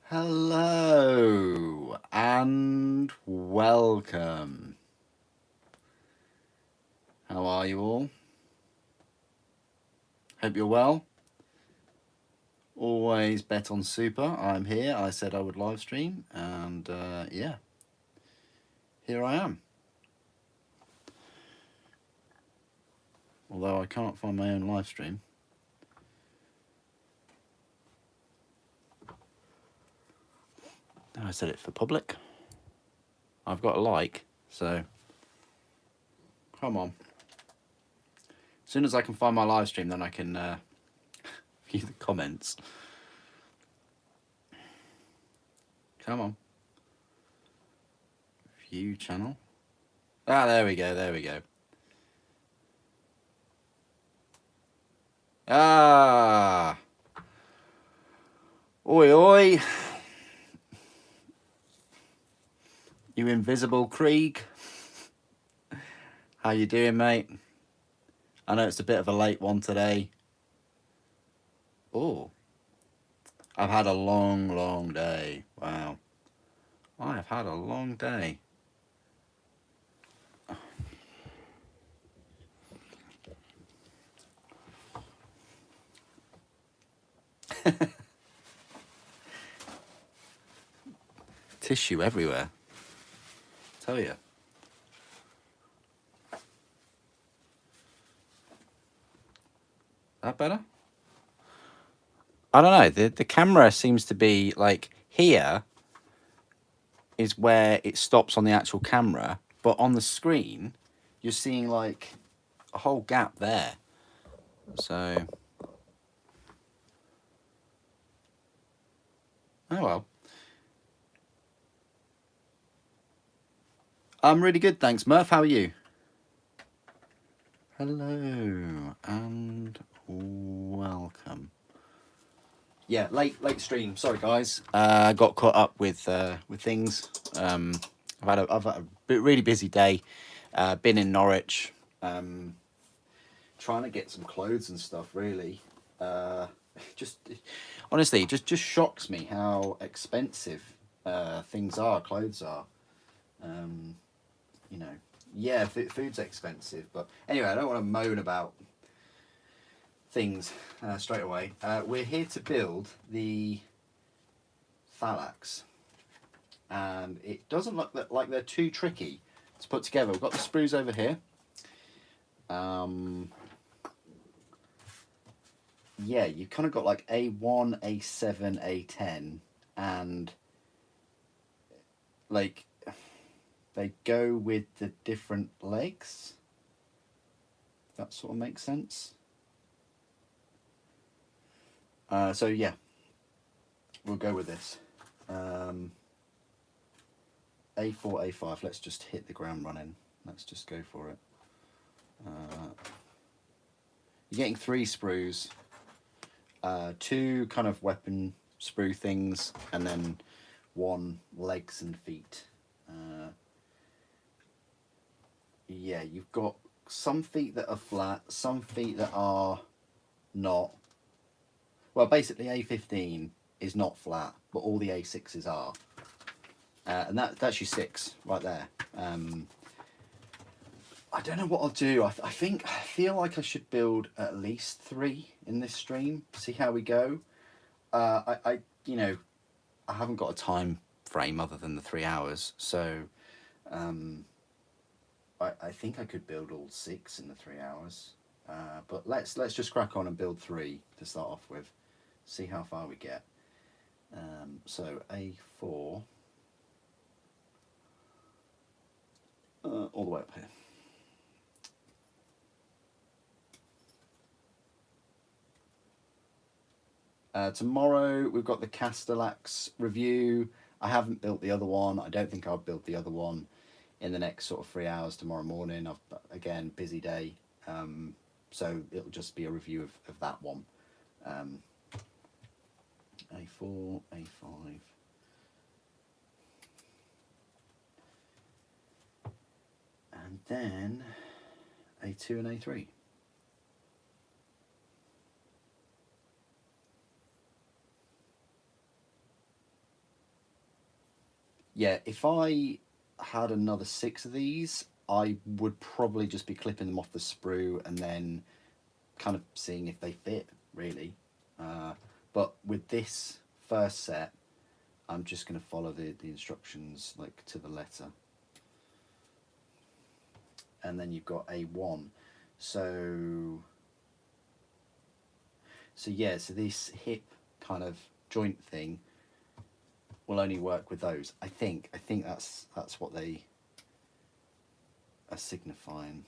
Hello and welcome. How are you all? Hope you're well. Always bet on super. I'm here. I said I would live stream, and yeah, here I am. Although I can't find my own live stream. I said it for public. I've got a like, so come on. As soon as I can find my live stream, then I can view the comments. Come on. View channel. Ah, there we go. There we go. Ah. Oi, oi. You invisible Krieg. How you doing, mate? I know it's a bit of a late one today. Oh. I've had a long day. Wow. I have had a long day. Tissue everywhere. Tell you. That better? I don't know. The camera seems to be like here is where it stops on the actual camera, but on the screen you're seeing like a whole gap there. So oh well. I'm really good, thanks, Murph. How are you? Hello and welcome. Yeah, late stream. Sorry, guys. I got caught up with things. I've had a really busy day. Been in Norwich, trying to get some clothes and stuff. Really, just honestly, just shocks me how expensive things are. Clothes are. You know, yeah, food's expensive, but anyway, I don't want to moan about things straight away. We're here to build the Thallax, and it doesn't look like they're too tricky to put together. We've got the sprues over here. Yeah, you've kind of got like A1, A7, A10, and like they go with the different legs. That sort of makes sense. So yeah, we'll go with this. A4, A5. Let's just hit the ground running. Let's just go for it. You're getting 3 sprues, 2 kind of weapon sprue things, and then 1 legs and feet. Yeah, you've got some feet that are flat, some feet that are not. Well, basically A15 is not flat, but all the A6s are. And that's your 6 right there. I don't know what I'll do. I feel like I should build at least 3 in this stream. See how we go. I haven't got a time frame other than the 3 hours, so I think I could build all 6 in the 3 hours. But let's just crack on and build 3 to start off with. See how far we get. So A4 all the way up here. Tomorrow we've got the Thallax review. I haven't built the other one. I don't think I'll build the other one in the next sort of 3 hours tomorrow morning. Again, busy day. So it'll just be a review of that one. A4, A5. And then A2 and A3. yeah, if I had another 6 of these, I would probably just be clipping them off the sprue and then kind of seeing if they fit, really. But with this first set, I'm just going to follow the instructions like to the letter. And then you've got A1. So yeah, so this hip kind of joint thing will only work with those. I think that's what they are signifying.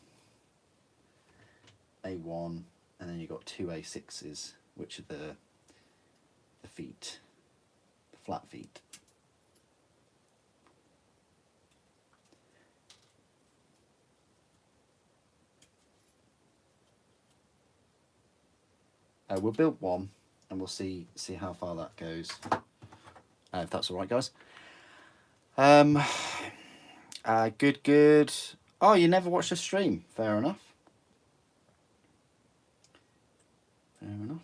A1, and then you've got 2 A6s, which are the feet, the flat feet. We'll build one, and we'll see how far that goes. If that's all right, guys. Good. Oh, you never watched a stream? Fair enough. Fair enough.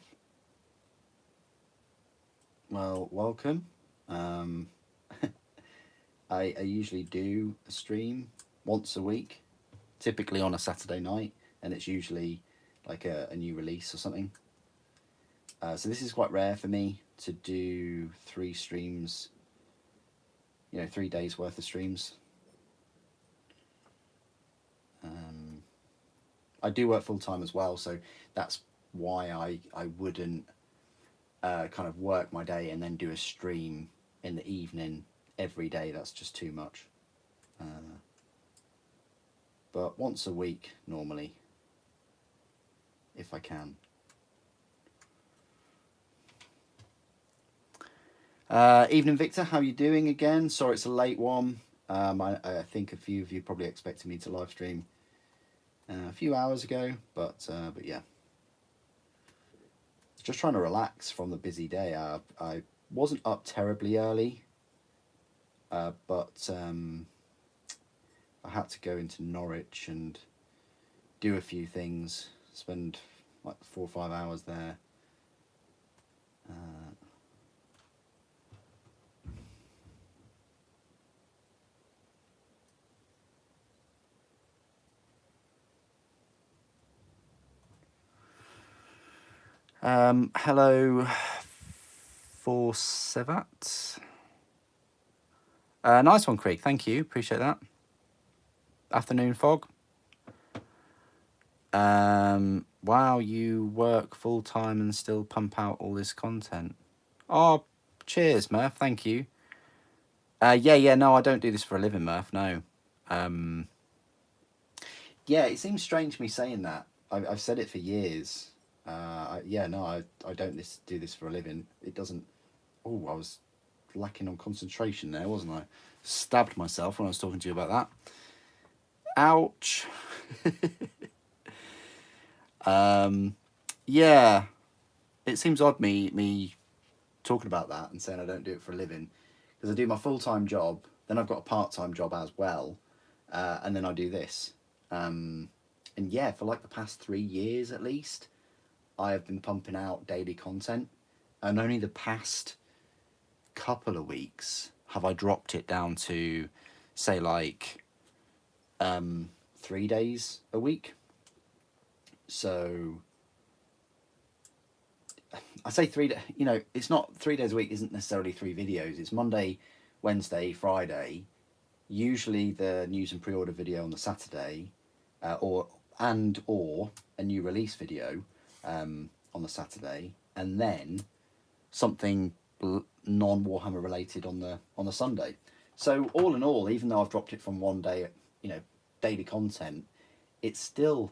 Well, welcome. I usually do a stream once a week, typically on a Saturday night, and it's usually like a new release or something. So this is quite rare for me to do 3 streams, 3 days worth of streams. I do work full time as well, so that's why I wouldn't kind of work my day and then do a stream in the evening every day. That's just too much. But once a week normally, if I can. Evening, Victor. How you doing again? Sorry, it's a late one. I think a few of you probably expected me to live stream a few hours ago, but yeah. Just trying to relax from the busy day. I wasn't up terribly early, but I had to go into Norwich and do a few things, spend like 4 or 5 hours there. Hello, for Sevat. Nice one, Creek. Thank you. Appreciate that. Afternoon, Fog. Wow, you work full time and still pump out all this content. Oh, cheers, Murph. Thank you. Yeah. No, I don't do this for a living, Murph. No. Yeah, it seems strange me saying that. I've said it for years. I don't do this for a living. It doesn't. Oh, I was lacking on concentration there, wasn't I? Stabbed myself when I was talking to you about that. Ouch. Yeah, it seems odd me talking about that and saying I don't do it for a living, because I do my full-time job, then I've got a part-time job as well, and then I do this. And yeah, for like the past 3 years at least, I have been pumping out daily content, and only the past couple of weeks have I dropped it down to, say, like 3 days a week. So I say it's not 3 days a week, isn't necessarily 3 videos. It's Monday, Wednesday, Friday, usually the news and pre-order video on the Saturday, or a new release video on the Saturday, and then something non-Warhammer related on the Sunday. So all in all, even though I've dropped it from 1 day, daily content, it's still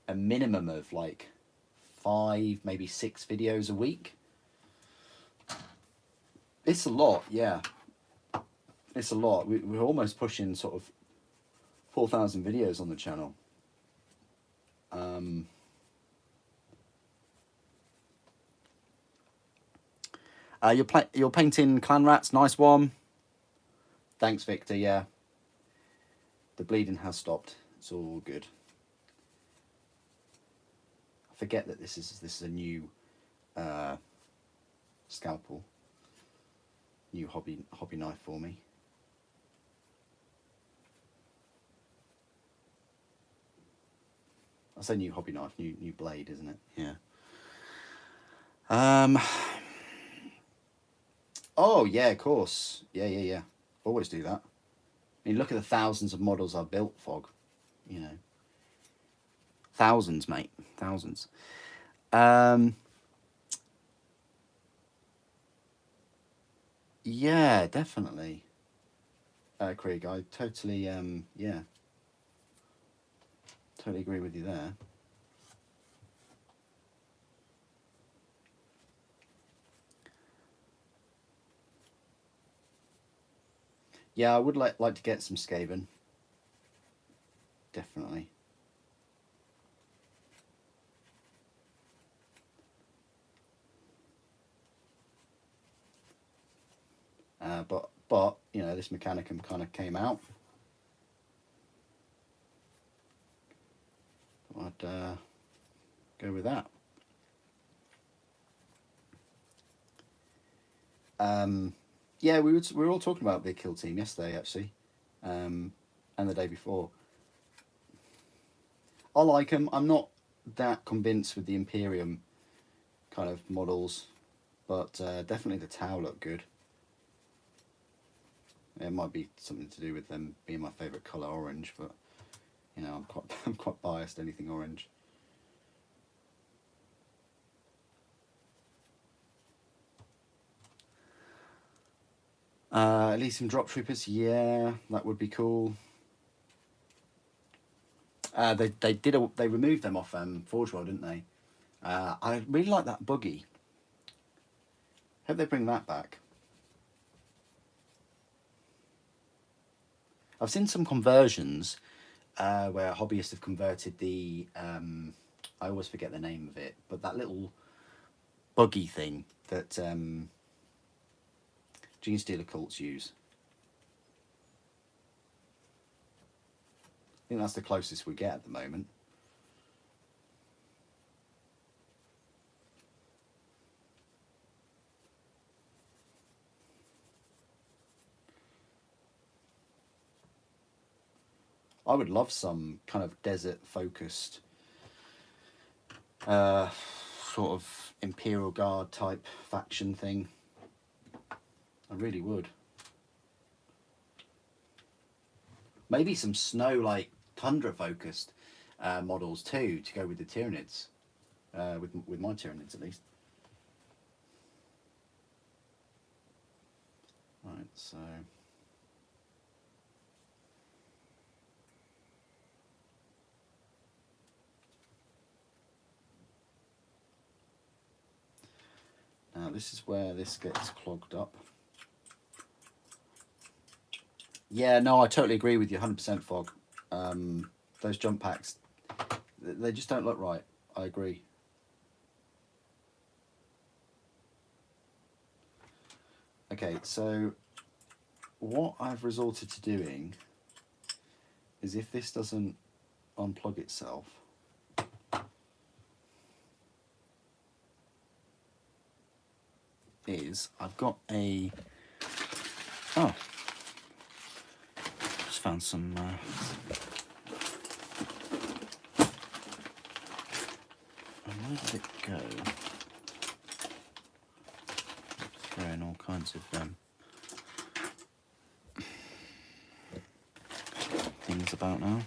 a minimum of like 5, maybe 6 videos a week. It's a lot, yeah. It's a lot. We're almost pushing sort of 4,000 videos on the channel. You're painting clan rats. Nice one. Thanks, Victor. Yeah. The bleeding has stopped. It's all good. I forget that this is a new scalpel, new hobby knife for me. say new hobby knife, new blade, isn't it? Yeah. Oh yeah, of course. Yeah. Always do that. I mean, look at the thousands of models I've built, Fog. You know, thousands, mate, thousands. Yeah, definitely. Craig, I totally, yeah, totally agree with you there. Yeah, I would like to get some Skaven. Definitely. But you know, this Mechanicum kind of came out. I'd go with that. Yeah, we were all talking about Big Kill Team yesterday, actually, and the day before. I like them. I'm not that convinced with the Imperium kind of models, but definitely the Tau look good. It might be something to do with them being my favourite colour, orange, but you know, I'm quite biased anything orange. At least some drop troopers, yeah, that would be cool. They removed them off Forge World, didn't they? I really like that buggy. Hope they bring that back. I've seen some conversions where hobbyists have converted the I always forget the name of it, but that little buggy thing that Gene Stealer cults use. I think that's the closest we get at the moment. I would love some kind of desert focused sort of Imperial Guard type faction thing. I really would. Maybe some snow like tundra focused models too to go with the Tyranids, with my Tyranids at least. Right, so. Now this is where this gets clogged up. Yeah, no, I totally agree with you, 100% Fog. Those jump packs, they just don't look right. I agree. Okay, so what I've resorted to doing is if this doesn't unplug itself, is I've got a... Oh. Just found some... Where did it go? Throwing all kinds of things about now.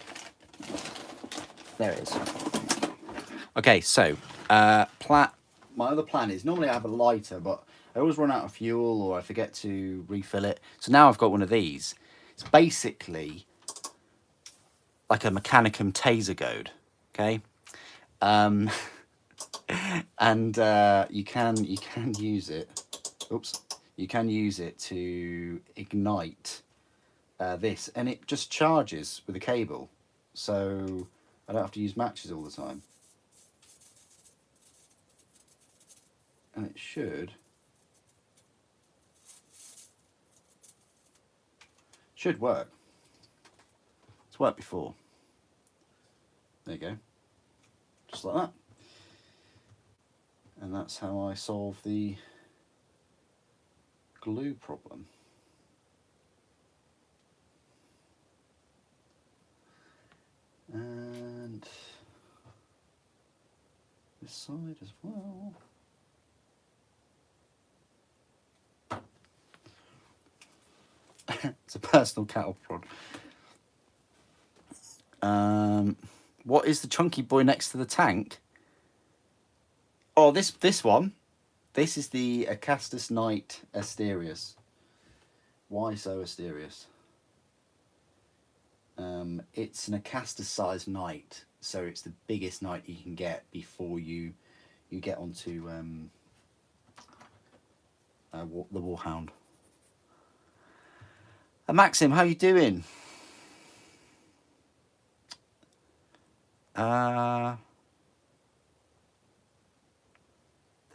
There it is. Okay, so my other plan is normally I have a lighter, but I always run out of fuel or I forget to refill it. So now I've got one of these. It's basically like a Mechanicum taser goad, okay? And you can use it. Oops, you can use it to ignite this, and it just charges with a cable, so I don't have to use matches all the time. And it should work. It's worked before. There you go, just like that. And that's how I solve the glue problem. And this side as well. It's a personal cattle prod. What is the chunky boy next to the tank? Oh, this one. This is the Acastus Knight Asterius. Why so Asterius? It's an Acastus-sized knight, so it's the biggest knight you can get before you get onto the Warhound. Maxim, how you doing? There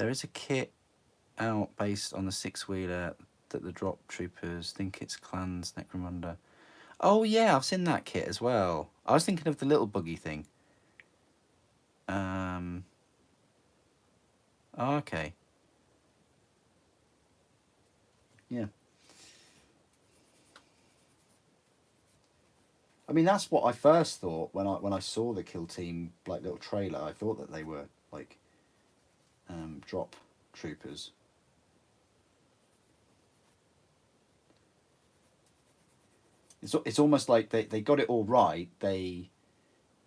is a kit out based on the six-wheeler that the drop troopers think it's Clan's Necromunda. Oh yeah, I've seen that kit as well. I was thinking of the little buggy thing. Oh, okay. Yeah. I mean, that's what I first thought when I saw the Kill Team like little trailer. I thought that they were like drop troopers. It's almost like they got it all right. They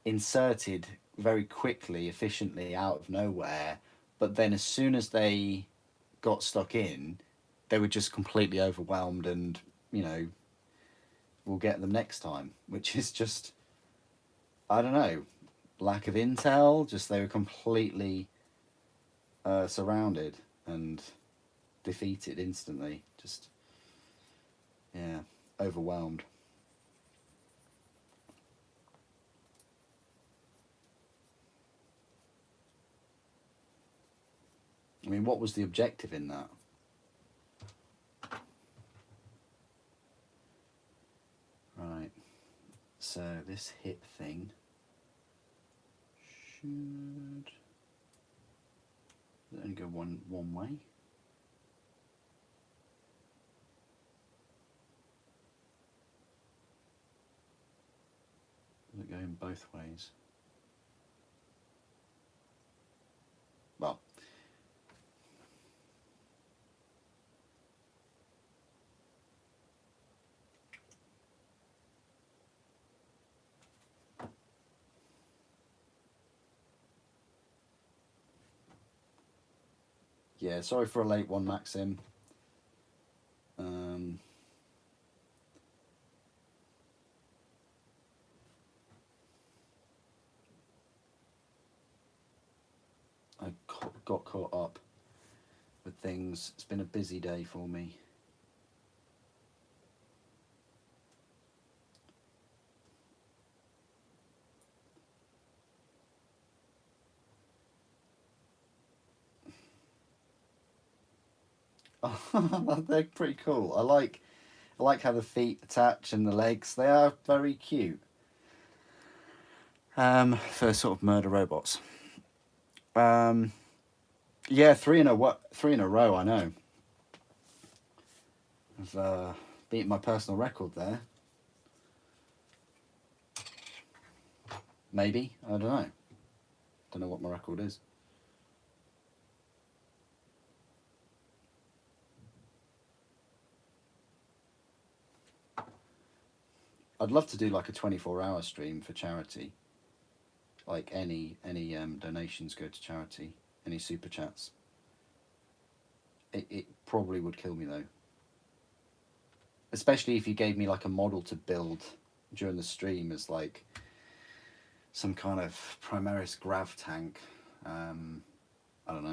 inserted very quickly, efficiently out of nowhere, but then as soon as they got stuck in, they were just completely overwhelmed and, you know, we'll get them next time, which is just, I don't know, lack of intel, just they were completely surrounded and defeated instantly, just, yeah, overwhelmed. I mean, what was the objective in that? Right, so this hit thing should only go one way. Does it go in both ways? Well, yeah, sorry for a late one, Maxim. I got caught up with things. It's been a busy day for me. They're pretty cool. I like how the feet attach and the legs. They are very cute. For sort of murder robots. Yeah, three in a row. I know. I've beaten my personal record there. Maybe, I don't know. Don't know what my record is. I'd love to do like a 24-hour stream for charity. Like any donations go to charity. Any super chats. It probably would kill me though. Especially if you gave me like a model to build during the stream as like some kind of Primaris grav tank. I don't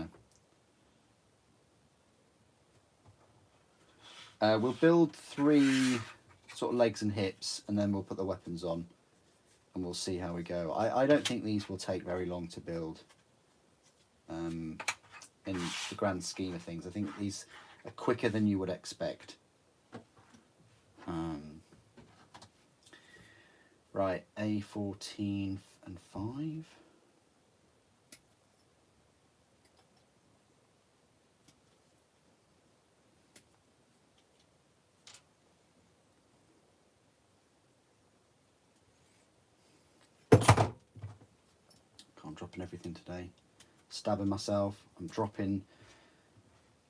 know. We'll build 3 sort of legs and hips, and then we'll put the weapons on, and we'll see how we go. I don't think these will take very long to build. In the grand scheme of things, I think these are quicker than you would expect. Right, A14 and 5. I'm dropping everything today. stabbing myself. I'm dropping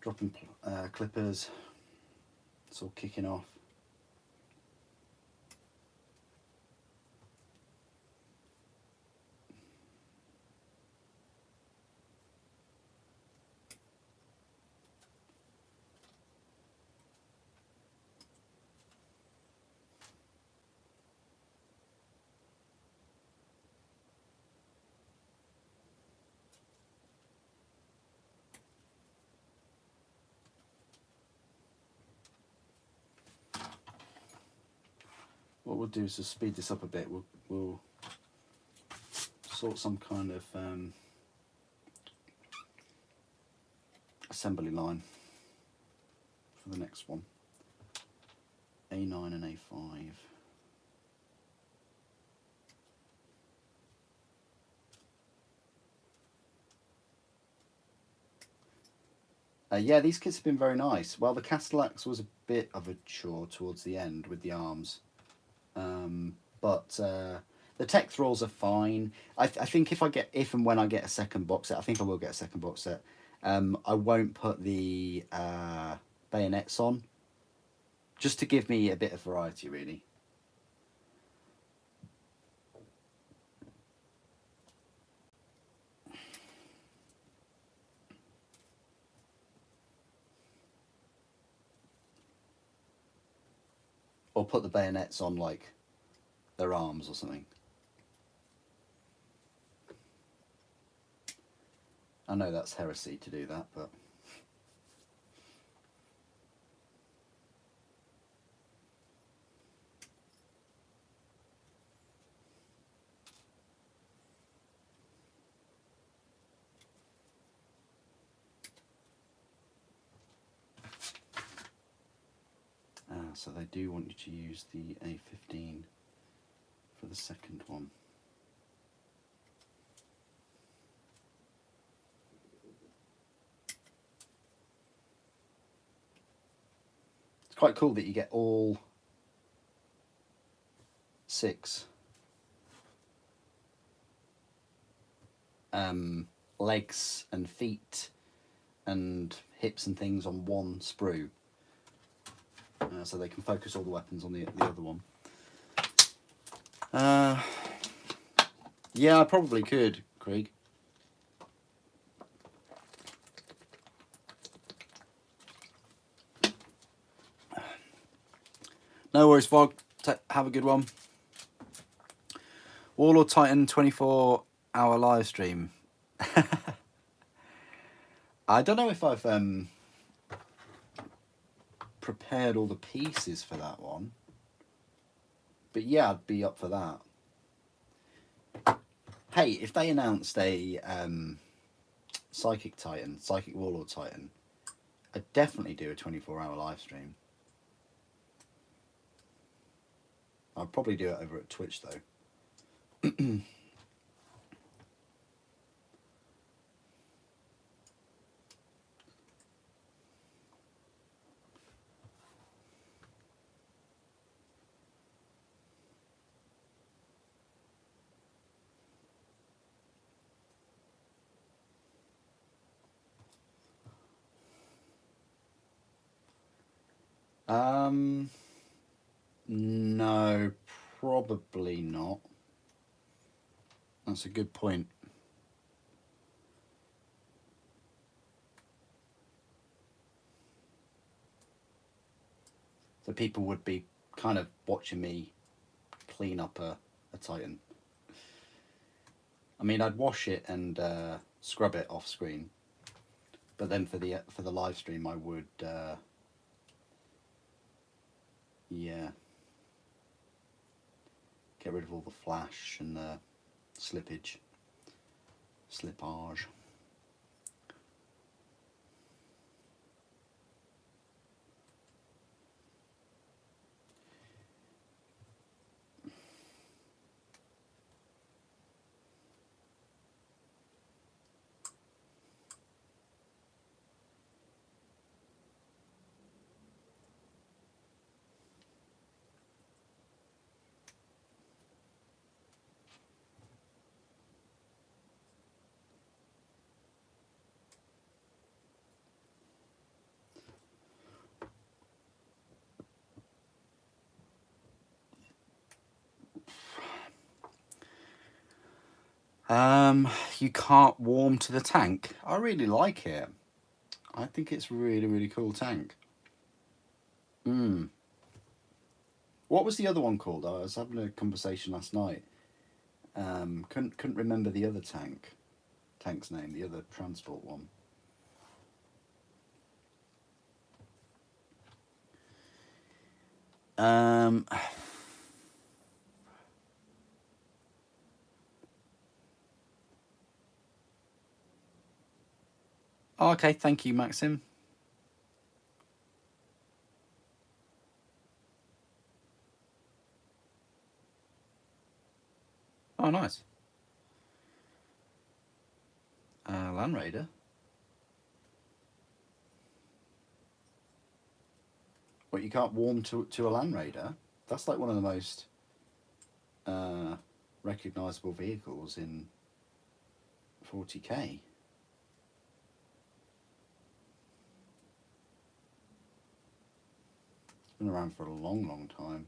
clippers. It's all kicking off. What we'll do is to speed this up a bit. We'll sort some kind of assembly line for the next one. A9 and A5. Yeah, these kits have been very nice. Well, the Thallax was a bit of a chore towards the end with the arms. But the tech thralls are fine. I think if and when I get a second box set, I think I will get a second box set. I won't put the bayonets on, just to give me a bit of variety, really. Or put the bayonets on like their arms or something. I know that's heresy to do that, but so they do want you to use the A15 for the second one. It's quite cool that you get all 6 legs and feet and hips and things on one sprue, so they can focus all the weapons on the other one. Yeah, I probably could, Krieg. No worries, Fog. Have a good one. Warlord Titan 24-hour live stream. I don't know if I've prepared all the pieces for that one, but yeah, I'd be up for that. Hey, if they announced a Psychic Warlord Titan, I'd definitely do a 24-hour live stream. I'd probably do it over at Twitch though. No, probably not. That's a good point. So people would be kind of watching me clean up a Titan. I mean, I'd wash it and scrub it off screen, but then for the live stream, I would yeah, get rid of all the flash and the slippage. You can't warm to the tank. I really like it. I think it's really, really cool tank. What was the other one called? I was having a conversation last night. Couldn't remember the other tank's name. The other transport one. Um. Oh, okay, thank you, Maxim. Oh, nice. Land Raider. But you can't warm to a Land Raider? That's like one of the most recognisable vehicles in 40k. It's been around for a long, long time.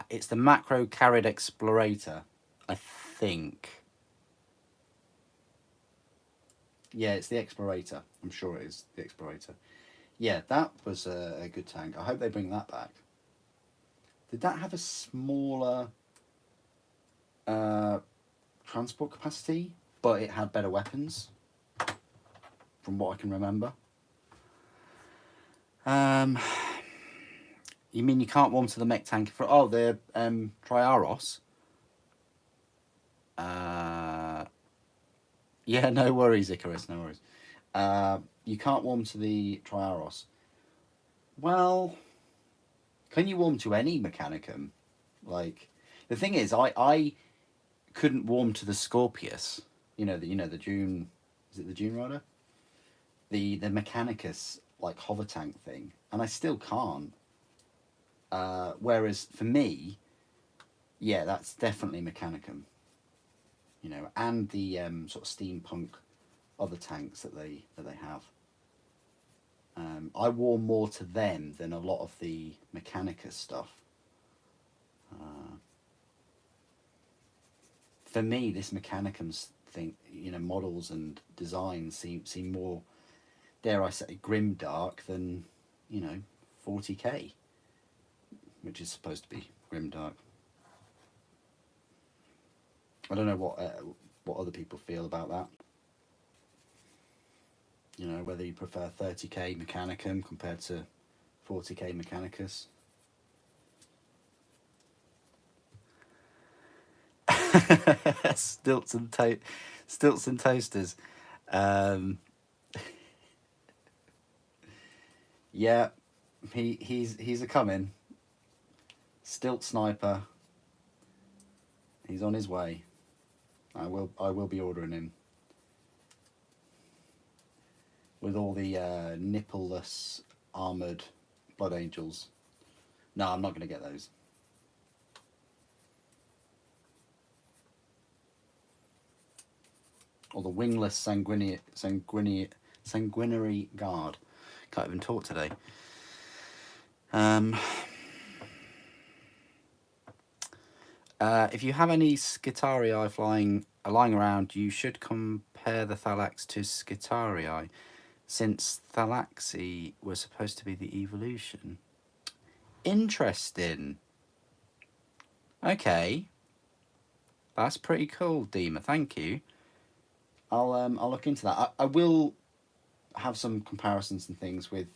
It's the Macro Carried Explorator, I think. Yeah, it's the Explorator. I'm sure it is the Explorator. Yeah, that was a good tank. I hope they bring that back. Did that have a smaller transport capacity, but it had better weapons? From what I can remember. You mean you can't warm to the mech tank for the Triaros? Yeah, no worries, Icarus, no worries. You can't warm to the Triaros. Well, can you warm to any Mechanicum? Like, the thing is, I couldn't warm to the Scorpius. The Dune. Is it the Dune Rider? The Mechanicus like hover tank thing, and I still can't. Whereas for me, yeah, that's definitely Mechanicum. And the sort of steampunk other tanks that they have. I wore more to them than a lot of the Mechanicus stuff. For me, this Mechanicum's thing, models and designs seem more, dare I say, grimdark than 40k, which is supposed to be grimdark. I don't know what other people feel about that. Whether you prefer 30k Mechanicum compared to 40k Mechanicus. Stilts and toasters. Yeah, he's a coming. Stilt sniper. He's on his way. I will be ordering him with all the nippleless armored blood angels. No, I'm not going to get those. Or the wingless sanguinary guard. Can't even talk today. If you have any Skitarii lying around, you should compare the Thallax to Skitarii, since Thallaxi was supposed to be the evolution. Interesting. Okay. That's pretty cool, Dima. Thank you. I'll look into that. I will have some comparisons and things with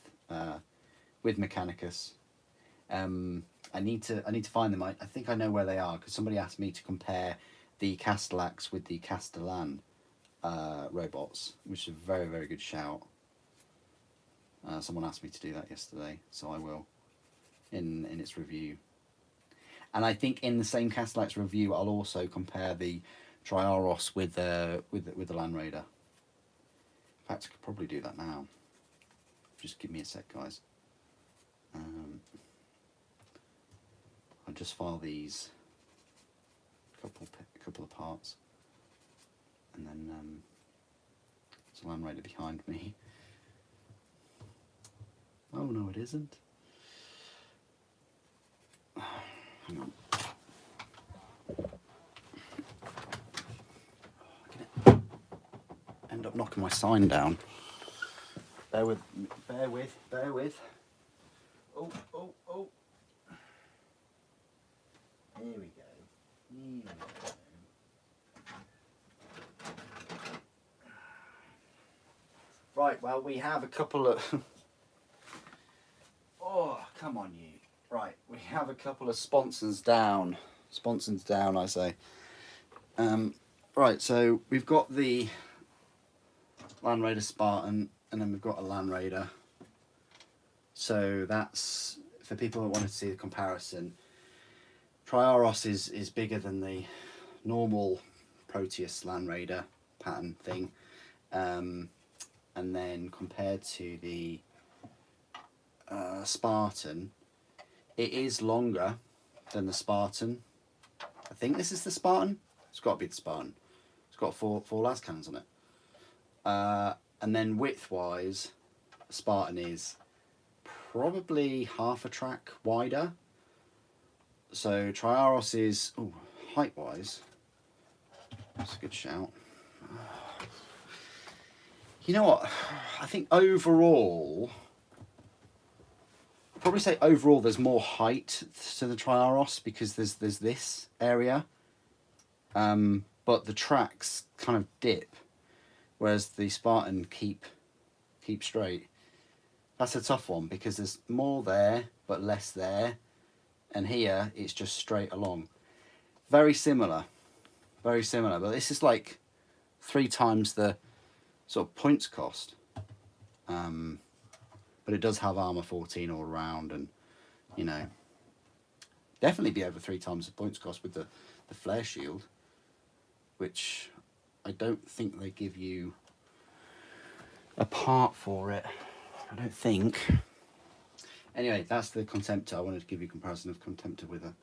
Mechanicus. I need to find them. I think I know where they are because somebody asked me to compare the Castellax with the Castellan robots, which is a very, very good shout. Someone asked me to do that yesterday, so I will in its review. And I think in the same Castellax review, I'll also compare the Triaros with the Land Raider. In fact, I could probably do that now. Just give me a sec, guys. I'll just file these couple of parts, and then there's a Land Raider behind me. Oh no, it isn't. Hang on. End up knocking my sign down. Bear with. Oh. Here we go. Right, well, we have a couple of... Oh, come on, you. Right, we have a couple of sponsons down. Sponsons down, I say. Right, so we've got the Land Raider Spartan, and then we've got a Land Raider. So that's, for people that want to see the comparison, Triaros is bigger than the normal Proteus Land Raider pattern thing. And then compared to the Spartan, it is longer than the Spartan. I think this is the Spartan. It's got to be the Spartan. It's got four las cannons on it. And then width-wise, Spartan is probably half a track wider. So Triaros is, height-wise, that's a good shout. You know what? I think overall, I'd probably say overall there's more height to the Triaros because there's this area, but the tracks kind of dip, whereas the Spartan keep straight. That's a tough one because there's more there but less there, and here it's just straight along. Very similar, but this is like 3 times the sort of points cost, but it does have armor 14 all around, and you know, definitely be over 3 times the points cost with the flare shield, which I don't think they give you a part for it. I don't think. Anyway, that's the Contemptor. I wanted to give you a comparison of Contemptor with a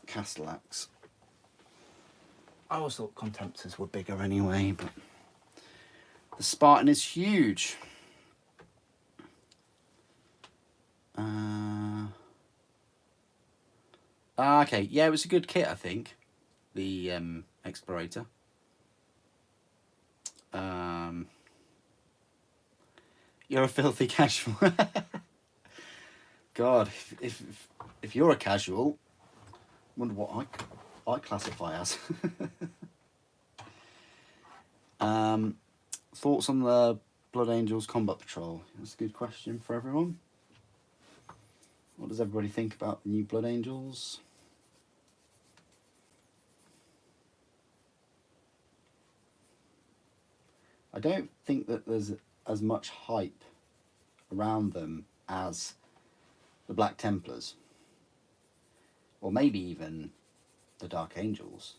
Thallax. I always thought Contemptors were bigger anyway, but the Spartan is huge. Okay, yeah, it was a good kit, I think. The Explorator. You're a filthy casual. God, if you're a casual, I wonder what I classify as. Thoughts on the Blood Angels Combat Patrol? That's a good question for everyone. What does everybody think about the new Blood Angels? I don't think that there's as much hype around them as the Black Templars, or maybe even the Dark Angels.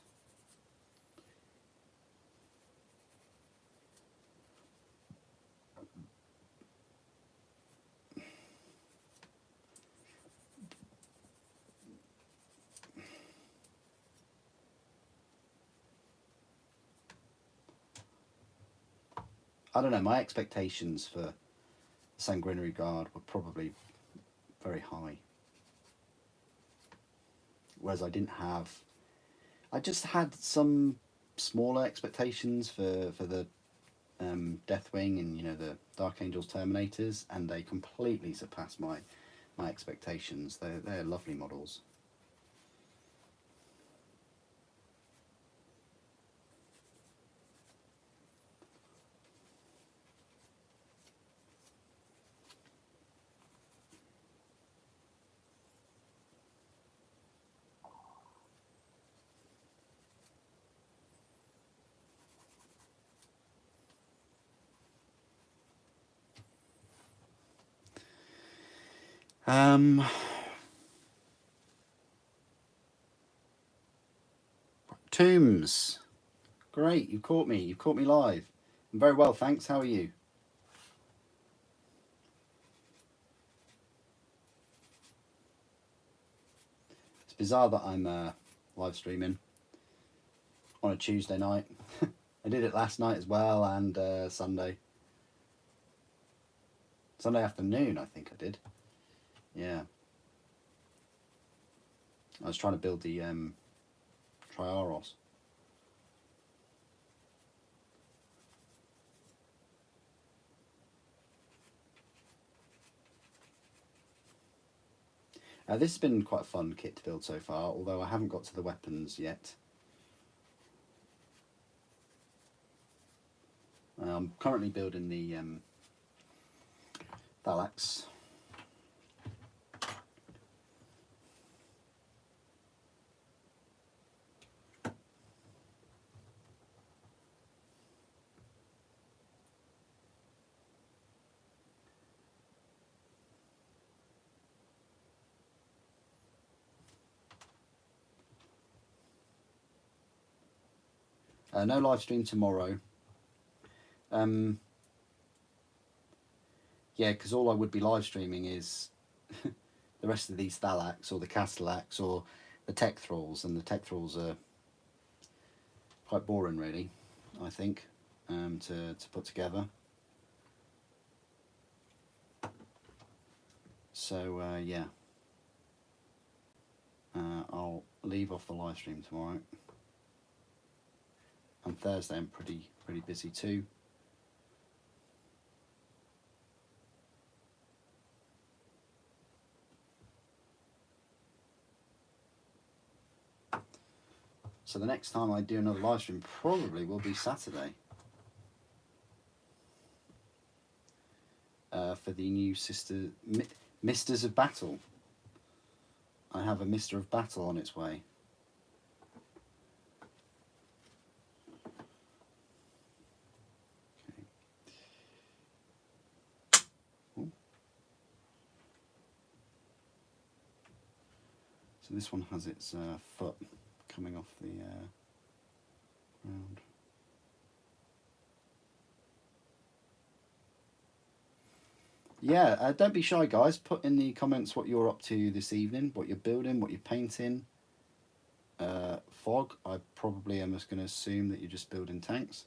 I don't know, my expectations for Sanguinary Guard were probably very high. Whereas I just had some smaller expectations for the Deathwing and, you know, the Dark Angels Terminators, and they completely surpassed my expectations. They're lovely models. Tombs, great, you've caught me live. I'm very well, thanks. How are you? It's bizarre that I'm live streaming on a Tuesday night. I did it last night as well, and Sunday. Sunday afternoon, I think I did. Yeah. I was trying to build the Triaros. This has been quite a fun kit to build so far, although I haven't got to the weapons yet. I'm currently building the Thallax. No live stream tomorrow. Yeah, because all I would be live streaming is the rest of these Thallax or the Castellax or the Tech Thralls, and the Tech Thralls are quite boring, really, I think, to put together. So yeah, I'll leave off the live stream tomorrow. And Thursday I'm pretty busy too. So the next time I do another live stream probably will be Saturday. For the new Misters of Battle. I have a Mister of Battle on its way. Okay. So this one has its foot coming off the ground. Yeah, don't be shy, guys. Put in the comments what you're up to this evening, what you're building, what you're painting. Fog, I probably am just going to assume that you're just building tanks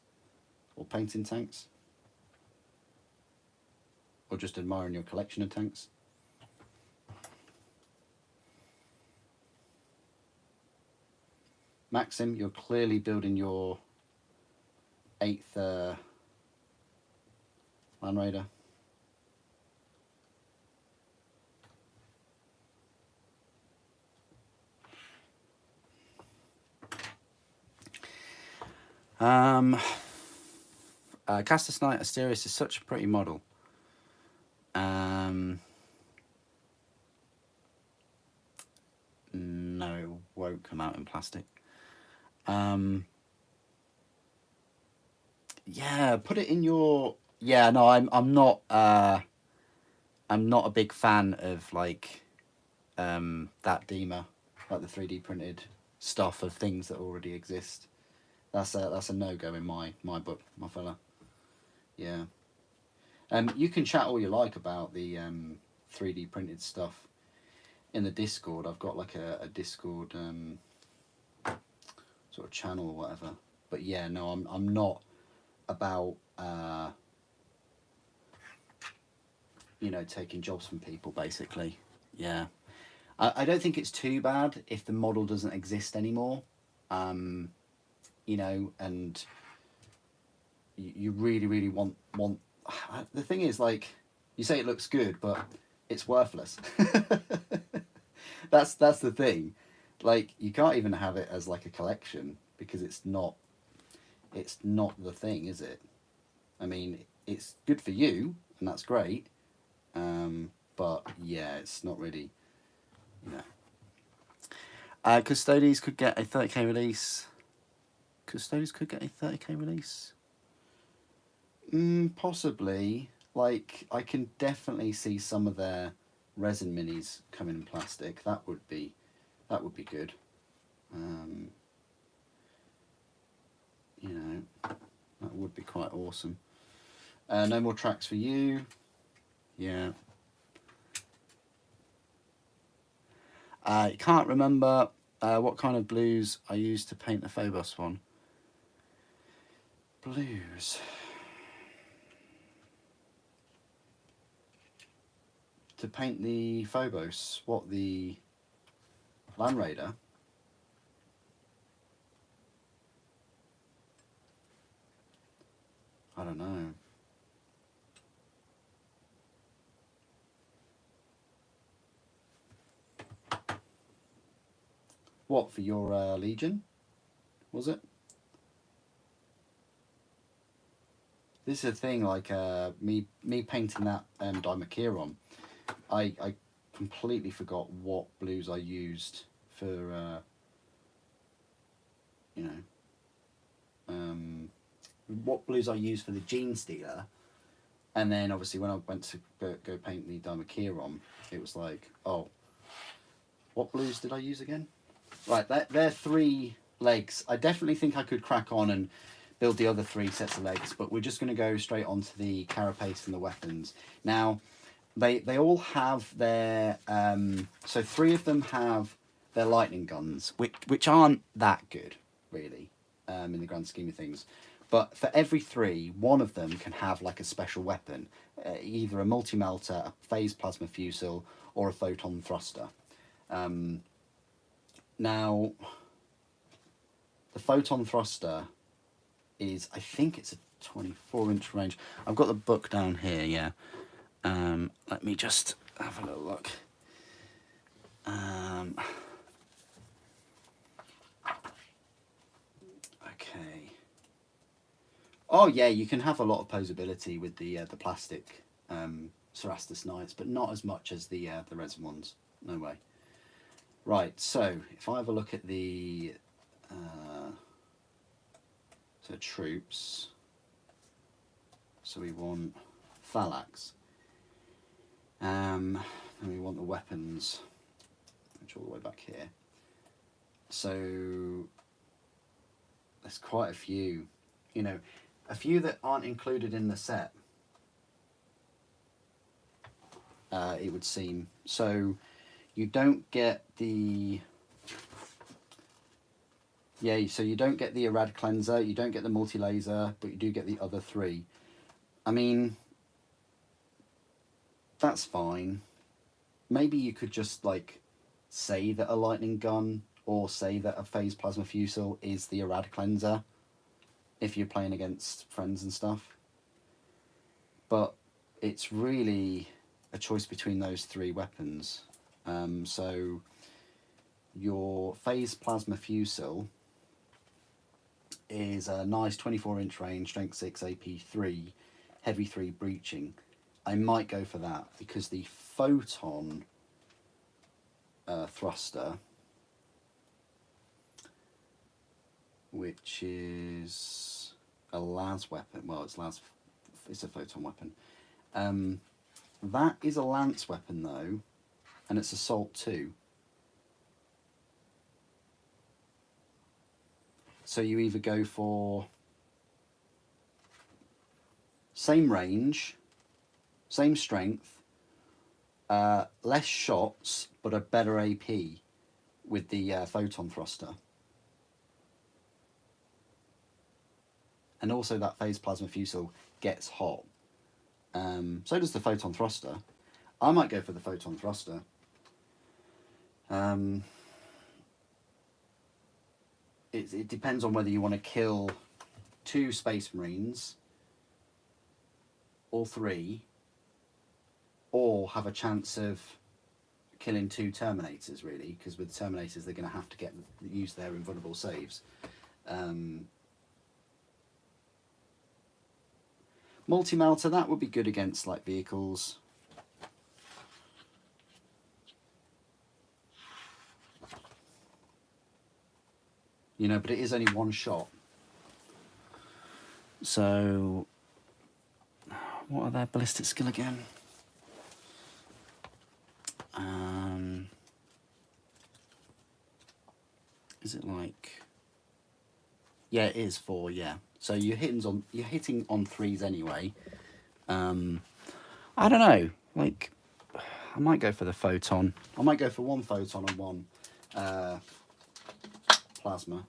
or painting tanks or just admiring your collection of tanks. Maxim, you're clearly building your 8th Land Raider. Castus Knight Asterius is such a pretty model. No, it won't come out in plastic. Yeah, put it in your. Yeah, no, I'm not. I'm not a big fan of like that DEMA, like the 3D printed stuff of things that already exist. That's a no-go in my book, my fella. Yeah. You can chat all you like about the 3D printed stuff in the Discord. I've got like a Discord sort of channel or whatever. But yeah, no, I'm not about you know, taking jobs from people, basically. Yeah. I don't think it's too bad if the model doesn't exist anymore. You know, and you really want the thing is, like, you say it looks good, but it's worthless. That's the thing. Like, you can't even have it as like a collection because it's not the thing, is it? I mean, it's good for you and that's great, but yeah, it's not really, you know. Custodes could get a 30k release. Custodes could get a 30k release. Possibly. Like, I can definitely see some of their resin minis coming in plastic. That would be good. You know, that would be quite awesome. No more tracks for you. Yeah. I can't remember what kind of blues I used to paint the Phobos one. Blues. to paint the Phobos? What, the Land Raider? I don't know. What, for your Legion? Was it? This is a thing, like me painting that Mechanicum. I completely forgot what blues I used for you know, what blues I used for the Gene Stealer, and then obviously when I went to go paint the Mechanicum, it was like, oh, what blues did I use again? Right, they're 3 legs. I definitely think I could crack on and build the other 3 sets of legs, but we're just going to go straight onto the carapace and the weapons. Now, they all have their... so 3 of them have their lightning guns, which aren't that good, really, in the grand scheme of things. But for every 3, one of them can have like a special weapon, either a multi-melter, a phased plasma fusel, or a photon thruster. Now, the photon thruster is, I think it's a 24-inch range. I've got the book down here, yeah. Let me just have a little look. Okay. Oh yeah, you can have a lot of posability with the plastic Cerastus Knights, but not as much as the resin ones. No way. Right, so if I have a look at the so troops, so we want Thallax, and we want the weapons, which are all the way back here. So there's quite a few, you know, a few that aren't included in the set, it would seem. So you don't get the... Yeah, so you don't get the Irad Cleanser, you don't get the Multi-Laser, but you do get the other 3. I mean, that's fine. Maybe you could just, like, say that a Lightning Gun or say that a Phased Plasma Fusel is the Irad Cleanser if you're playing against friends and stuff. But it's really a choice between those 3 weapons. So your Phased Plasma Fusel is a nice 24-inch range, strength 6, AP 3, heavy 3 breaching. I might go for that because the photon thruster, which is a las weapon, well, it's a photon weapon. That is a lance weapon though, and it's assault 2. So you either go for same range, same strength, less shots, but a better AP with the photon thruster. And also that phased plasma fusel gets hot. So does the photon thruster. I might go for the photon thruster. It depends on whether you want to kill 2 Space Marines or 3, or have a chance of killing 2 Terminators, really, because with Terminators they're going to have to use their invulnerable saves. Multi-melter, that would be good against like vehicles. You know, but it is only 1 shot. So, what are their ballistic skill again? Is it like... Yeah, it is 4, yeah. So you're hitting on 3s anyway. I don't know. Like, I might go for the photon. I might go for 1 photon and 1 plasma.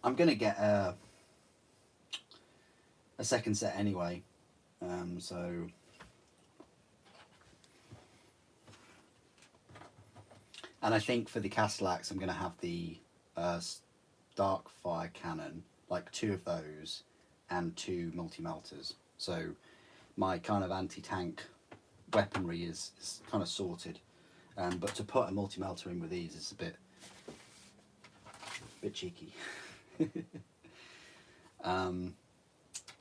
I'm gonna get a second set anyway, so and I think for the Castellax I'm gonna have the dark fire cannon, like 2 of those, and 2 multi-melters. So my kind of anti-tank weaponry is kind of sorted. But to put a multi-melter in with these is a bit cheeky.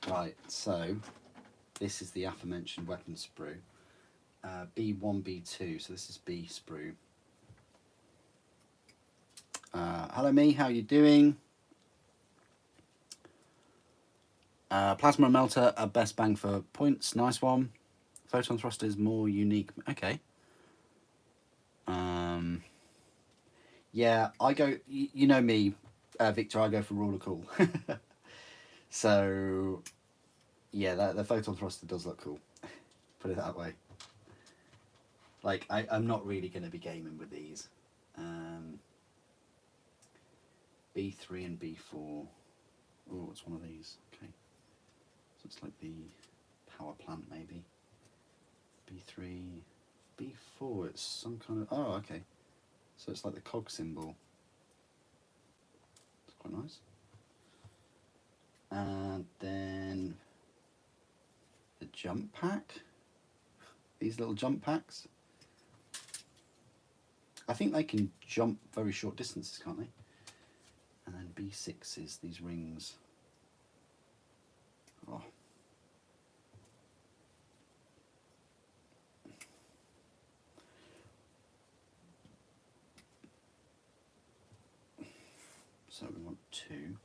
Right, so this is the aforementioned weapon sprue. B1, B2, so this is B sprue. Hello me, how you doing? Plasma melter, best bang for points, nice one. Photon thruster is more unique, okay. Yeah, I go, you know me, Victor, I go for rule of cool. So, yeah, the photon thruster does look cool, put it that way. Like, I'm not really going to be gaming with these. B3 and B4. Oh, it's one of these. Okay. So it's like the power plant, maybe. B3, B4, it's some kind of... Oh, okay. So it's like the cog symbol. It's quite nice. And then the jump pack. These little jump packs. I think they can jump very short distances, can't they? And then B6 is these rings. Oh. So we want 2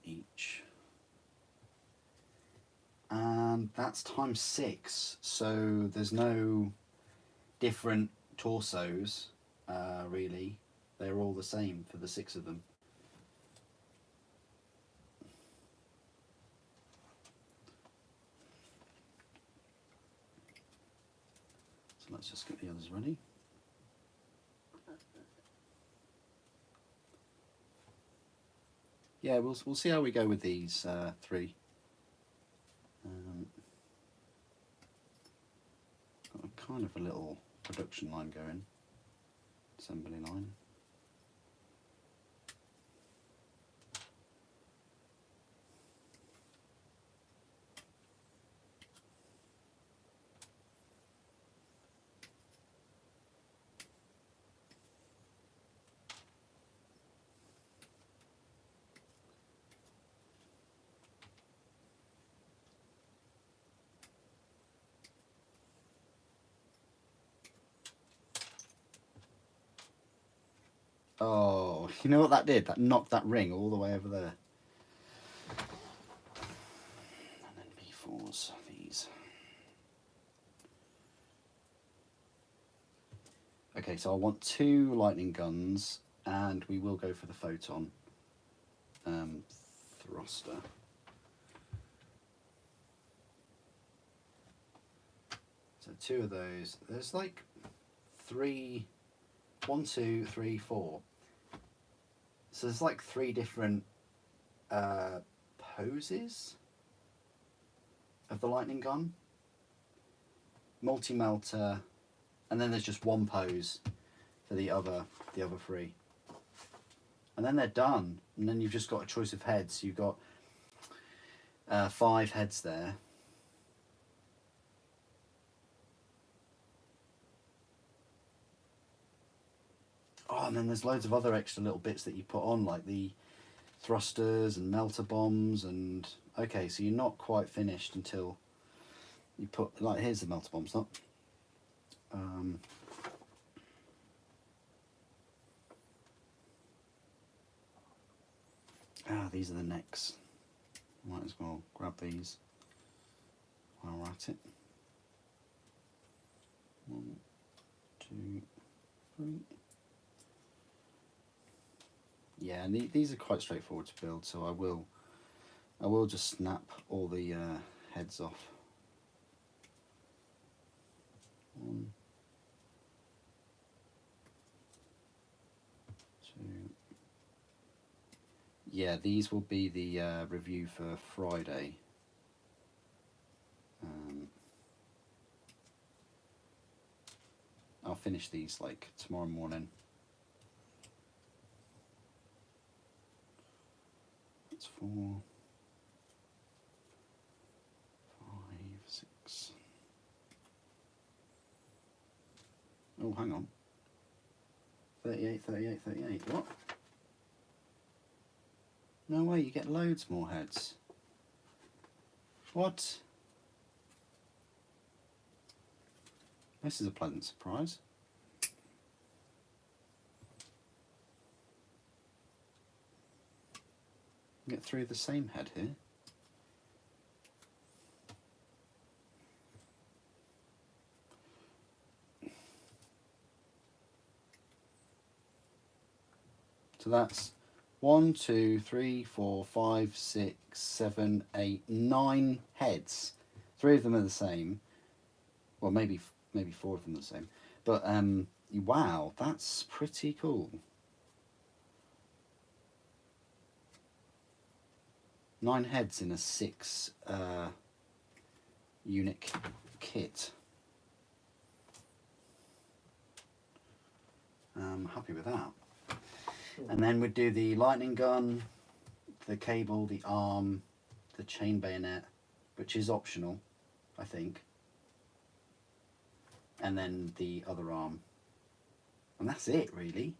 each. And that's times 6. So there's no different torsos, really. They're all the same for the 6 of them. So let's just get the others ready. Yeah, we'll see how we go with these 3. Got a kind of a little production line going, assembly line. Oh, you know what that did? That knocked that ring all the way over there. And then B4s, these. Okay, so I want 2 lightning guns, and we will go for the photon thruster. So 2 of those. There's like 3, 1, 2, 3, 4. So there's like 3 different poses of the lightning gun. Multi-melter, and then there's just 1 pose for the other 3. And then they're done. And then you've just got a choice of heads. You've got 5 heads there. Oh, and then there's loads of other extra little bits that you put on, like the thrusters and melter bombs, and okay, so you're not quite finished until you put, like, here's the melter bombs, not these are the necks. Might as well grab these while we're at it. 1, 2, 3. Yeah, and these are quite straightforward to build, so I will just snap all the heads off. 1, 2, yeah, these will be the review for Friday. I'll finish these like tomorrow morning. That's 4, 5, 6. Oh, hang on. 38, 38, 38. What? No way, you get loads more heads. What? This is a pleasant surprise. You get 3 of the same head here. So that's 1, 2, 3, 4, 5, 6, 7, 8, 9 heads. 3 of them are the same. Well, maybe 4 of them are the same. But wow, that's pretty cool. 9 heads in a 6 unit kit. I'm happy with that. And then we'd do the lightning gun, the cable, the arm, the chain bayonet, which is optional, I think. And then the other arm. And that's it, really.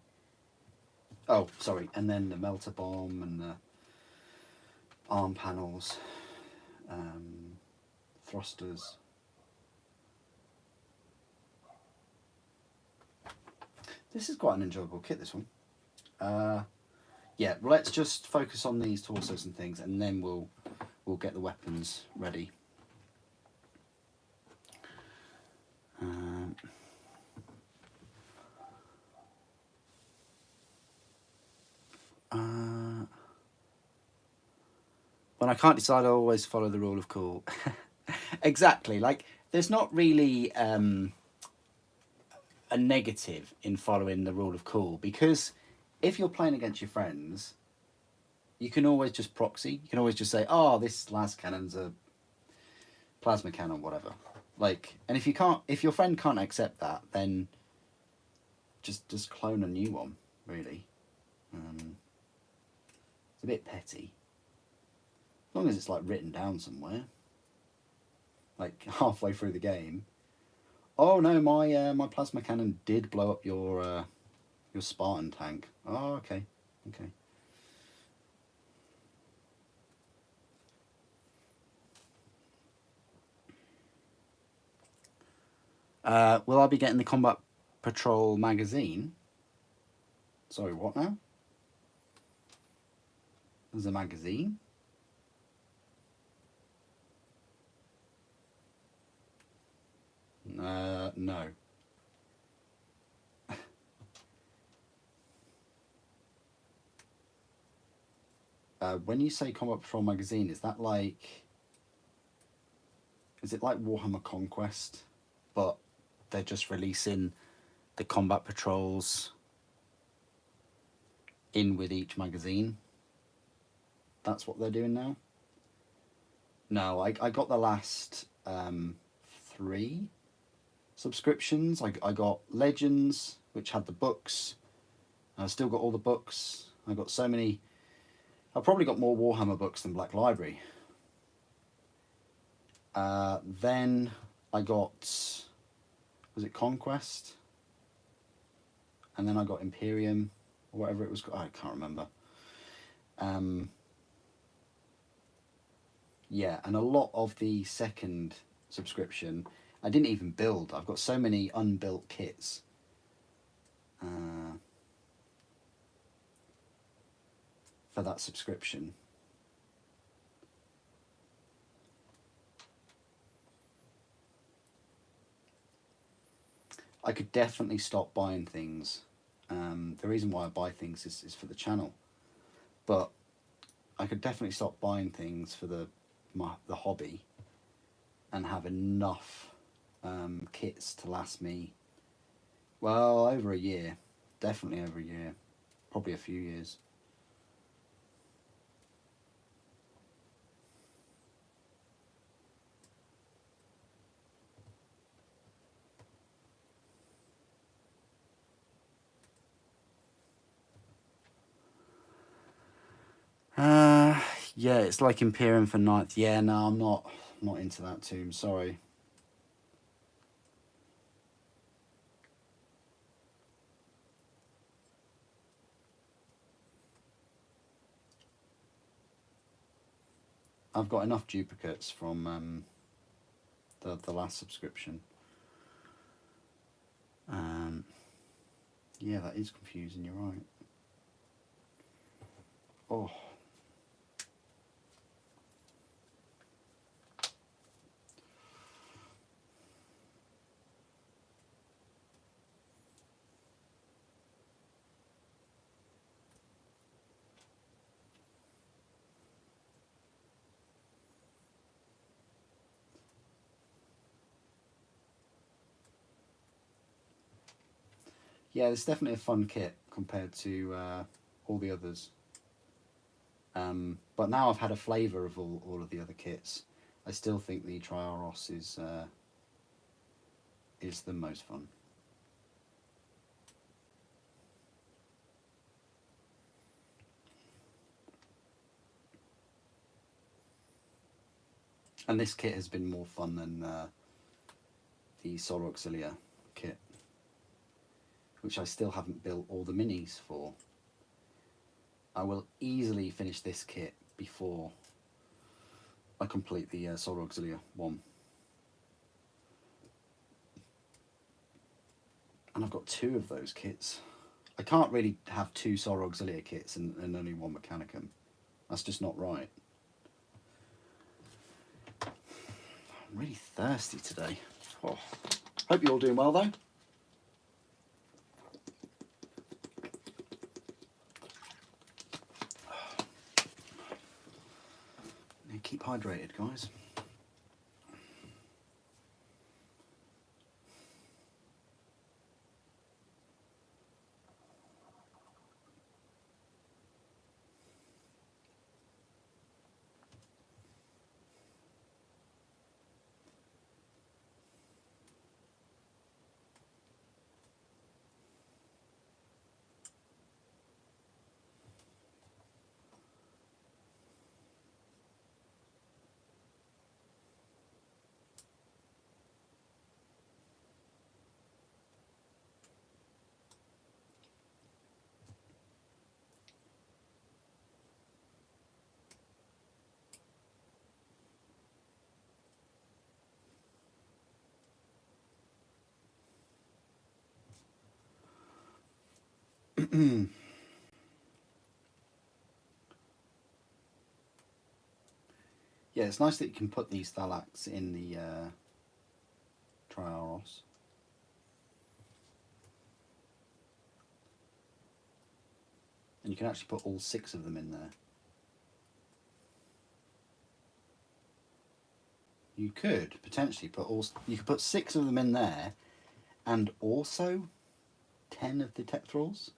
Oh, sorry. And then the melter bomb and the arm panels, thrusters. This is quite an enjoyable kit, this one. Yeah, let's just focus on these torsos and things, and then we'll get the weapons ready. When I can't decide, I always follow the rule of cool. Exactly. Like, there's not really a negative in following the rule of cool, because if you're playing against your friends, you can always just proxy. You can always just say, oh, this las cannon's a plasma cannon, whatever. Like, and if your friend can't accept that, then just clone a new one, really. It's a bit petty. As long as it's like written down somewhere, like halfway through the game. Oh no, my plasma cannon did blow up your Spartan tank. Oh, okay, okay. Will I be getting the Combat Patrol magazine? Sorry, what now? There's a magazine? No. When you say Combat Patrol magazine, is that like... Is it like Warhammer Conquest, but they're just releasing the Combat Patrols in with each magazine? That's what they're doing now? No, I got the last 3 subscriptions. I got Legends, which had the books. I've still got all the books. I got so many. I've probably got more Warhammer books than Black Library. Then I got, was it Conquest? And then I got Imperium, or whatever it was called. I can't remember. Yeah, and a lot of the second subscription I didn't even build. I've got so many unbuilt kits. For that subscription. I could definitely stop buying things. The reason why I buy things is for the channel. But I could definitely stop buying things for the hobby and have enough kits to last me, well, over a year. Definitely over a year. Probably a few years. Yeah, it's like Imperium for ninth. Yeah, no, I'm not into that tomb. Sorry. I've got enough duplicates from the last subscription. Yeah, that is confusing. You're right. Oh. Yeah, it's definitely a fun kit compared to all the others. But now I've had a flavour of all of the other kits. I still think the Triaros is the most fun. And this kit has been more fun than the Solar Auxilia kit, which I still haven't built all the minis for. I will easily finish this kit before I complete the Solar Auxilia one. And I've got 2 of those kits. I can't really have 2 Solar Auxilia kits and only 1 Mechanicum. That's just not right. I'm really thirsty today. Oh. Hope you're all doing well though. Keep hydrated, guys. Yeah, it's nice that you can put these Thallax in the Triaros. And you can actually put all 6 of them in there. You could potentially put you could put 6 of them in there and also 10 of the tech thralls.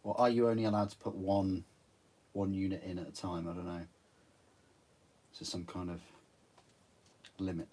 Or are you only allowed to put one unit in at a time? I don't know. So some kind of limit.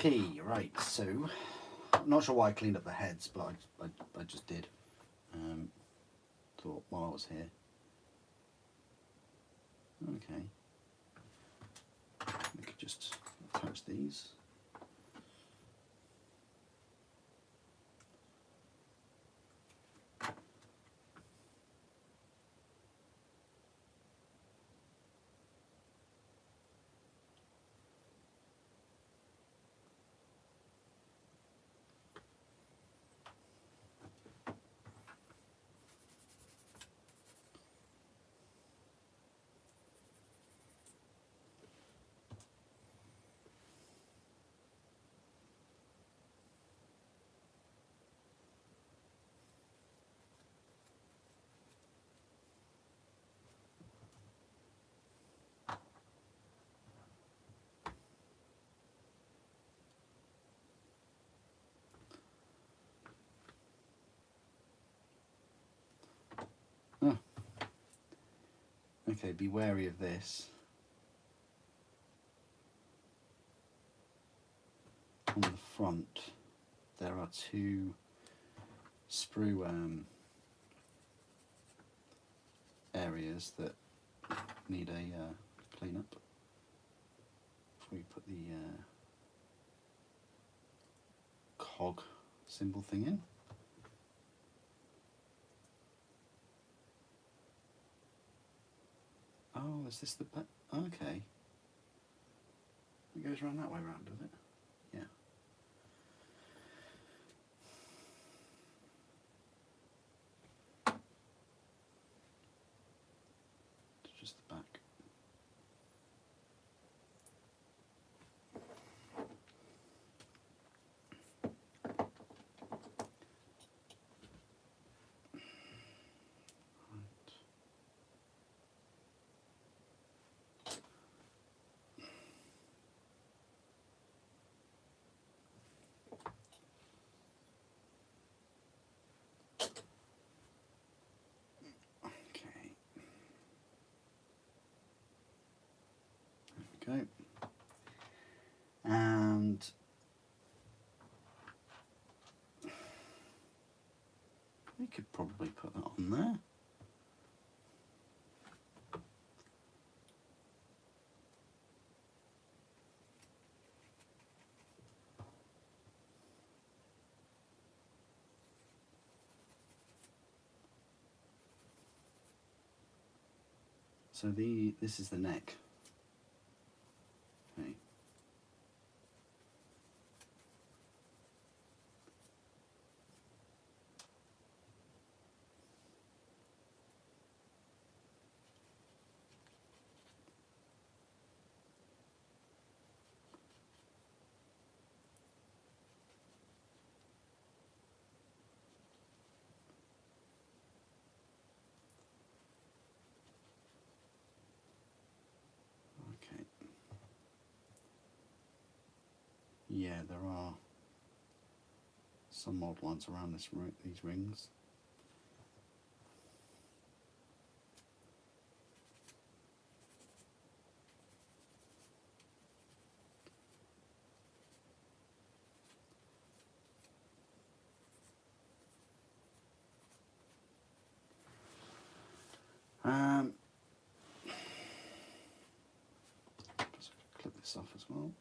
Okay, right, so I'm not sure why I cleaned up the heads, but I just did. Thought while I was here. Okay. We could just attach these. Okay, be wary of this. On the front, there are two sprue areas that need a clean up before you put the cog symbol thing in. Oh, is this the back? Okay. It goes around that way round, does it? Yeah. It's just the back. Okay, and we could probably put that on there. So this is the neck. Okay. Okay. Yeah, there are some odd ones around these rings. Just clip this off as well.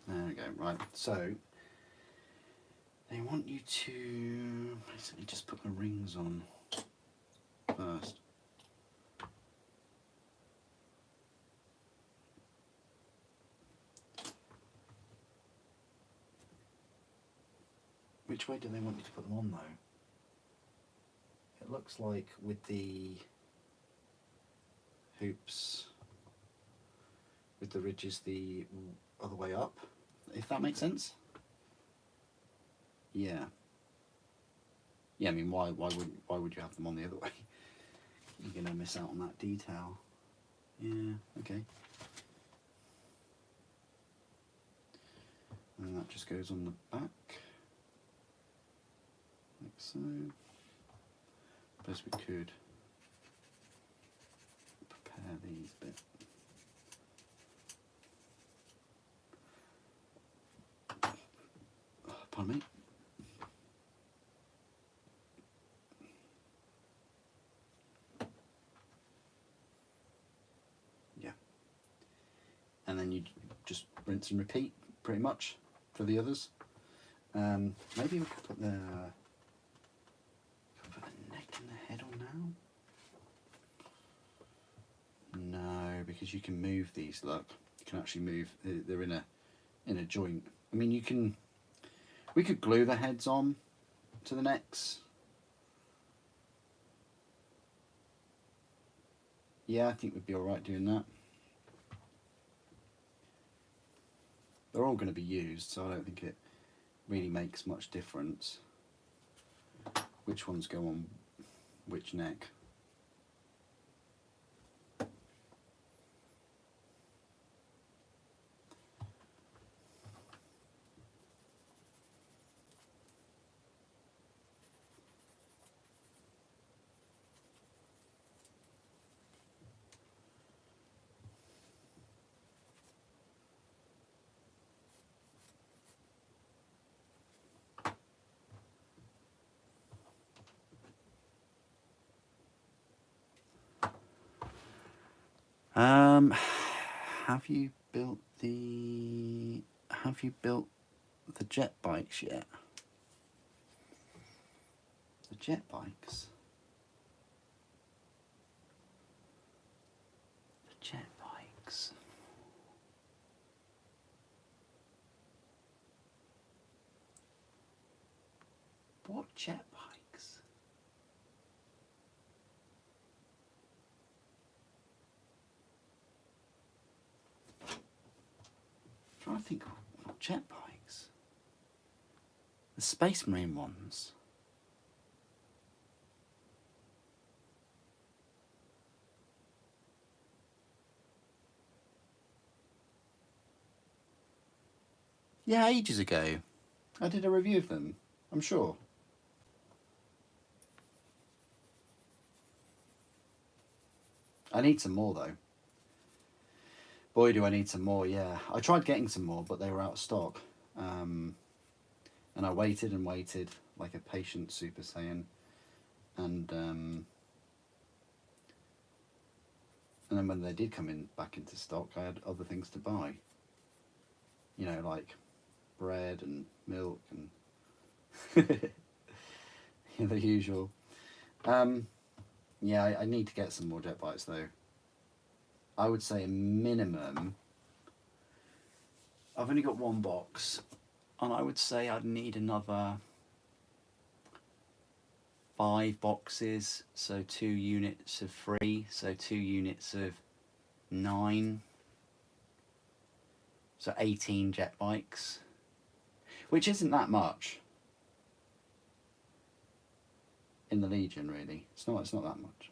There we go, right, so they want you to basically just put the rings on first. Which way do they want you to put them on though? It looks like with the hoops, with the ridges the other way up, if that makes sense. Yeah. Yeah, I mean, why would you have them on the other way? You're gonna miss out on that detail. Yeah. Okay. And that just goes on the back, like so. Suppose we could prepare these a bit. Pardon me. Yeah. And then you just rinse and repeat, pretty much, for the others. Maybe we could put the neck and the head on now. No, because you can move these. Look, you can actually move. They're in a joint. I mean, you can. We could glue the heads on to the necks. Yeah, I think we'd be alright doing that. They're all going to be used, so I don't think it really makes much difference which ones go on which neck. Have you built the jet bikes yet? The jet bikes. The jet bikes. What jet bikes? I'm trying to think what jet bikes. The Space Marine ones. Yeah, ages ago. I did a review of them, I'm sure. I need some more though. Boy, do I need some more, yeah. I tried getting some more, but they were out of stock. And I waited and waited like a patient Super Saiyan. And then when they did come back into stock, I had other things to buy. You know, like bread and milk and the usual. Yeah, I need to get some more jet bikes though. I would say a minimum. I've only got one box, and I would say I'd need another 5 boxes, so 2 units of 3, so 2 units of 9, so 18 jet bikes, which isn't that much in the Legion, really. It's not that much.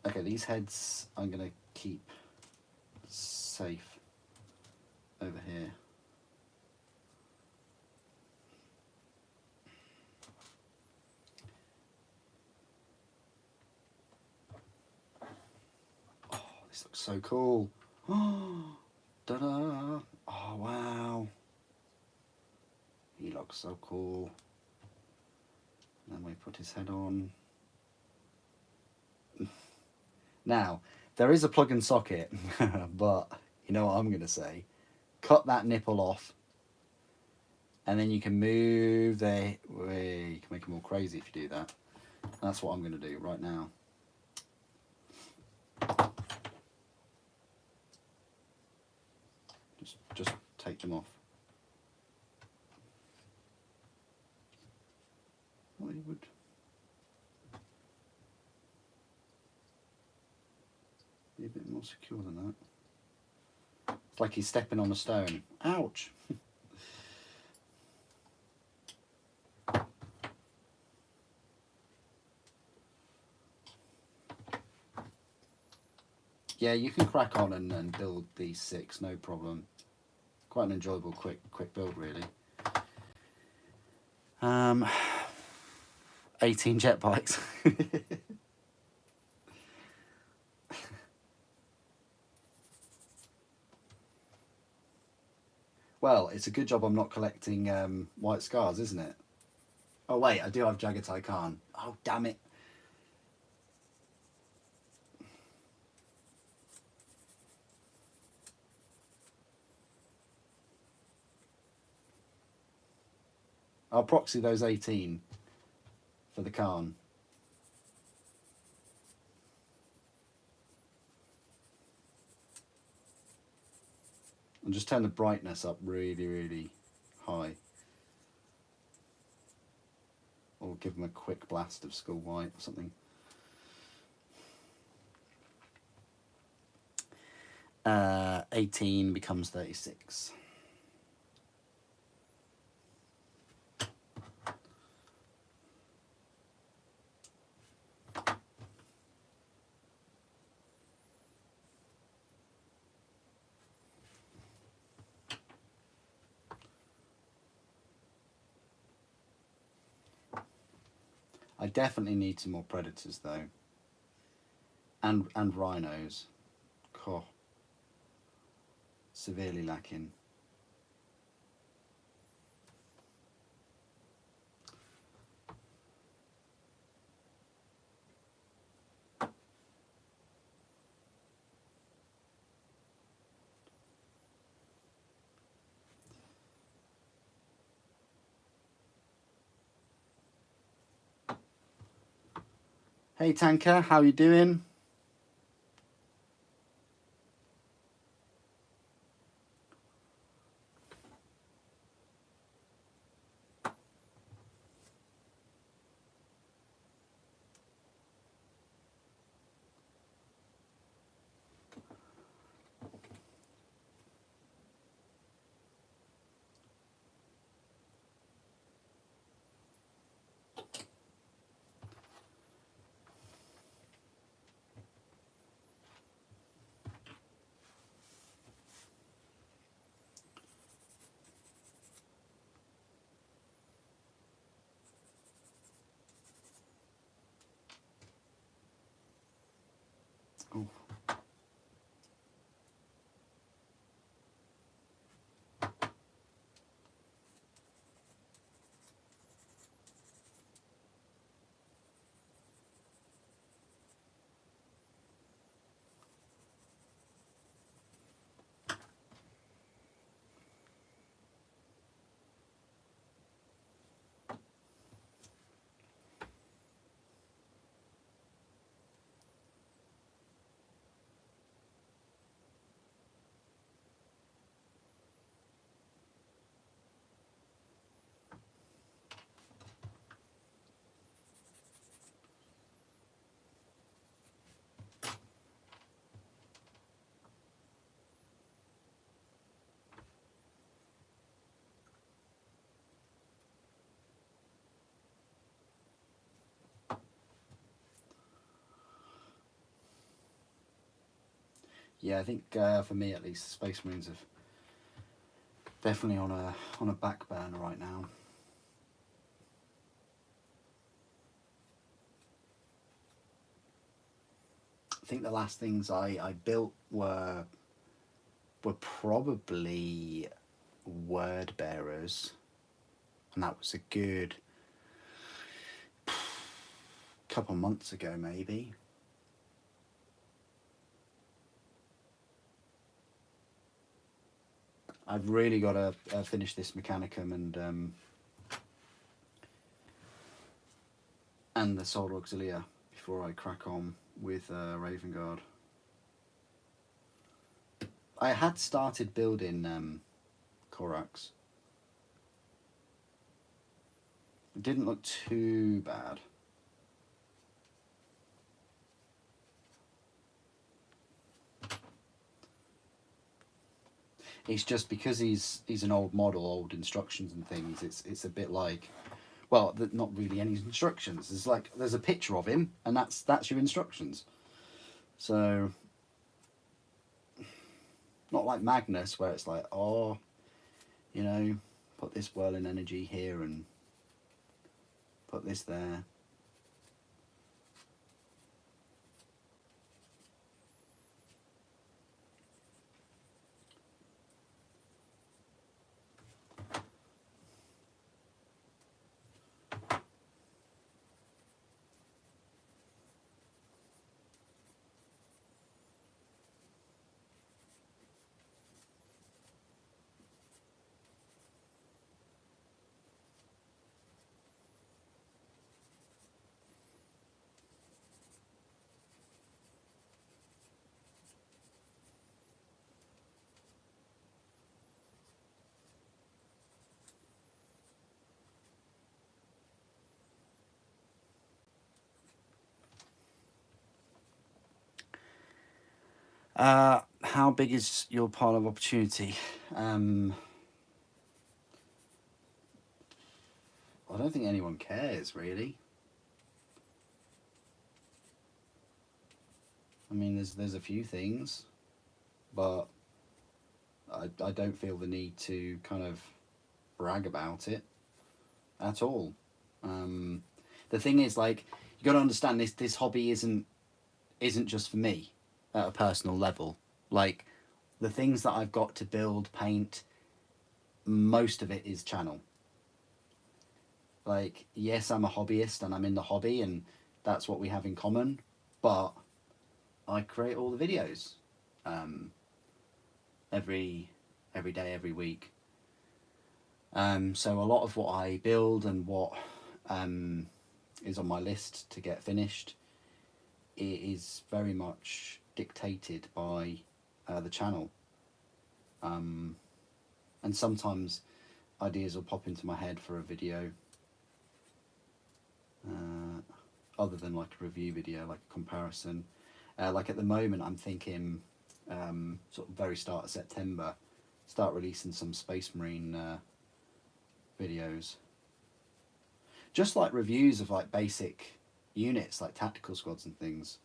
Okay, these heads I'm going to keep safe over here. Oh, this looks so cool. Oh, da-da. Oh, wow. He looks so cool. And then we put his head on. Now, there is a plug and socket, but you know what I'm going to say? Cut that nipple off, and then you can move the... Way, you can make them all crazy if you do that. That's what I'm going to do right now. Just take them off. Well, you would... be a bit more secure than that. It's like he's stepping on a stone. Ouch! Yeah, you can crack on and build these 6, no problem. Quite an enjoyable, quick build, really. 18 jet bikes. Well, it's a good job I'm not collecting white scars, isn't it? Oh wait, I do have Jagatai Khan. Oh damn it. I'll proxy those 18 for the Khan. And just turn the brightness up really, really high. Or give them a quick blast of Skull White or something. 18 becomes 36. I definitely need some more predators though, and rhinos. Cool. Severely lacking. Hey Tanker, how you doing? Oh. Yeah, I think for me at least, Space Marines are definitely on a back burner right now. I think the last things I built were probably word bearers, and that was a good couple months ago maybe. I've really got to finish this Mechanicum and the Solar Auxilia before I crack on with Raven Guard. I had started building Korax. It didn't look too bad. It's just because he's an old model, old instructions and things. It's a bit like, well, not really any instructions. It's like there's a picture of him, and that's your instructions. So, not like Magnus, where it's like, oh, you know, put this whirling energy here and put this there. how big is your pile of opportunity? I don't think anyone cares, really. I mean, there's a few things, but I don't feel the need to kind of brag about it at all. The thing is, like, you got to understand this hobby isn't just for me at a personal level. Like, the things that I've got to build, paint, most of it is channel. Like, yes, I'm a hobbyist and I'm in the hobby and that's what we have in common, but I create all the videos every day, every week. So a lot of what I build and what is on my list to get finished, it is very much dictated by the channel. And sometimes ideas will pop into my head for a video, other than like a review video, like a comparison. Like at the moment, I'm thinking sort of very start of September, start releasing some Space Marine videos. Just like reviews of like basic units, like tactical squads and things.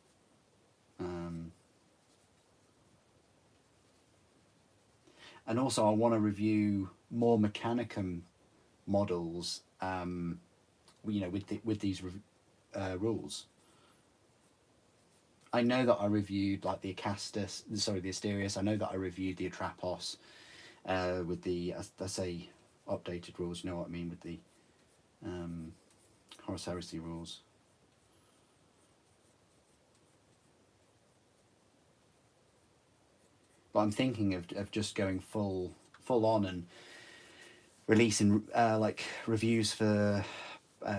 And also I want to review more Mechanicum models, you know, with these rules. I know that I reviewed like the Asterius. I know that I reviewed the Atrapos with the, I say, updated rules. You know what I mean, with the Horus Heresy rules. But I'm thinking of just going full on and releasing like reviews for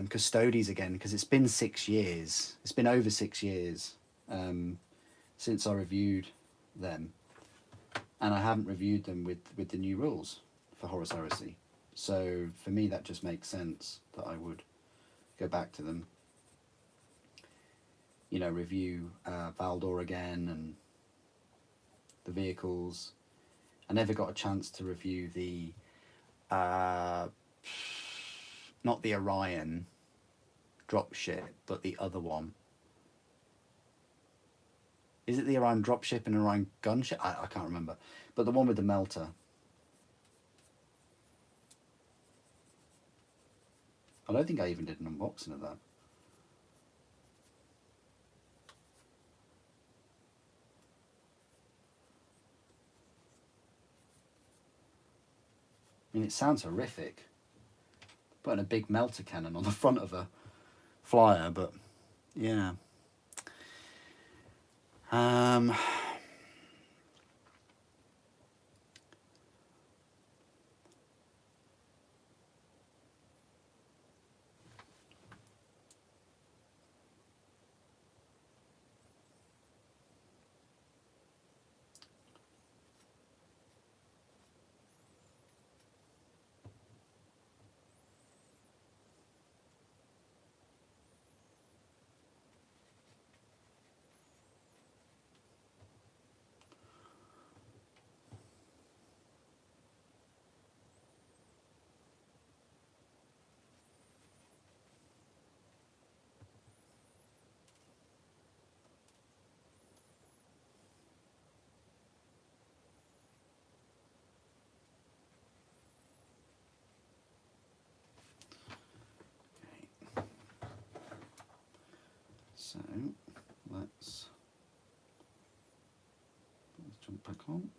Custodes again, because it's been 6 years. It's been over 6 years since I reviewed them, and I haven't reviewed them with the new rules for Horus Heresy. So for me, that just makes sense that I would go back to them. You know, review Valdor again and the vehicles. I never got a chance to review the not the Orion dropship, but the other one. Is it the Orion dropship and Orion gunship? I can't remember. But the one with the melter. I don't think I even did an unboxing of that. I mean, it sounds horrific, putting a big melter cannon on the front of a flyer, but yeah. So let's jump back on.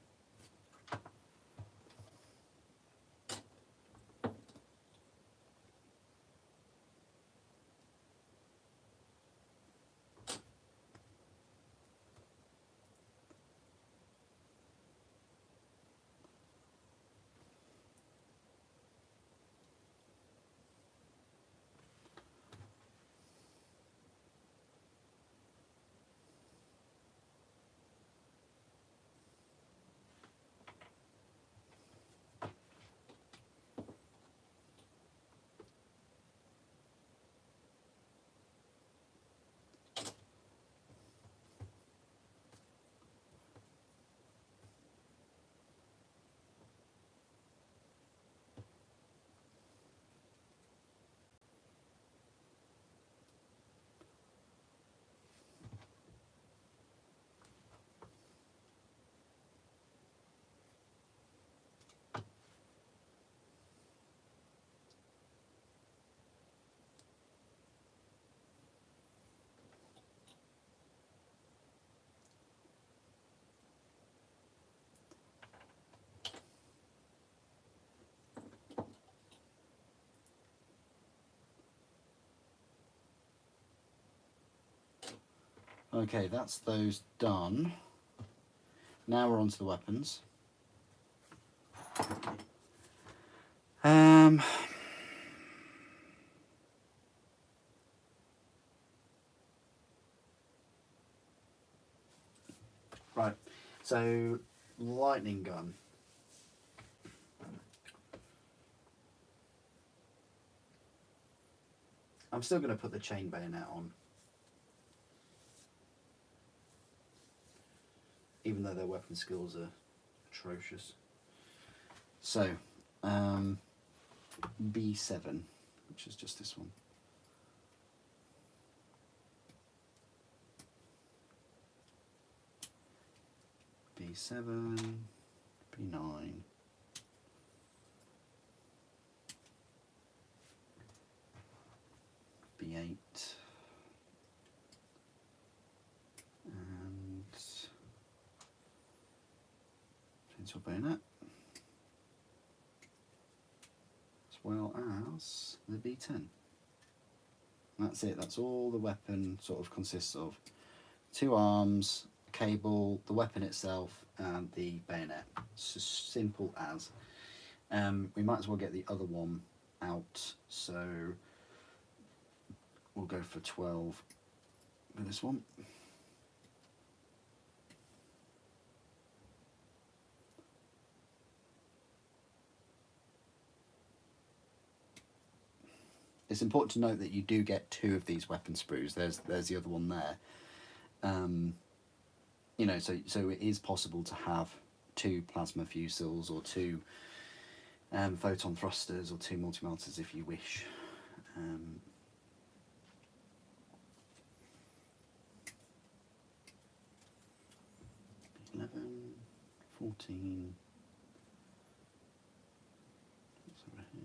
Okay, that's those done. Now we're on to the weapons. Right, so lightning gun. I'm still going to put the chain bayonet on, even though their weapon skills are atrocious. So, B7, which is just this one. B7, B9. B8 and chainsaw bayonet, as well as the B10. That's it, that's all the weapon sort of consists of. 2 arms, cable, the weapon itself, and the bayonet. It's as simple as. We might as well get the other one out, so we'll go for 12 with this one. It's important to note that you do get 2 of these weapon sprues. There's the other one there. You know, so it is possible to have 2 plasma fusils or 2 photon thrusters or 2 multi-melters if you wish. 11, 14. What's over here?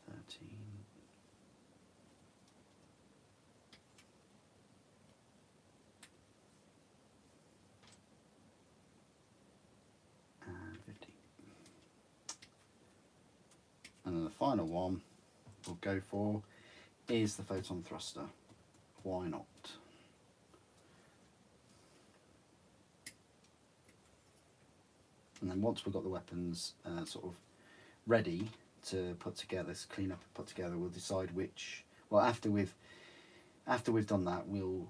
13. And 15. And then the final one we'll go for is the photon thruster. Why not? And then once we've got the weapons sort of ready to put together, to clean up and put together, we'll decide which. Well, after we've done that, we'll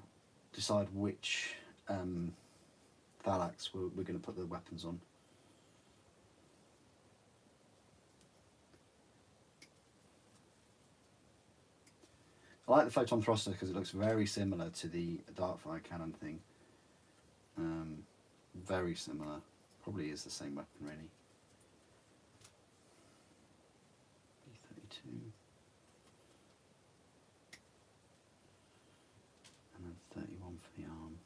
decide which Thallax we're going to put the weapons on. I like the photon thruster because it looks very similar to the dartfire cannon thing. Very similar. Probably is the same weapon, really. B32. And then 31 for the arm.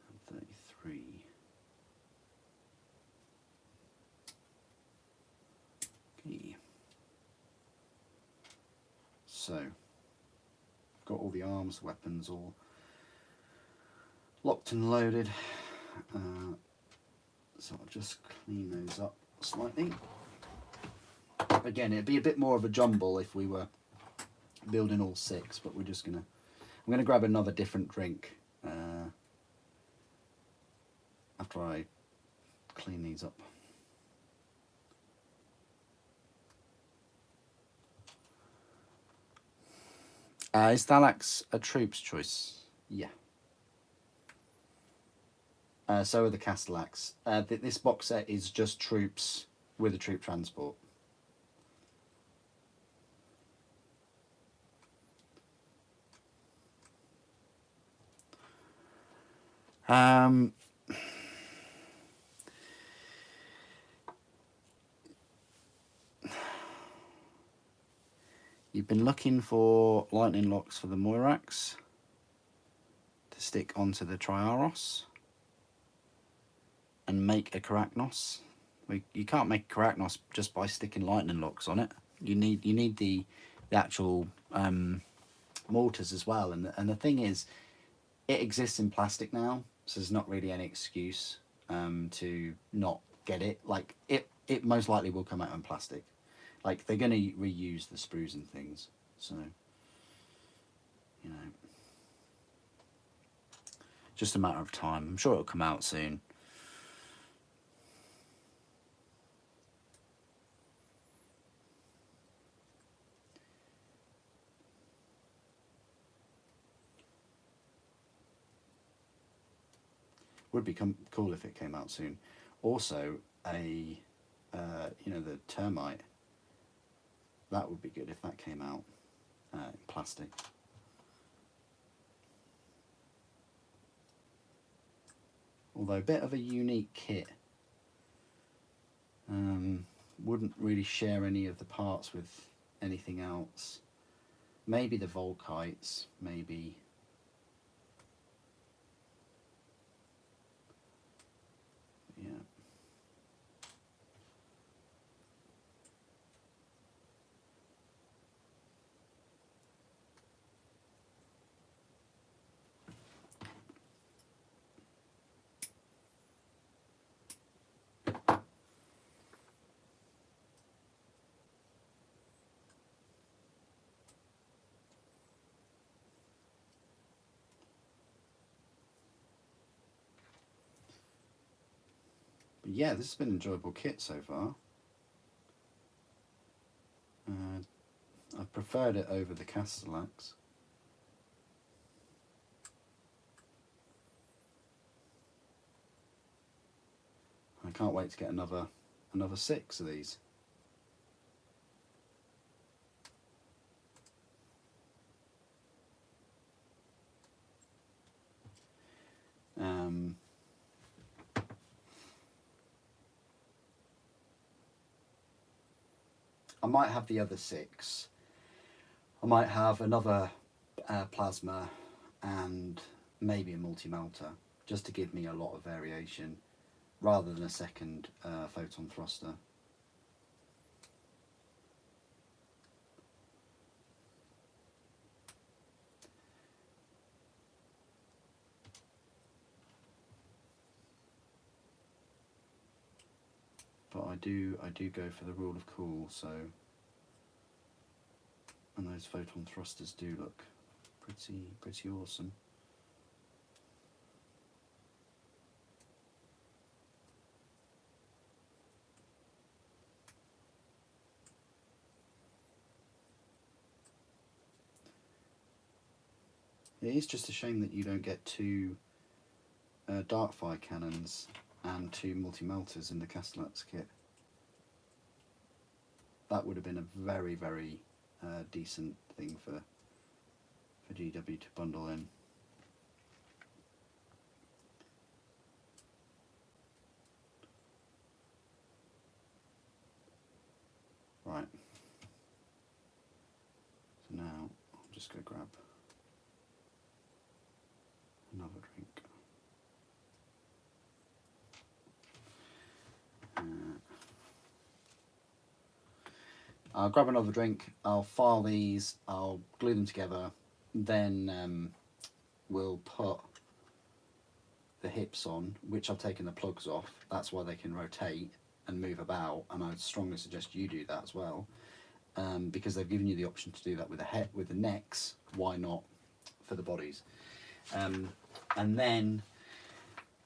And 33. Okay. So, I've got all the arms, weapons all locked and loaded. So I'll just clean those up slightly. Again, it'd be a bit more of a jumble if we were building all 6, but I'm gonna grab another different drink after I clean these up. Is Thallax a troop's choice? Yeah. So are the Castellax. This box set is just troops with a troop transport. You've been looking for lightning locks for the Moirax to stick onto the Triaros and make a Karachnos. You can't make a Karachnos just by sticking lightning locks on it. You need the actual mortars as well. And the thing is, it exists in plastic now, so there's not really any excuse to not get it. Like if it most likely will come out in plastic. Like, they're going to reuse the sprues and things, so, you know, just a matter of time. I'm sure it'll come out soon. Would be cool if it came out soon. Also, you know, the termite, that would be good if that came out in plastic. Although a bit of a unique kit. Wouldn't really share any of the parts with anything else. Maybe the Volkites, maybe. Yeah. But yeah, this has been an enjoyable kit so far. I've preferred it over the Thallax. I can't wait to get another 6 of these. I might have the other 6. I might have another plasma and maybe a multi-melter, just to give me a lot of variation, rather than a second photon thruster. But I do go for the rule of cool, so, and those photon thrusters do look pretty awesome. It is just a shame that you don't get 2 dark fire cannons and 2 multi-melters in the Thallax kit. That would have been a very decent thing for GW to bundle in. Right. So now I'm just going to grab another drink. I'll grab another drink, I'll file these, I'll glue them together, then we'll put the hips on, which I've taken the plugs off. That's why they can rotate and move about, and I'd strongly suggest you do that as well, because they've given you the option to do that with the necks. Why not for the bodies? And then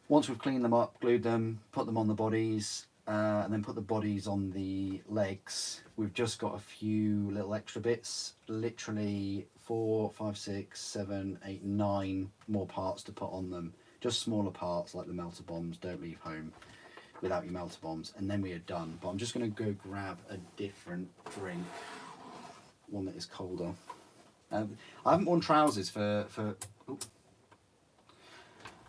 once we've cleaned them up, glued them, put them on the bodies, and then put the bodies on the legs, we've just got a few little extra bits, literally 4, 5, 6, 7, 8, 9 more parts to put on them. Just smaller parts like the melter bombs. Don't leave home without your melter bombs, and then we are done. But I'm just going to go grab a different drink, one that is colder. I haven't worn trousers for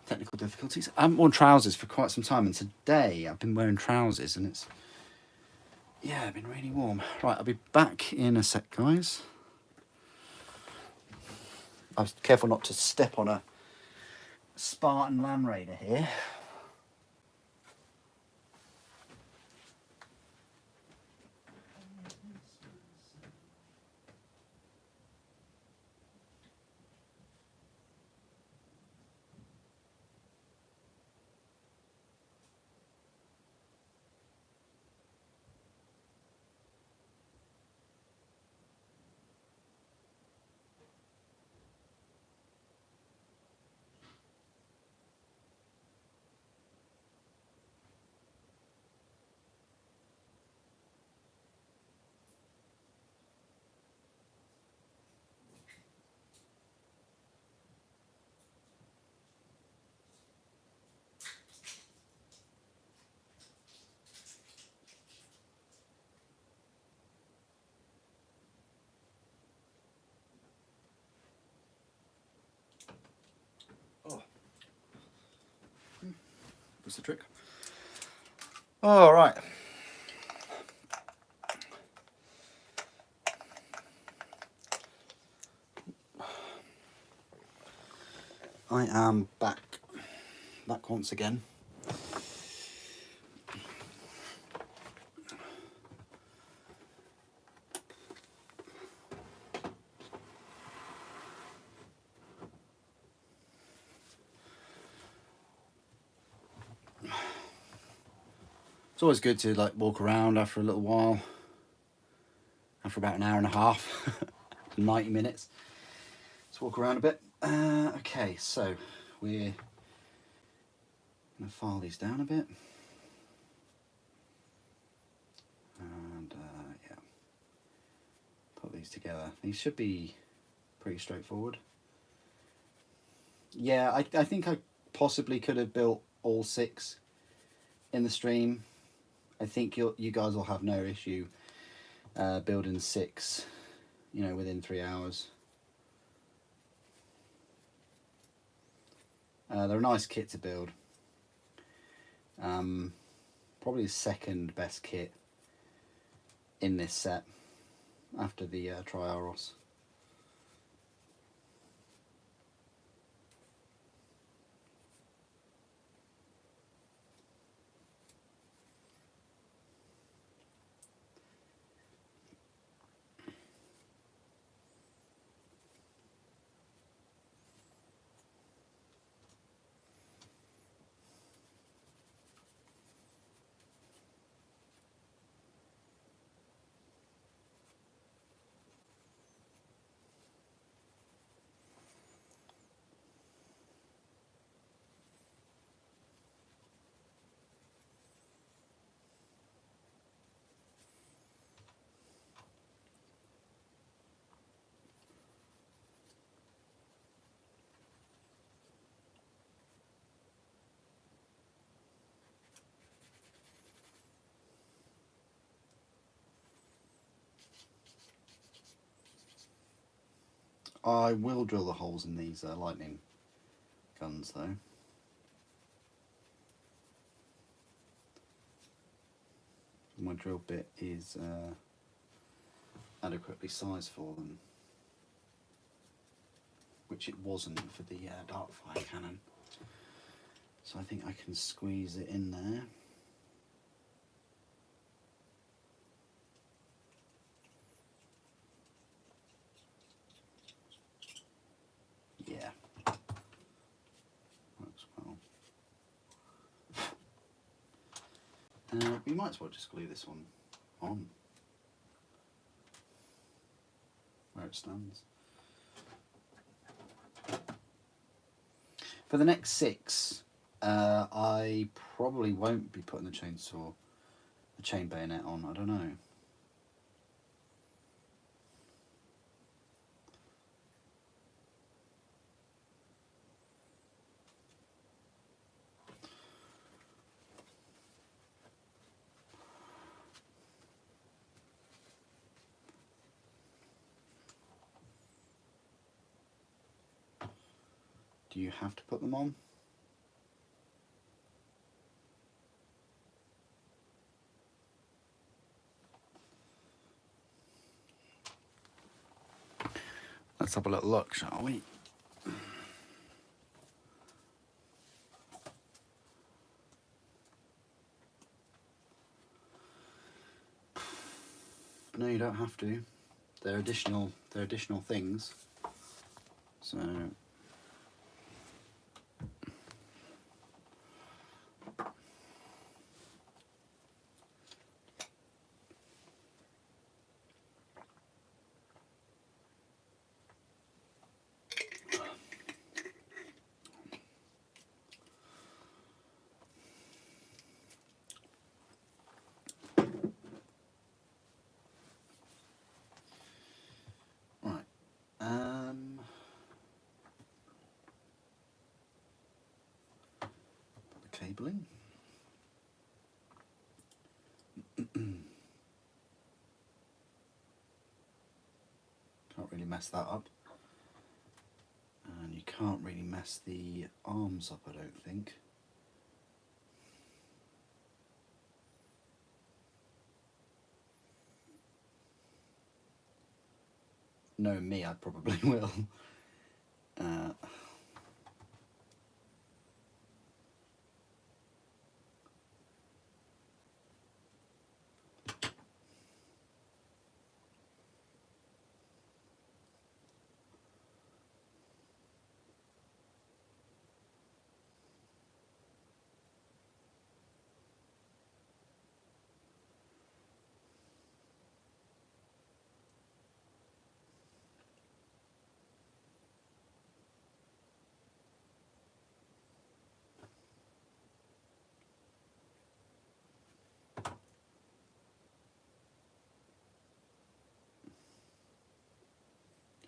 technical difficulties. I haven't worn trousers for quite some time, and today I've been wearing trousers, and it's been really warm. Right, I'll be back in a sec, guys. I was careful not to step on a Spartan Land Raider here. the trick. All right. I am back once again. It's always good to like walk around after a little while, after about an hour and a half, 90 minutes. Let's walk around a bit. Okay, so we're going to file these down a bit. And yeah, put these together. These should be pretty straightforward. Yeah, I think I possibly could have built all 6 in the stream. I think you guys will have no issue building 6, you know, within 3 hours. They're a nice kit to build. Probably the second best kit in this set after the Triaros. I will drill the holes in these lightning guns though. My drill bit is adequately sized for them, which it wasn't for the Darkfire cannon. So I think I can squeeze it in there. Yeah, works well. We might as well just glue this one on where it stands. For the next 6, I probably won't be putting the chain bayonet on. I don't know. Do you have to put them on? Let's have a little look, shall we? No, you don't have to. They're additional things. So cabling. Can't really mess that up. And you can't really mess the arms up, I don't think. knowing me, I probably will.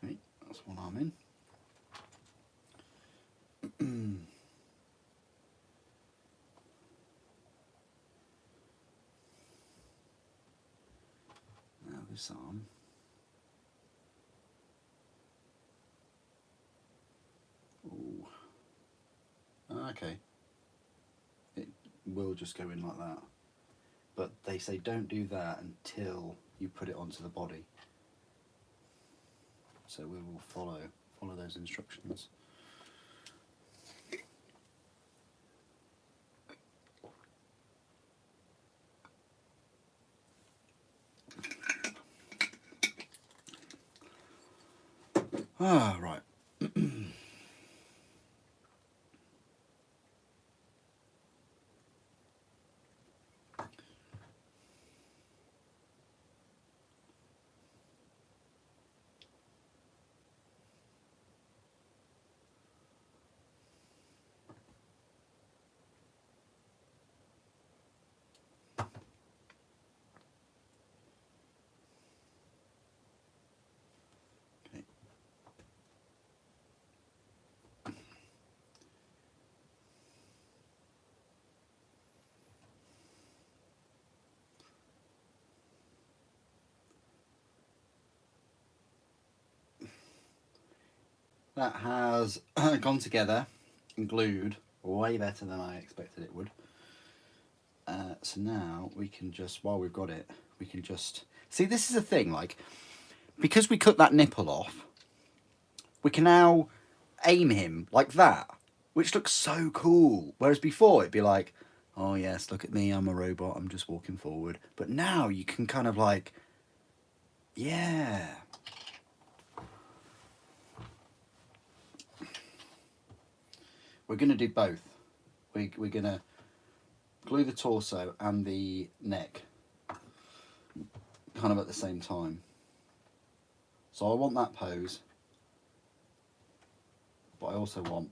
Okay, that's one arm in. Now this arm. Ooh. Okay. It will just go in like that. But they say don't do that until you put it onto the body. So we will follow those instructions. Ah, right. Okay. That has gone together and glued way better than I expected it would. So now we can just, while we've got it, we can just... See, this is a thing, like, because we cut that nipple off, we can now aim him like that, which looks so cool. Whereas before it'd be like, oh yes, look at me, I'm a robot, I'm just walking forward. But now you can kind of like, yeah. We're going to do both. We're going to glue the torso and the neck kind of at the same time. So I want that pose, but I also want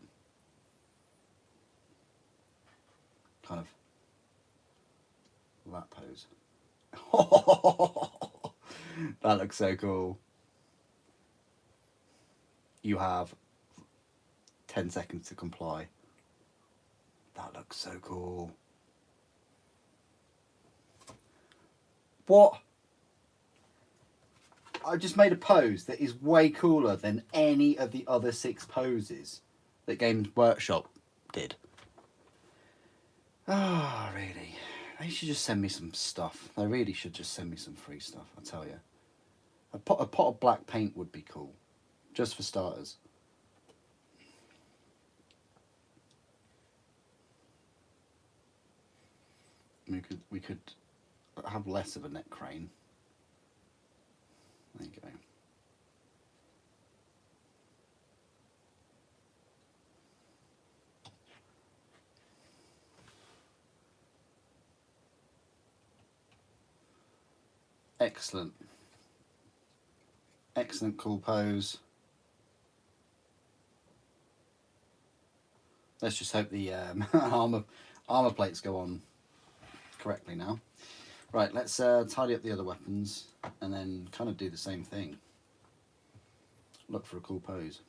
kind of that pose. That looks so cool. You have 10 seconds to comply. That looks so cool. What? I just made a pose that is way cooler than any of the other 6 poses that Games Workshop did. Ah, oh, really? They should just send me some stuff. They really should just send me some free stuff, I tell you. A pot of black paint would be cool, just for starters. We could have less of a neck crane. There you go. Excellent. Excellent, cool pose. Let's just hope the armor plates go on correctly now. Right, let's tidy up the other weapons and then kind of do the same thing. Look for a cool pose.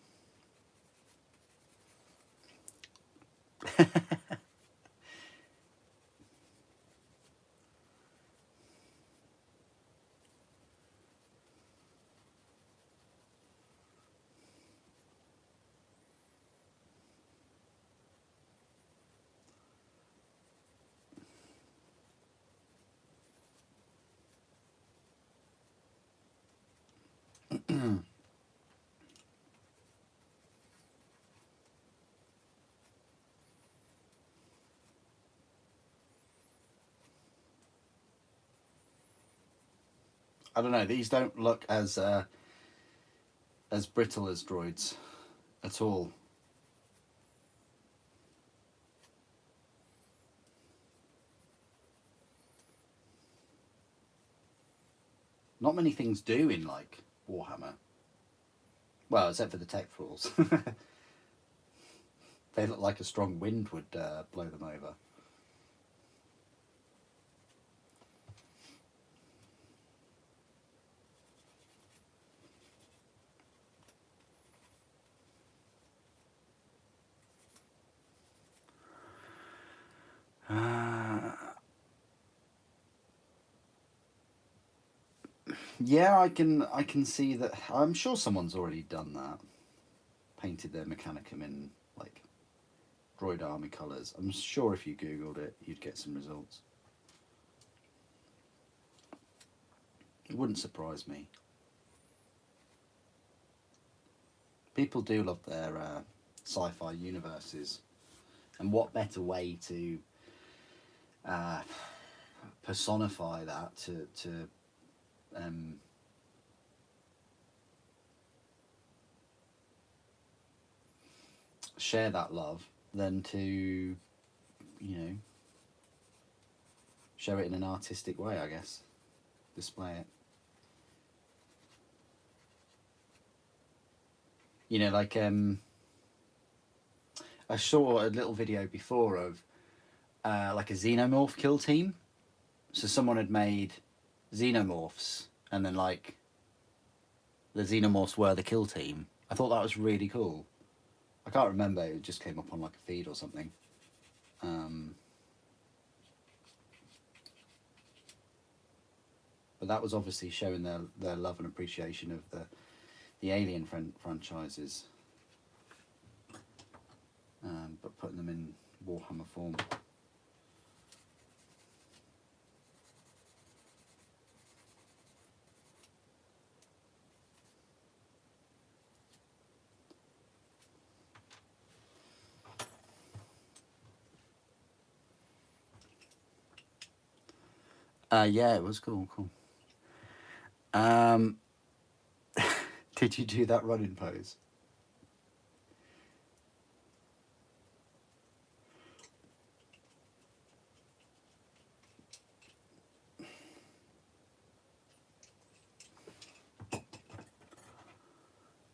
I don't know. These don't look as brittle as droids at all. Not many things do in like Warhammer. Well, except for the tech thralls. They look like a strong wind would blow them over. Yeah, I can see that. I'm sure someone's already done that. Painted their Mechanicum in like droid army colours. I'm sure if you googled it, you'd get some results. It wouldn't surprise me. People do love their sci-fi universes, and what better way to personify that to share that love than to, you know, show it in an artistic way, I guess. Display it. You know, like I saw a little video before of like a xenomorph kill team. So someone had made xenomorphs, and then like the xenomorphs were the kill team. I thought that was really cool. I can't remember. It just came up on like a feed or something. But that was obviously showing their love and appreciation of the Alien franchises, but putting them in Warhammer form. Yeah, it was cool. Did you do that running pose?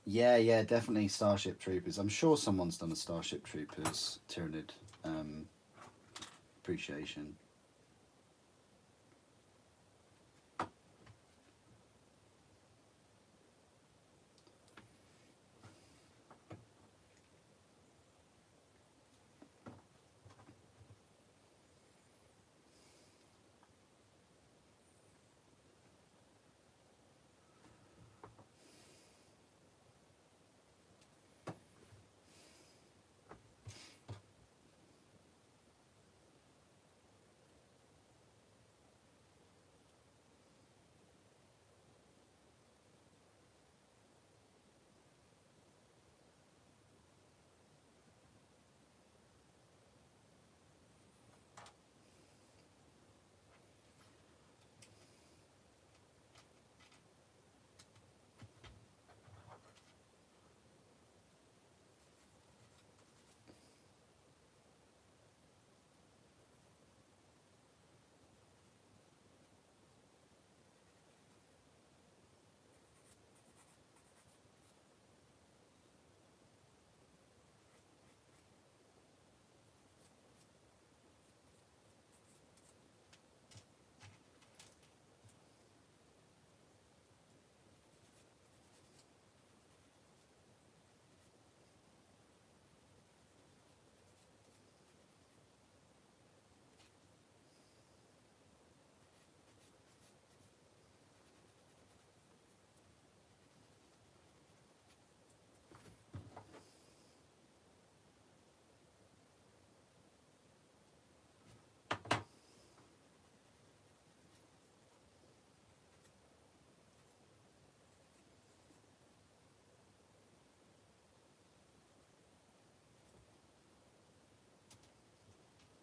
Yeah, definitely Starship Troopers. I'm sure someone's done a Starship Troopers Tyranid appreciation.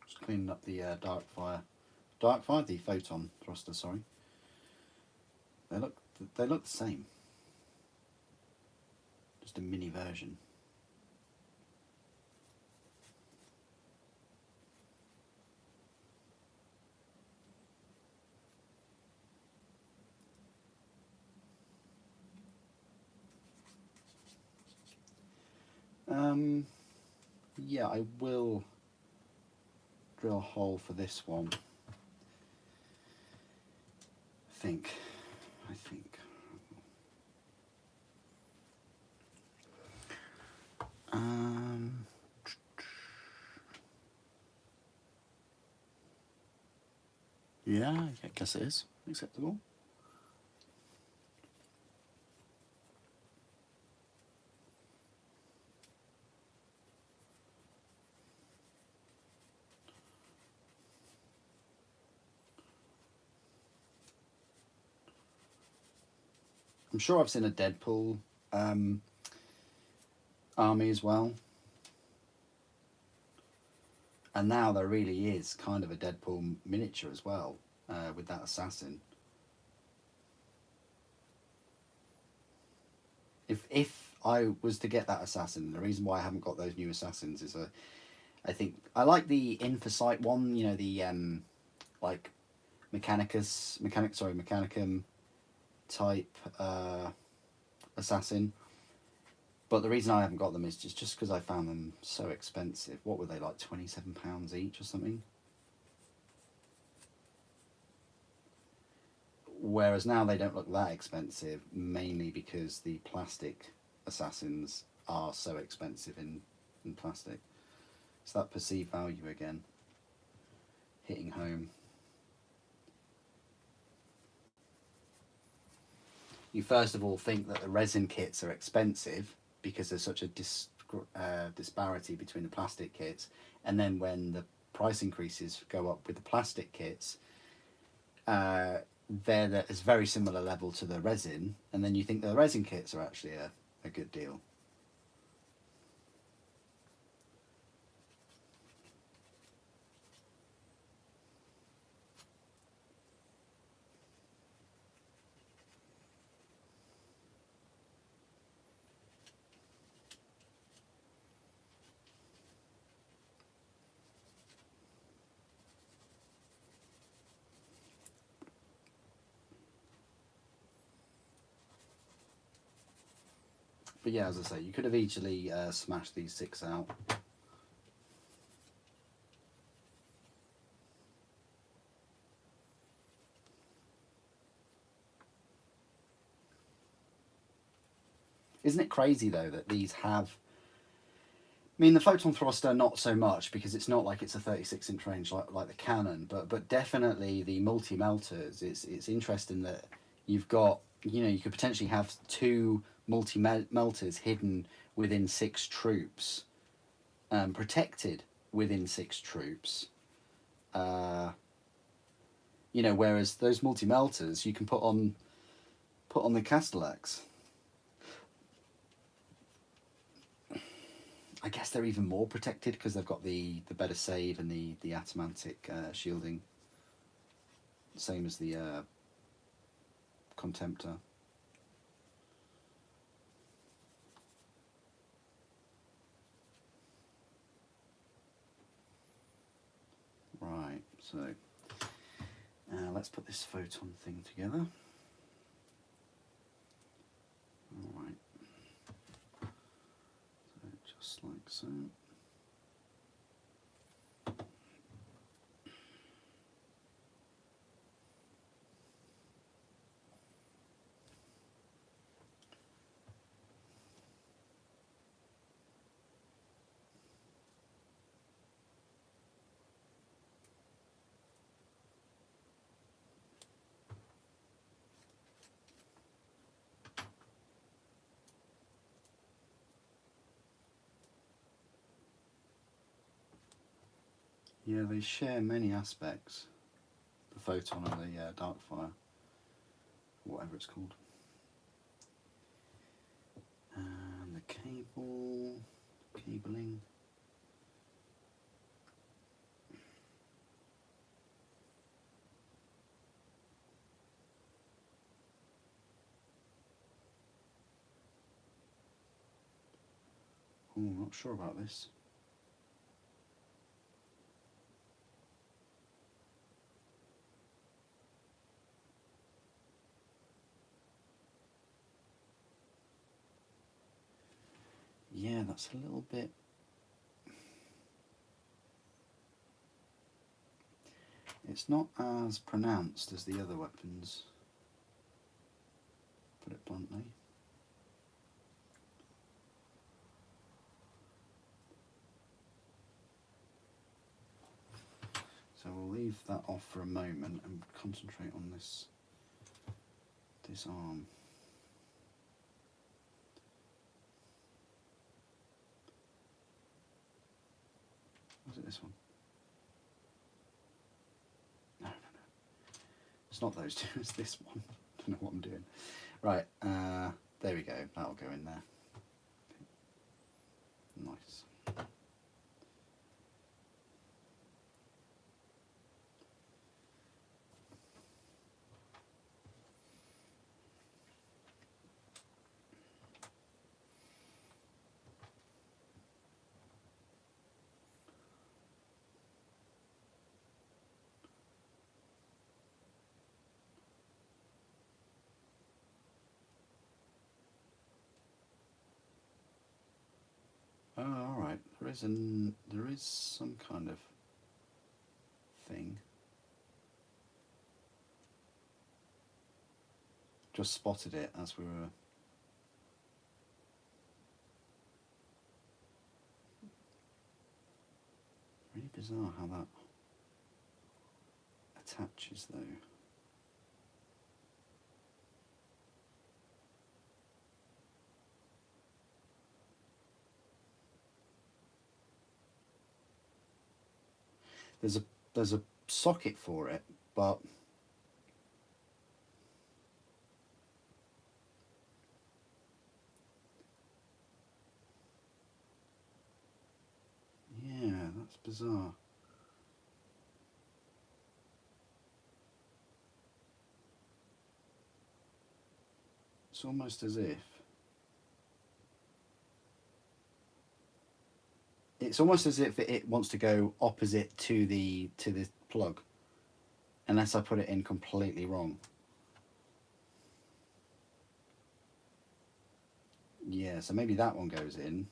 Just cleaning up the dark fire, the photon thruster. Sorry. they look the same. Just a mini version. Yeah, I will drill a hole for this one. I think. Yeah, I guess it is acceptable. I'm sure I've seen a Deadpool army as well. And now there really is kind of a Deadpool miniature as well, with that assassin. If I was to get that assassin, the reason why I haven't got those new assassins is I think I like the Infocyte one. You know, the like Mechanicum type assassin. But the reason I haven't got them is just because I found them so expensive. What were they, like £27 each or something? Whereas now they don't look that expensive, mainly because the plastic assassins are so expensive in plastic. It's that perceived value again, hitting home. You first of all think that the resin kits are expensive because there's such a disparity between the plastic kits, and then when the price increases go up with the plastic kits, they're at a very similar level to the resin, and then you think the resin kits are actually a good deal. But yeah, as I say, you could have easily smashed these 6 out. Isn't it crazy though that these have? I mean, the photon thruster not so much because it's not like it's a 36-inch range like the Canon, but definitely the multi melters. It's interesting that you've got, you know, you could potentially have 2 multi melters hidden within 6 troops, protected within 6 troops. You know, whereas those multi melters you can put on the Castellax. I guess they're even more protected because they've got the better save and the atomantic shielding, same as the Contemptor. Right, so let's put this photon thing together. All right, so just like so. Yeah, they share many aspects, the photon and the dark fire, whatever it's called. And the cabling. not sure about this. Yeah, that's a little bit... It's not as pronounced as the other weapons, put it bluntly. So we'll leave that off for a moment and concentrate on this arm. Was it this one? No. It's not those two, it's this one. I don't know what I'm doing. Right, there we go, that'll go in there. Nice. Oh, all right. There is some kind of thing. Just spotted it as we were. Really bizarre how that attaches, though. There's a socket for it, but yeah, that's bizarre. It's almost as if it wants to go opposite to the plug, unless I put it in completely wrong. Yeah, so maybe that one goes in,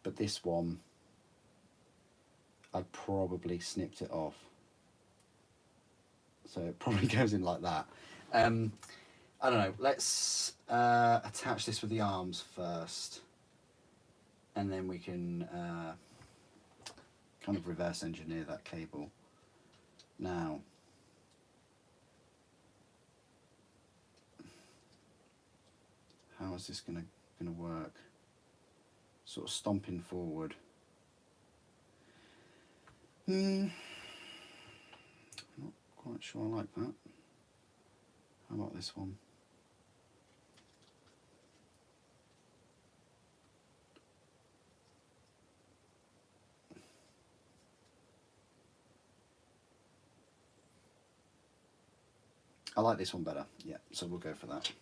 but this one, I probably snipped it off. So it probably goes in like that. I don't know, let's attach this with the arms first, and then we can kind of reverse engineer that cable. Now, how is this gonna work? Sort of stomping forward. Not quite sure I like that. How about this one? I like this one better, yeah, so we'll go for that.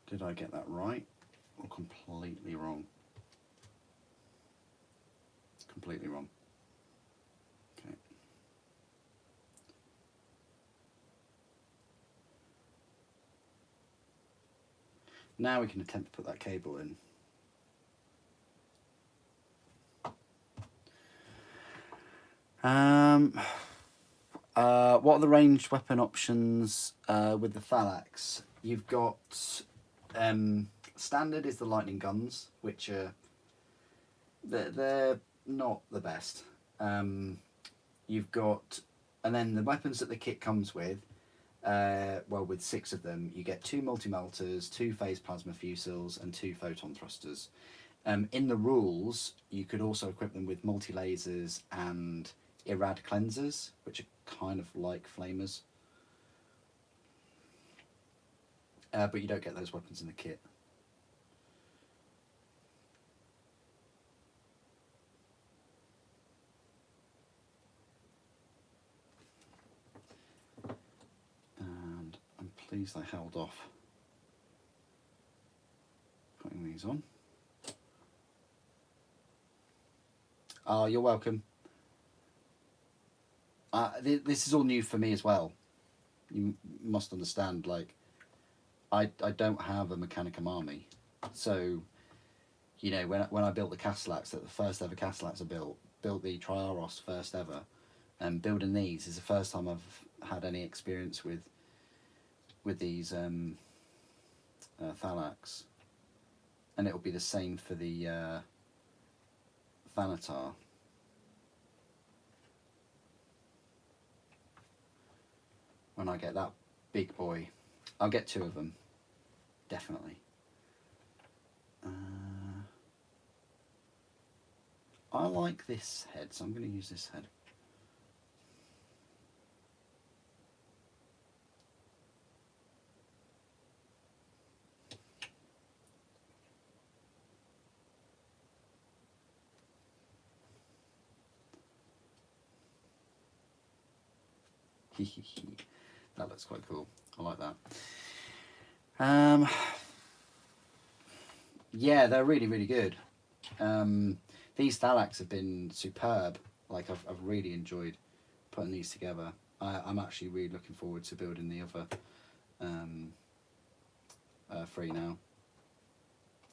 Did I get that right or completely wrong? Completely wrong. Okay. Now we can attempt to put that cable in. What are the ranged weapon options with the Thallax? You've got Standard is the lightning guns, which are they're not the best. You've got, and then the weapons that the kit comes with. Well, with 6 of them, you get 2 multi-melters, 2 phase plasma fusils, and 2 photon thrusters. In the rules, you could also equip them with multi-lasers and irrad cleansers, which are kind of like flamers. But you don't get those weapons in the kit. And I'm pleased I held off putting these on. Oh, you're welcome. This is all new for me as well. You must understand, like, I don't have a Mechanicum army, so you know when I built the Thallax, that the first ever Thallax I built the Triaros first ever, and building these is the first time I've had any experience with these Thallax, and it'll be the same for the Thanatar. When I get that big boy, I'll get 2 of them, definitely. I like this head, so I'm going to use this head. That looks quite cool. I like that. Yeah, they're really, really good. These Thallax have been superb. Like, I've really enjoyed putting these together. I'm actually really looking forward to building the other 3 now.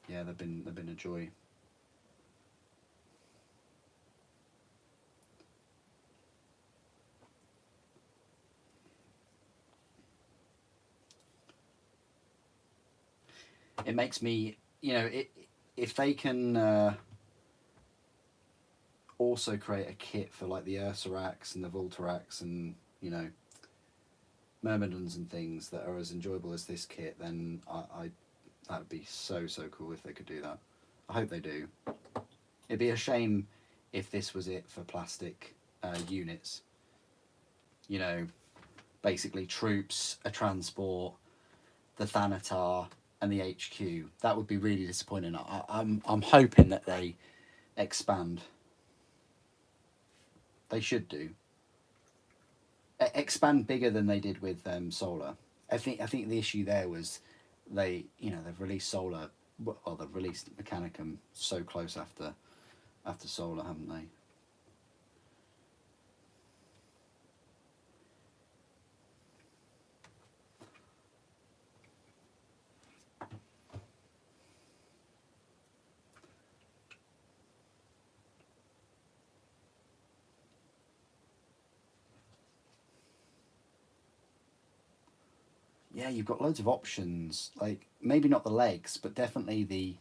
Yeah, they've been a joy. It makes me, you know, if they can also create a kit for like the Ursarax and the Voltarax and, you know, Myrmidons and things that are as enjoyable as this kit, then that would be so cool if they could do that. I hope they do. It'd be a shame if this was it for plastic units. You know, basically troops, a transport, the Thanatar, and the HQ. That would be really disappointing. I'm hoping that they expand. They should do. Expand bigger than they did with Solar. I think the issue there was they've released Solar. Well, they've released Mechanicum so close after Solar, haven't they? Yeah, you've got loads of options. Like, maybe not the legs, but definitely the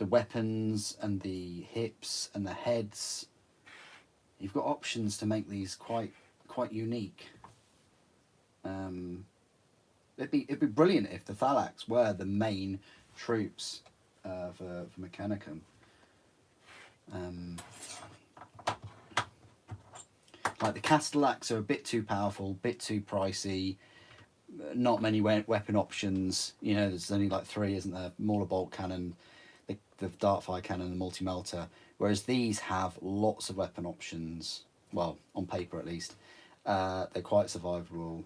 weapons and the hips and the heads. You've got options to make these quite unique. It'd be brilliant if the Thallax were the main troops for Mechanicum. Like, the Castellax are a bit too powerful, bit too pricey. Not many weapon options. You know, there's only like 3, isn't there? Mauler bolt cannon, the dartfire cannon, the multi-melter. Whereas these have lots of weapon options. Well, on paper at least. They're quite survivable.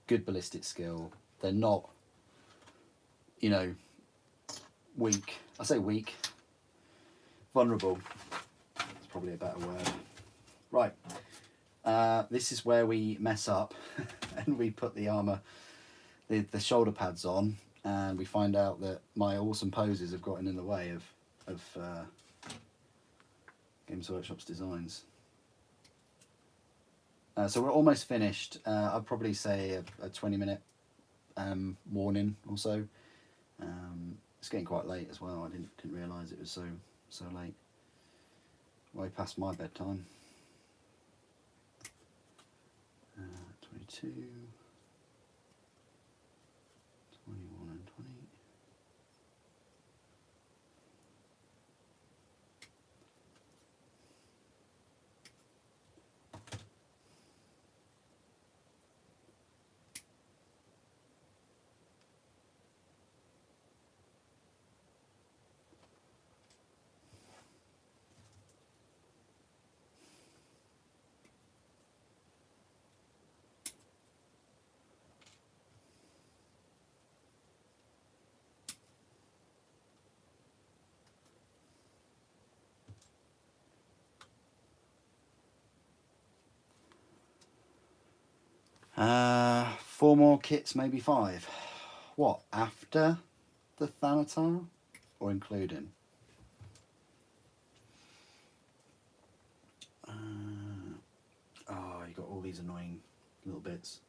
Good ballistic skill. They're not, you know, weak. I say weak. Vulnerable. That's probably a better word. Right. This is where we mess up and we put the armour, the shoulder pads on, and we find out that my awesome poses have gotten in the way of Games Workshop's designs. So we're almost finished. I'd probably say a 20-minute warning or so. It's getting quite late as well. I didn't realise it was so late. Way past my bedtime. 22, 21 and 20. Four more kits, maybe 5. What, after the Thanatar or including? Oh, you got all these annoying little bits.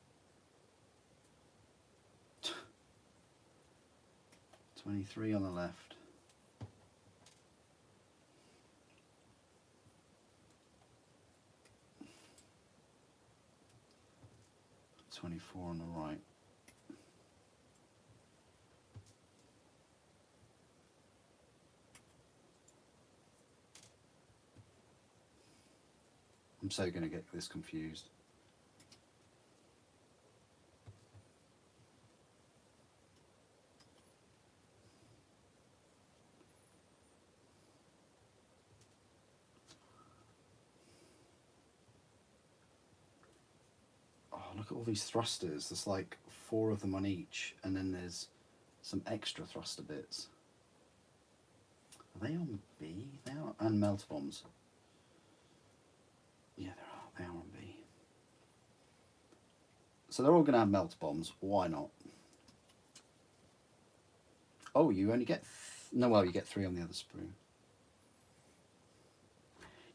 23 on the left. .24 on the right. I'm so going to get this confused. Oh, look at all these thrusters. There's like 4 of them on each, and then there's some extra thruster bits. Are they on B? They are, and melter bombs. Yeah, they are on B. So they're all going to have melter bombs. Why not? Oh, you only get... no, well, you get 3 on the other sprue.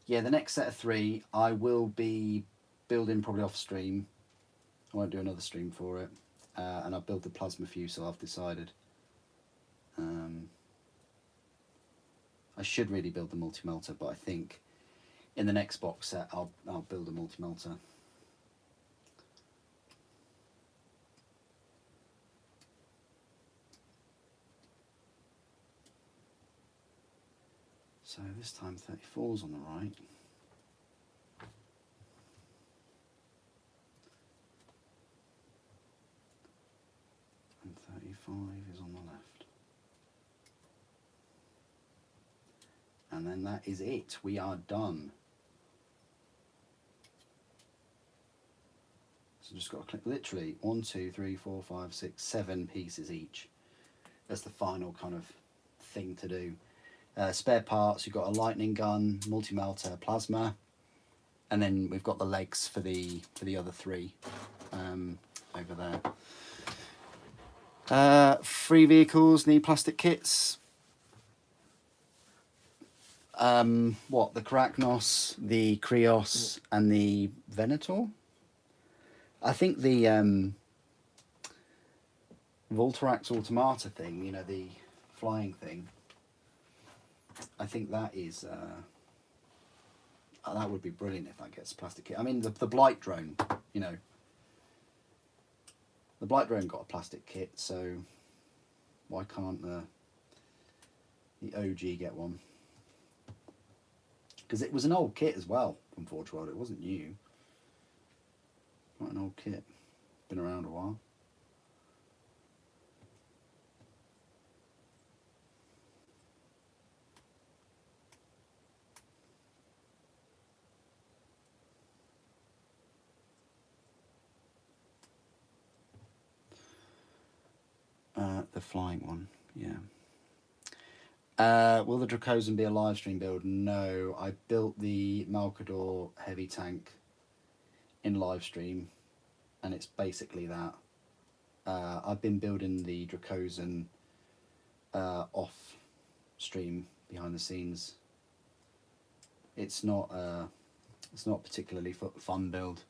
Yeah, the next set of 3, I will be building probably off stream. I won't do another stream for it. And I'll build the plasma fusel, I've decided. I should really build the multi-melter, but I think in the next box set I'll build a multi-melter. So this time 34's on the right. And 35 is on the left. And then that is it. We are done. So just got to click literally 1, 2, 3, 4, 5, 6, 7 pieces each. That's the final kind of thing to do. Spare parts, you've got a lightning gun, multi-melter, plasma, and then we've got the legs for the other 3 over there. 3 vehicles need plastic kits. What, the Karachnos, the Krios, and the Venator? I think the Voltarax Automata thing, you know, the flying thing, I think that is that would be brilliant if that gets plastic kit. I mean, the Blight drone, you know, the Blight drone got a plastic kit, so why can't the OG get one? Because it was an old kit as well from Forge World. It wasn't new. Quite an old kit. Been around a while. The flying one, yeah. Will the Dracosan be a live stream build? No, I built the Malkador heavy tank in live stream, and it's basically that. I've been building the Dracosan off stream behind the scenes. It's not particularly fun build.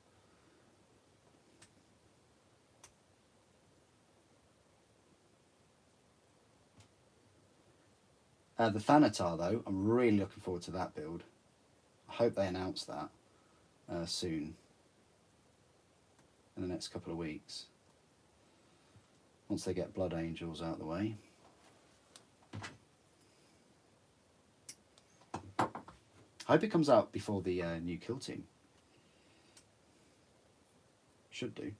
The Thanatar, though, I'm really looking forward to that build. I hope they announce that soon, in the next couple of weeks, once they get Blood Angels out of the way. I hope it comes out before the new Kill Team. Should do.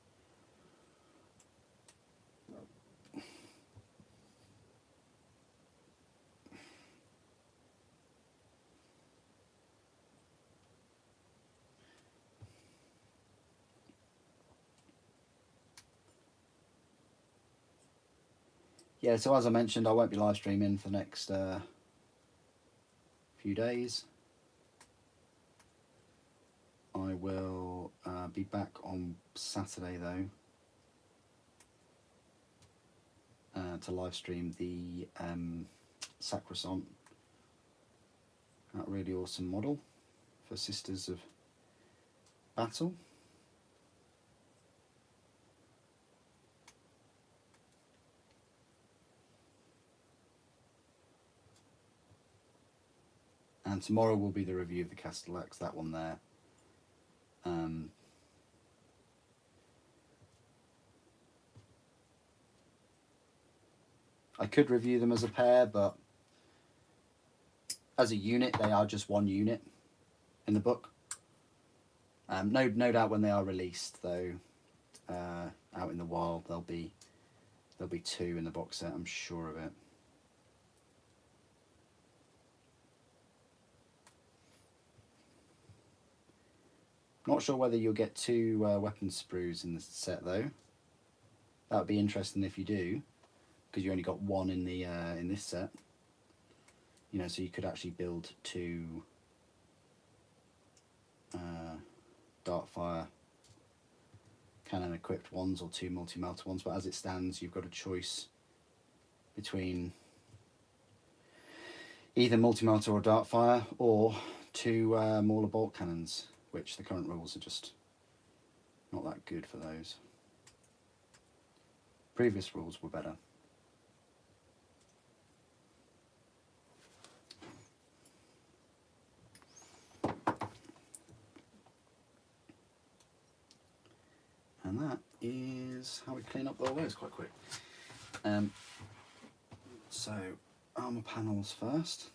Yeah, so as I mentioned, I won't be live streaming for the next few days. I will be back on Saturday, though, to live stream the Sacrosanct, that really awesome model for Sisters of Battle. And tomorrow will be the review of the Thallax, that one there. I could review them as a pair, but as a unit, they are just one unit in the book. No doubt when they are released, though, out in the wild, there'll be two in the box set. I'm sure of it. Not sure whether you'll get two weapon sprues in the set, though. That would be interesting if you do, because you only got one in the in this set. You know, so you could actually build two Darkfire cannon equipped ones or two multi-melter ones, but as it stands, you've got a choice between either multi-melter or Darkfire, or two Mauler bolt cannons, which the current rules are just not that good for those. Previous rules were better. And that is how we clean up all those quite quick. So armour panels first.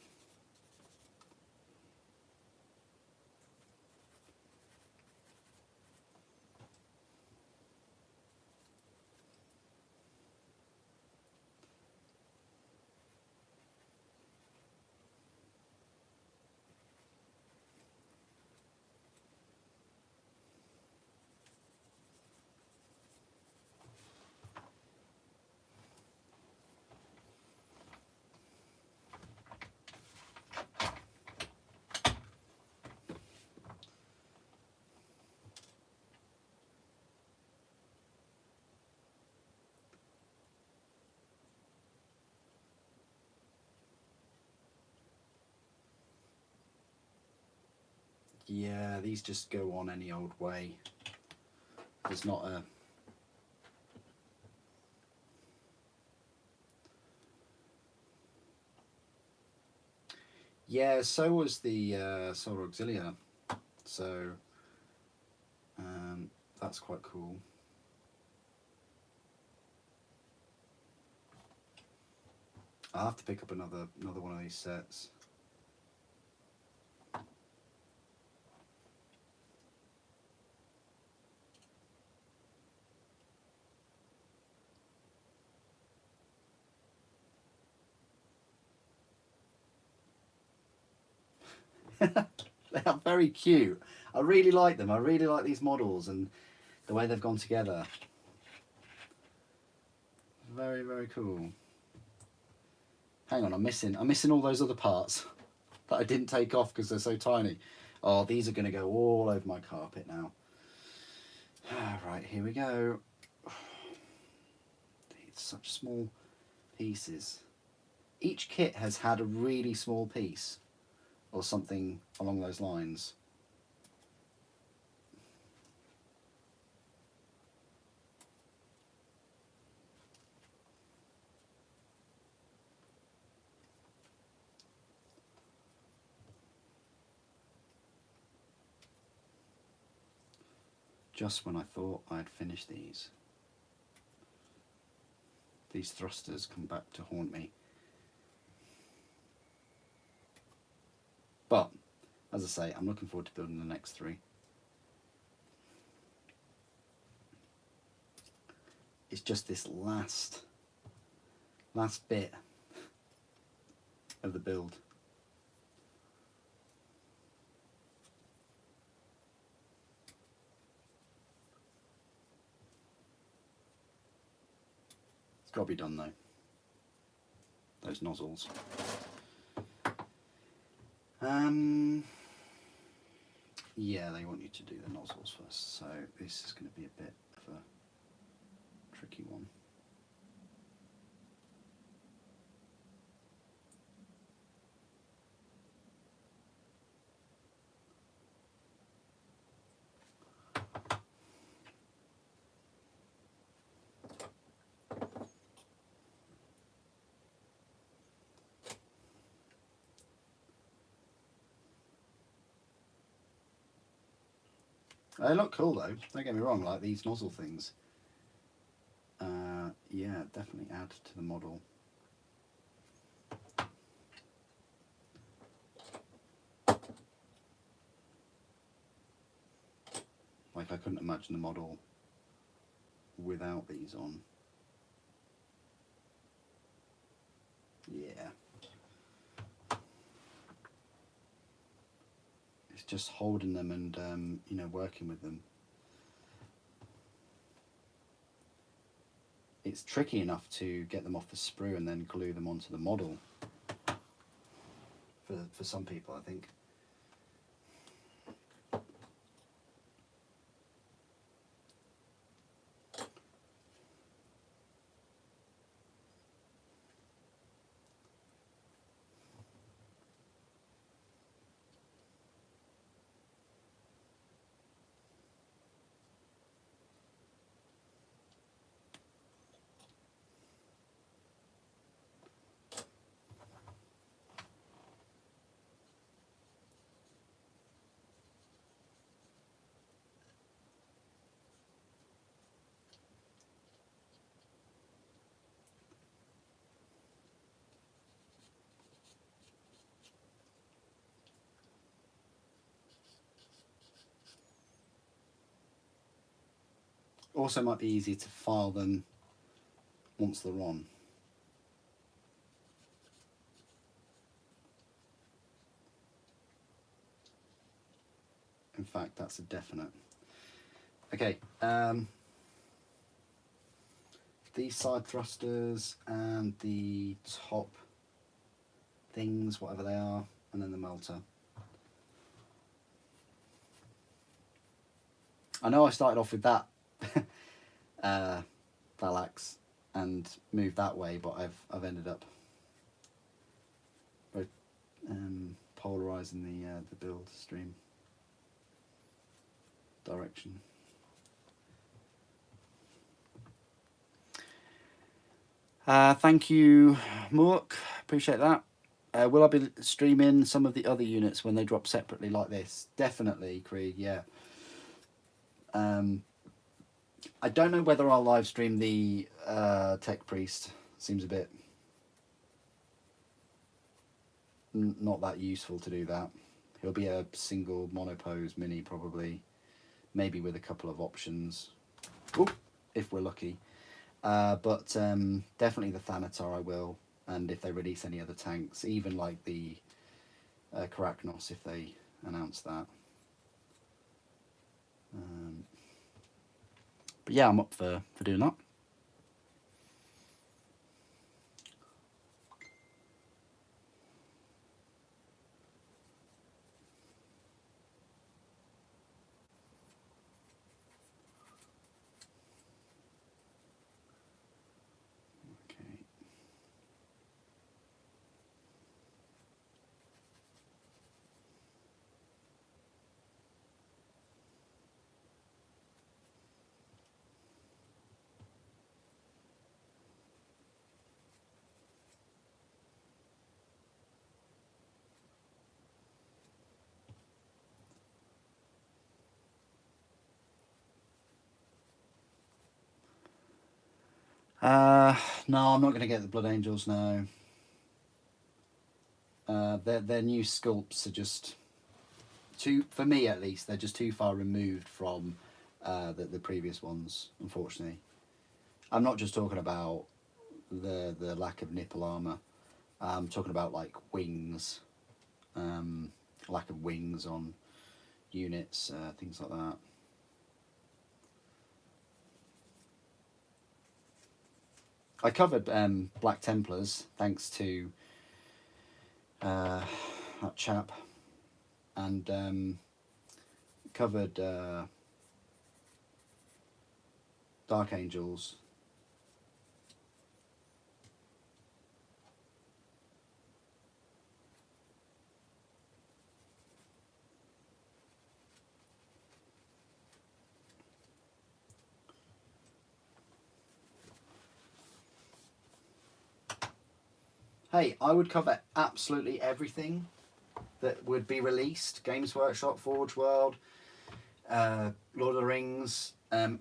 Yeah, these just go on any old way. There's not a... Yeah, so was the Solar Auxilia. So that's quite cool. I'll have to pick up another one of these sets. They are very cute. I really like them. I really like these models and the way they've gone together. Very, very cool. Hang on, I'm missing all those other parts that I didn't take off because they're so tiny. Oh, these are going to go all over my carpet now. Right, here we go. It's such small pieces. Each kit has had a really small piece or something along those lines. just when I thought I'd finished these thrusters come back to haunt me. But, as I say, I'm looking forward to building the next 3. It's just this last bit of the build. It's got to be done though. Those nozzles. Yeah, they want you to do the nozzles first, so this is going to be a bit of a tricky one. They look cool though, don't get me wrong, like these nozzle things. Yeah, definitely add to the model. Like I couldn't imagine the model without these on. Yeah. It's just holding them and you know, working with them. It's tricky enough to get them off the sprue and then glue them onto the model for some people, I think. Also might be easier to file them once they're on. In fact, that's a definite. Okay, these side thrusters and the top things, whatever they are, and then the melter. I know I started off with that Thallax and moved that way, but I've ended up polarizing the build stream direction. Thank you, Mook. Appreciate that. Will I be streaming some of the other units when they drop separately like this? Definitely, Krieg, yeah. I don't know whether I'll live stream the Tech Priest. Seems a bit not that useful to do that. He'll be a single monopose mini probably, maybe with a couple of options. Ooh, if we're lucky. But definitely the Thanatar I will, and if they release any other tanks, even like the Karaknos if they announce that. But yeah, I'm up for doing that. No, I'm not going to get the Blood Angels, no. Their new sculpts are just too, for me at least, they're just too far removed from the previous ones, unfortunately. I'm not just talking about the lack of nipple armour. I'm talking about like wings, lack of wings on units, things like that. I covered Black Templars thanks to that chap, and covered Dark Angels. Hey, I would cover absolutely everything that would be released. Games Workshop, Forge World, Lord of the Rings,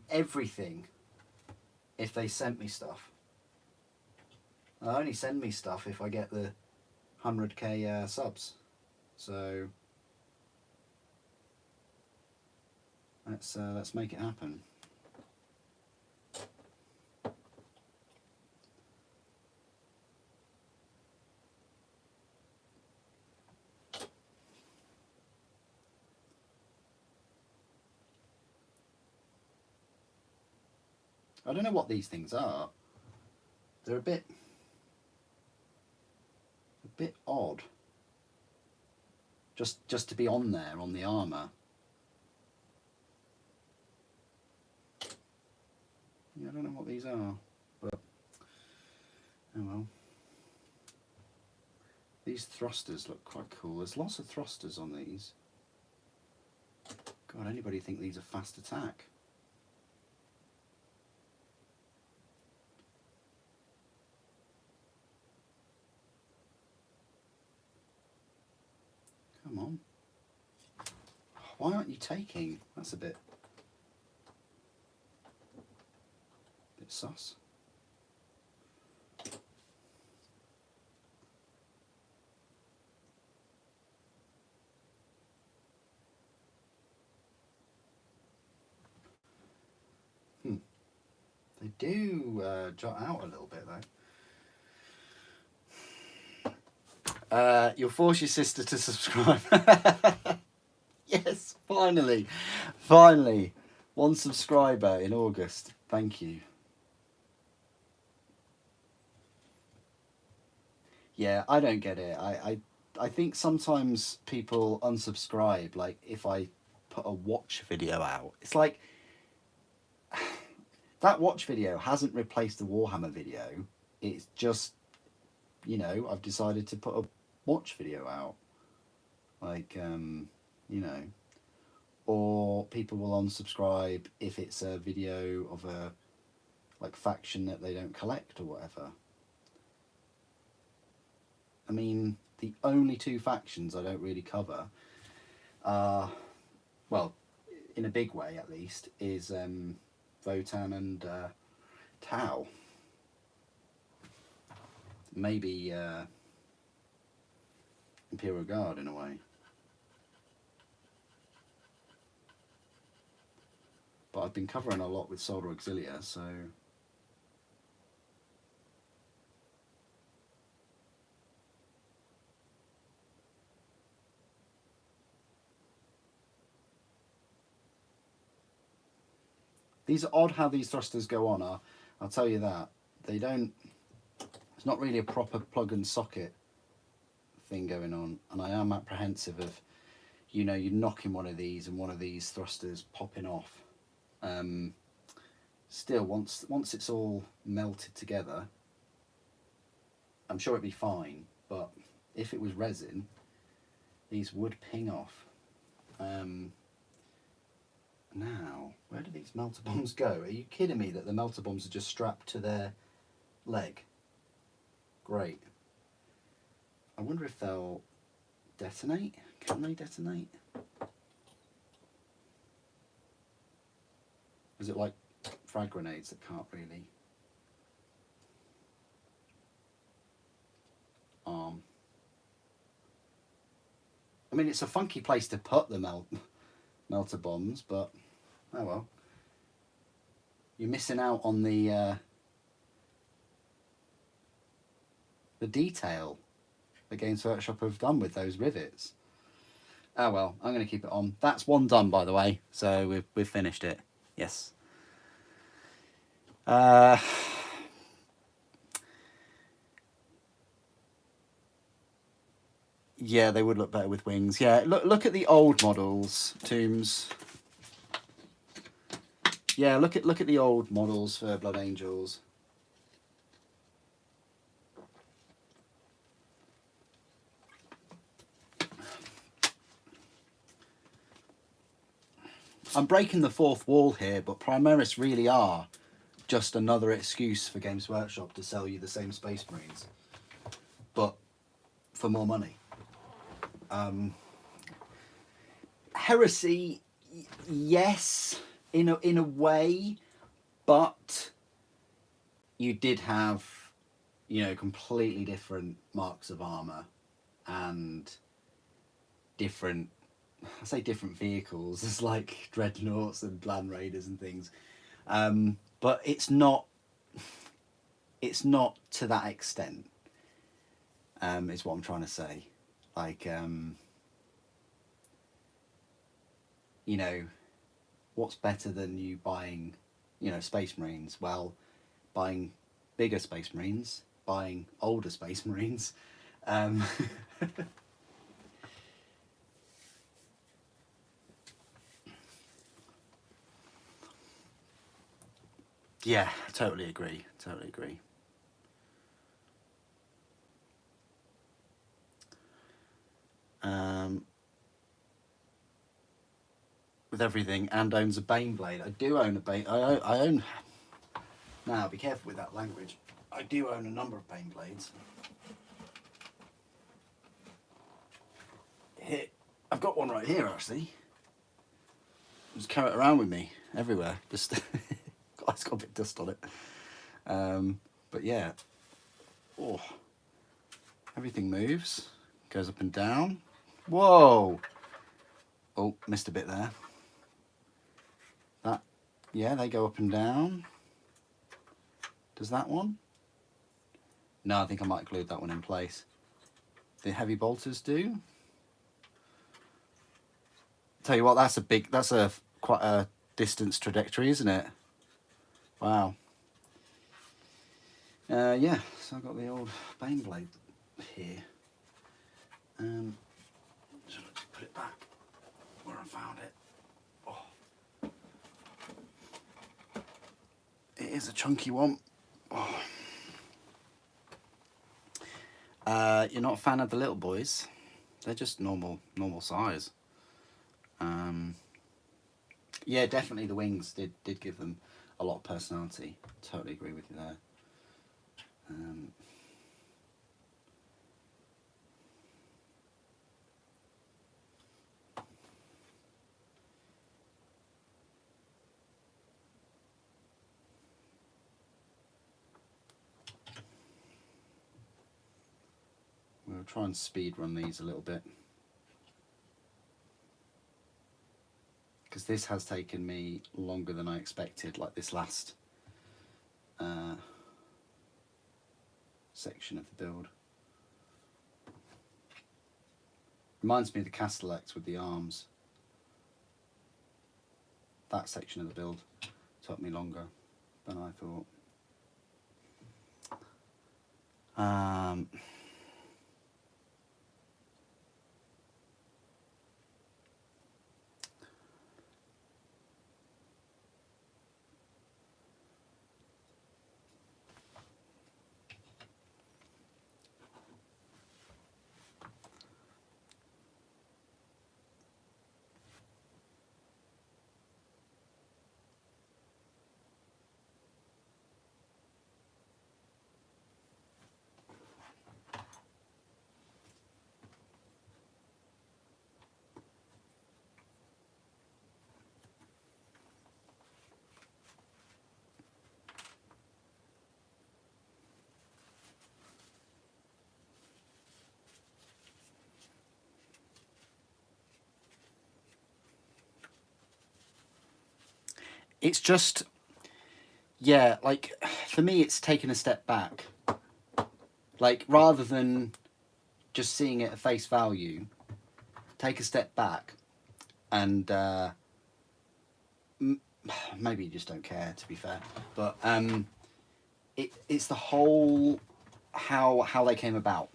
everything, if they sent me stuff. They'll only send me stuff if I get the 100k subs. So let's make it happen. I don't know what these things are. They're a bit odd. Just to be on there on the armour. Yeah, I don't know what these are, but oh well. These thrusters look quite cool. There's lots of thrusters on these. God, anybody think these are fast attack? Come on. Why aren't you taking? That's a bit sus. They do jot out a little bit though. You'll force your sister to subscribe. Yes, finally. Finally. 1 subscriber in August. Thank you. Yeah, I don't get it. I think sometimes people unsubscribe, like if I put a watch video out. It's like that watch video hasn't replaced the Warhammer video. It's just, you know, I've decided to put a watch video out. Like, you know, or people will unsubscribe if it's a video of a like faction that they don't collect or whatever. I mean, the only 2 factions I don't really cover are, well, in a big way at least, is Votan and Tau. Maybe Imperial Guard in a way. But I've been covering a lot with Solar Auxilia, so... These are odd how these thrusters go on. I'll tell you that. They don't... It's not really a proper plug and socket thing going on. And I am apprehensive of, you know, you're knocking one of these and one of these thrusters popping off. Still, once it's all melted together, I'm sure it'd be fine. But if it was resin, these would ping off. Now, where do these melter bombs go? Are you kidding me that the melter bombs are just strapped to their leg? Great. I wonder if they'll detonate. Can they detonate? Is it like frag grenades that can't really? mean, it's a funky place to put the melter bombs, but oh well. You're missing out on the detail that Games Workshop have done with those rivets. Oh well, I'm going to keep it on. That's one done, by the way, so we've finished it. Yes. Yeah, they would look better with wings. Yeah, look at the old models, Tombs. Yeah, look at the old models for Blood Angels. I'm breaking the fourth wall here, but Primaris really are just another excuse for Games Workshop to sell you the same Space Marines, but for more money. Heresy, yes, in a way, but you did have, you know, completely different marks of armor and different, I say different vehicles. It's like dreadnoughts and land raiders and things, but it's not to that extent. Is what I'm trying to say. Like, you know, what's better than you buying, you know, Space Marines? Well, buying bigger Space Marines, buying older Space Marines. Yeah, totally agree. Totally agree. With everything, and owns a Baneblade. I do own a Bane. I own. Now, be careful with that language. I do own a number of Baneblades. Here, I've got one right here actually. Just carry it around with me everywhere. Just it's got a bit of dust on it. But yeah. Oh, everything moves, goes up and down. Whoa! Oh, missed a bit there. That, yeah, they go up and down. Does that one? No, I think I might glue that one in place. The heavy bolters do. Tell you what, that's quite a distance trajectory, isn't it? Wow. Yeah, so I've got the old Baneblade here. So let's put it back where I found it. Oh. It is a chunky one. Oh. You're not a fan of the little boys? They're just normal size. Yeah, definitely the wings did give them a lot of personality. Totally agree with you there. We'll try and speed run these a little bit, because this has taken me longer than I expected, like this last section of the build. Reminds me of the Thallax with the arms. That section of the build took me longer than I thought. it's just, yeah, like, for me, it's taken a step back. Like, rather than just seeing it at face value, take a step back and maybe you just don't care, to be fair. But it's the whole how they came about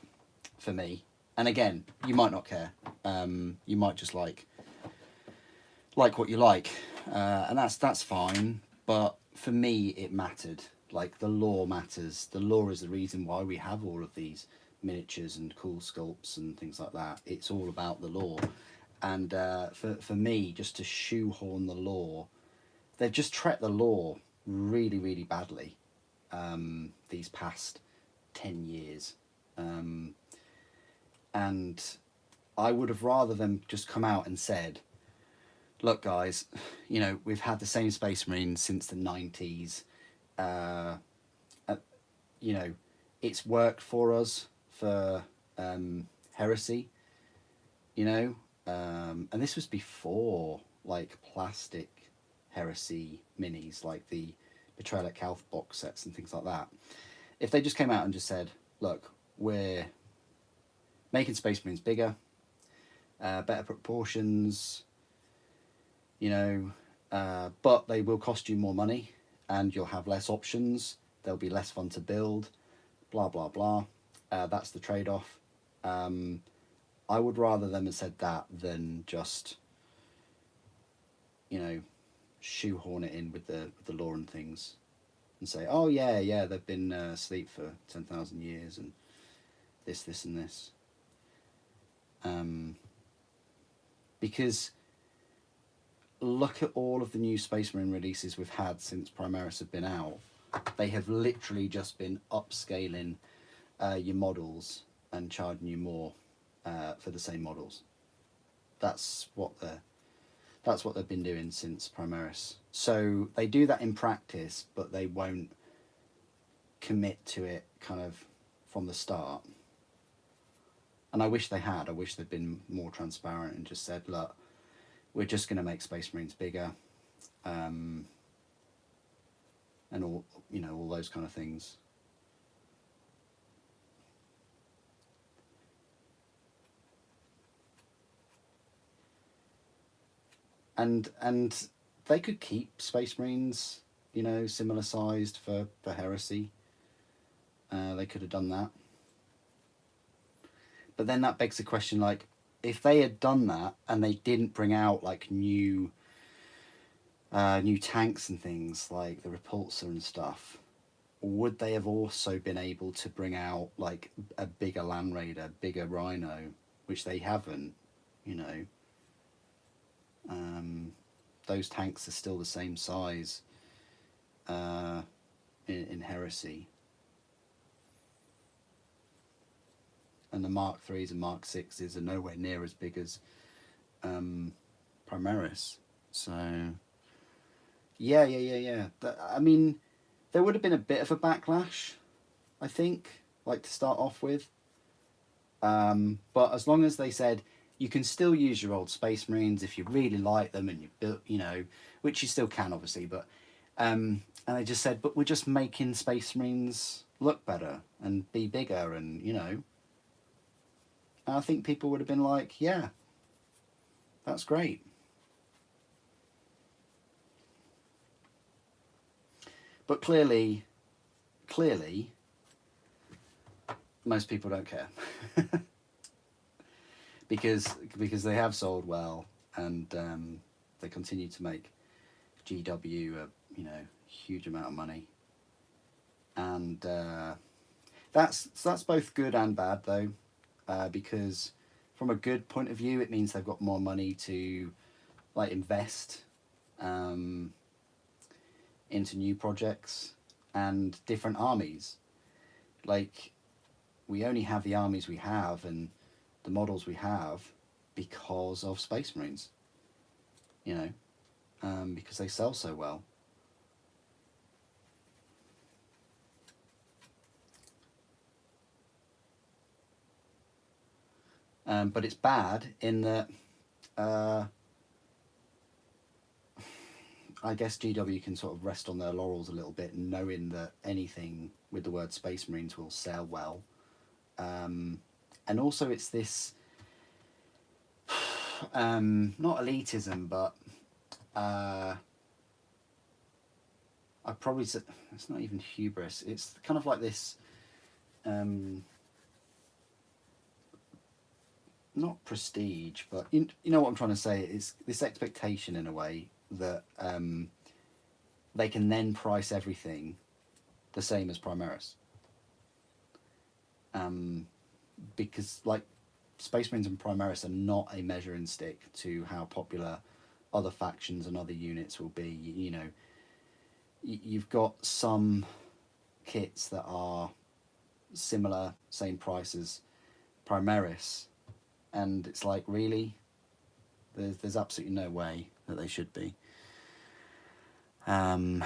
for me. And again, you might not care. You might just like what you like, and that's fine. But for me, it mattered. Like, the lore matters. The lore is the reason why we have all of these miniatures and cool sculpts and things like that. It's all about the lore. And for me, just to shoehorn the lore, they've just treated the lore really, really badly these past 10 years. And I would have rather them just come out and said, look, guys, you know, we've had the same Space Marines since the 90s. You know, it's worked for us for Heresy, you know, and this was before, like, plastic Heresy minis, like the Betrayal at Calth box sets and things like that. If they just came out and just said, look, we're making Space Marines bigger, better proportions, you know, but they will cost you more money and you'll have less options, they'll be less fun to build, blah, blah, blah. That's the trade-off. I would rather them have said that than just, you know, shoehorn it in with the lore and things and say, oh yeah, they've been asleep for 10,000 years and this and this. Because look at all of the new Space Marine releases we've had since Primaris have been out. They have literally just been upscaling your models and charging you more for the same models. That's what they've been doing since Primaris. So they do that in practice, but they won't commit to it kind of from the start. And I wish they had. I wish they'd been more transparent and just said, look, we're just going to make Space Marines bigger, and all, you know, all those kind of things. And they could keep Space Marines, you know, similar sized for Heresy. They could have done that. But then that begs the question, like, if they had done that and they didn't bring out like new tanks and things like the Repulsor and stuff, would they have also been able to bring out like a bigger Land Raider, bigger Rhino, which they haven't, you know? Those tanks are still the same size in Heresy. And the Mark 3s and Mark 6s are nowhere near as big as Primaris. So, yeah. I mean, there would have been a bit of a backlash, I think, like to start off with. But as long as they said, you can still use your old Space Marines if you really like them and you built, you know, which you still can, obviously, but and they just said, but we're just making Space Marines look better and be bigger, and, you know, and I think people would have been like, yeah, that's great. But clearly, most people don't care. because they have sold well, and they continue to make GW a, you know, huge amount of money, and that's both good and bad though, because from a good point of view, it means they've got more money to like invest into new projects and different armies. Like, we only have the armies we have and the models we have because of Space Marines, you know, because they sell so well. But it's bad in that I I guess GW can sort of rest on their laurels a little bit, knowing that anything with the word Space Marines will sell well. And also it's this, not elitism, but I'd probably say it's not even hubris. It's kind of like this, not prestige, but you know what I'm trying to say. It's this expectation in a way that they can then price everything the same as Primaris. Because like Space Marines and Primaris are not a measuring stick to how popular other factions and other units will be. You know, you've got some kits that are similar, same price as Primaris, and it's like, really, there's absolutely no way that they should be. Oh,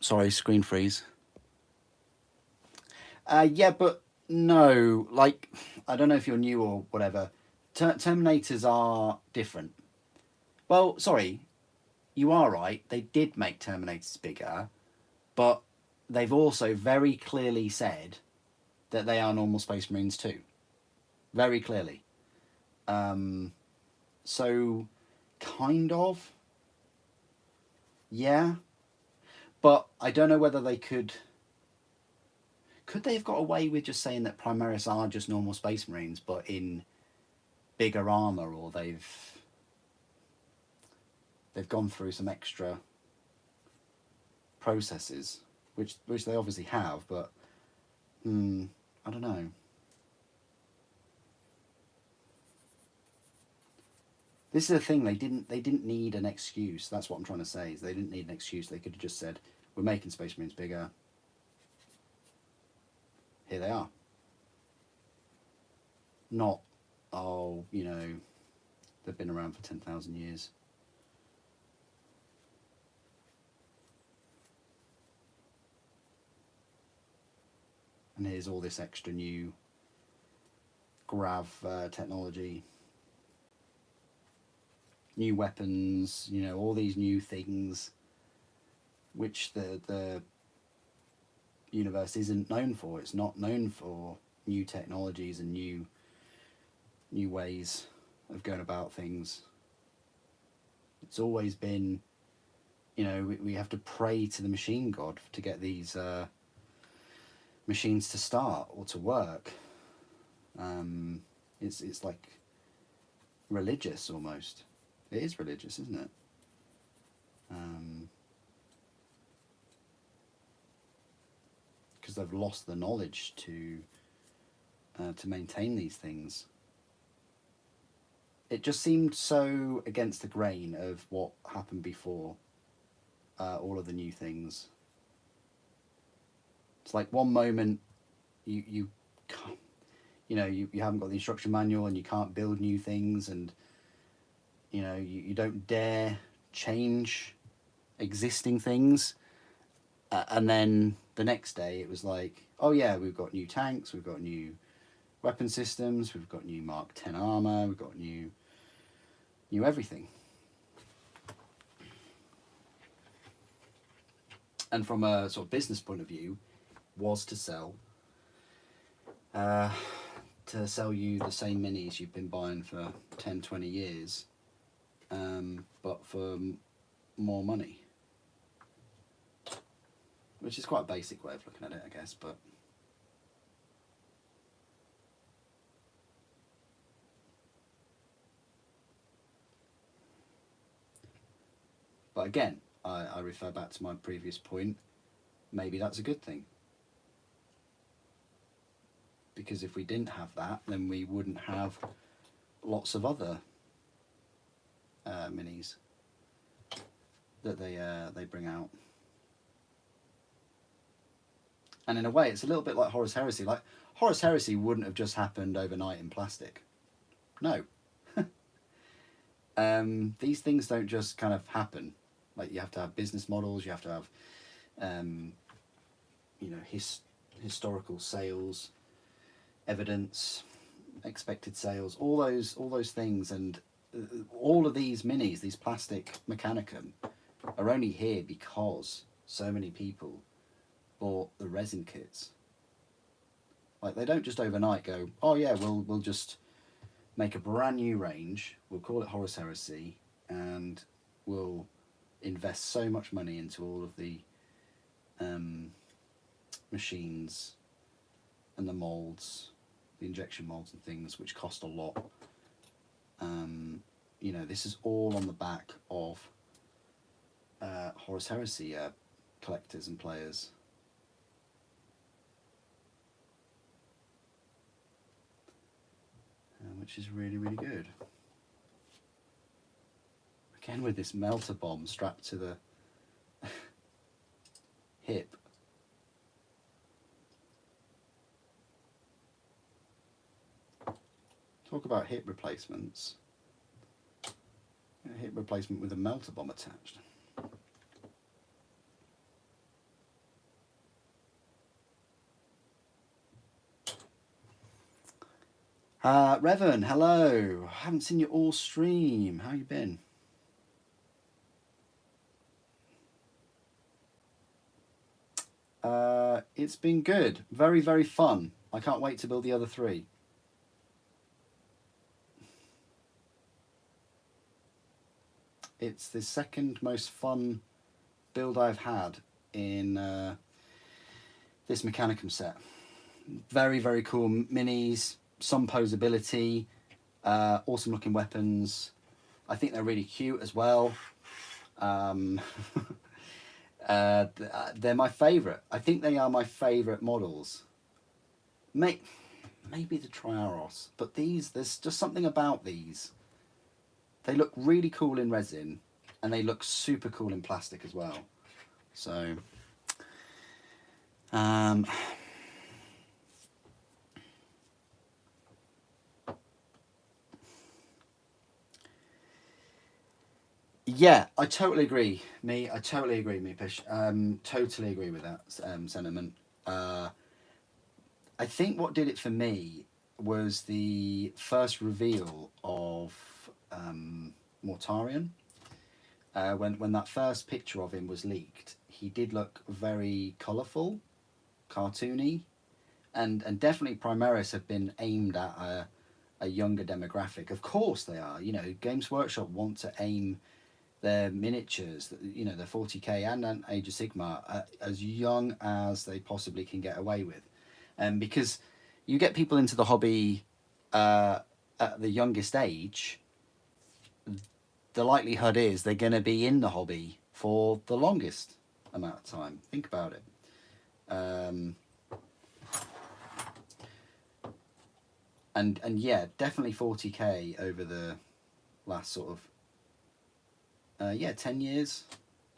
sorry, screen freeze. Yeah, but no, like, I don't know if you're new or whatever. Terminators are different. Well, sorry, you are right. They did make Terminators bigger, but they've also very clearly said that they are normal Space Marines too. Very clearly. So, kind of. Yeah. But I don't know whether they could... Could they have got away with just saying that Primaris are just normal Space Marines, but in bigger armour, or they've gone through some extra processes, which they obviously have, but I don't know. This is the thing, they didn't need an excuse. That's what I'm trying to say, is they didn't need an excuse. They could have just said, we're making Space Marines bigger. Here they are. Not, oh, you know, they've been around for 10,000 years. And here's all this extra new grav technology, new weapons, you know, all these new things which the universe isn't known for. It's not known for new technologies and new ways of going about things. It's always been, you know, we have to pray to the machine god to get these machines to start or to work. It's like religious almost. It is religious, isn't it? Because they've lost the knowledge to maintain these things. It just seemed so against the grain of what happened before. All of the new things. It's like one moment you can't, you know, you haven't got the instruction manual and you can't build new things, and you know, you don't dare change existing things, and then the next day it was like, oh yeah, we've got new tanks, we've got new weapon systems, we've got new Mark 10 armor, we've got new everything. And from a sort of business point of view, was to sell you the same minis you've been buying for 10, 20 years, but for more money. Which is quite a basic way of looking at it, I guess, but... But again, I refer back to my previous point, maybe that's a good thing. Because if we didn't have that, then we wouldn't have lots of other minis that they bring out. And in a way, it's a little bit like Horus Heresy. Like, Horus Heresy wouldn't have just happened overnight in plastic. No. These things don't just kind of happen. Like, you have to have business models, you have to have, you know, historical sales, evidence, expected sales, all those things, and all of these minis, these plastic Mechanicum, are only here because so many people bought the resin kits. Like, they don't just overnight go, oh yeah, we'll just make a brand new range, we'll call it Horus Heresy, and we'll invest so much money into all of the machines and the molds, the injection molds and things, which cost a lot. You know, this is all on the back of Horus Heresy collectors and players. Which is really, really good. Again, with this melter bomb strapped to the hip. Talk about hip replacements. A hip replacement with a melter bomb attached. Revan, hello. Haven't seen you all stream. How you been? It's been good. Very, very fun. I can't wait to build the other 3. It's the second most fun build I've had in this Mechanicum set. Very, very cool minis, some posability, awesome looking weapons. I think they're really cute as well. They're my favourite. I think they are my favourite models. Maybe the Triaros, but these, there's just something about these. They look really cool in resin, and they look super cool in plastic as well. So, yeah, I totally agree. I totally agree, Meepish. Totally agree with that sentiment. I think what did it for me was the first reveal of Mortarion. When that first picture of him was leaked, he did look very colourful, cartoony, and definitely Primaris have been aimed at a younger demographic. Of course they are. You know, Games Workshop want to aim their miniatures, you know, their 40k and Age of Sigmar, as young as they possibly can get away with. Because you get people into the hobby at the youngest age, the likelihood is they're going to be in the hobby for the longest amount of time. Think about it. And yeah, definitely 40k over the last sort of 10 years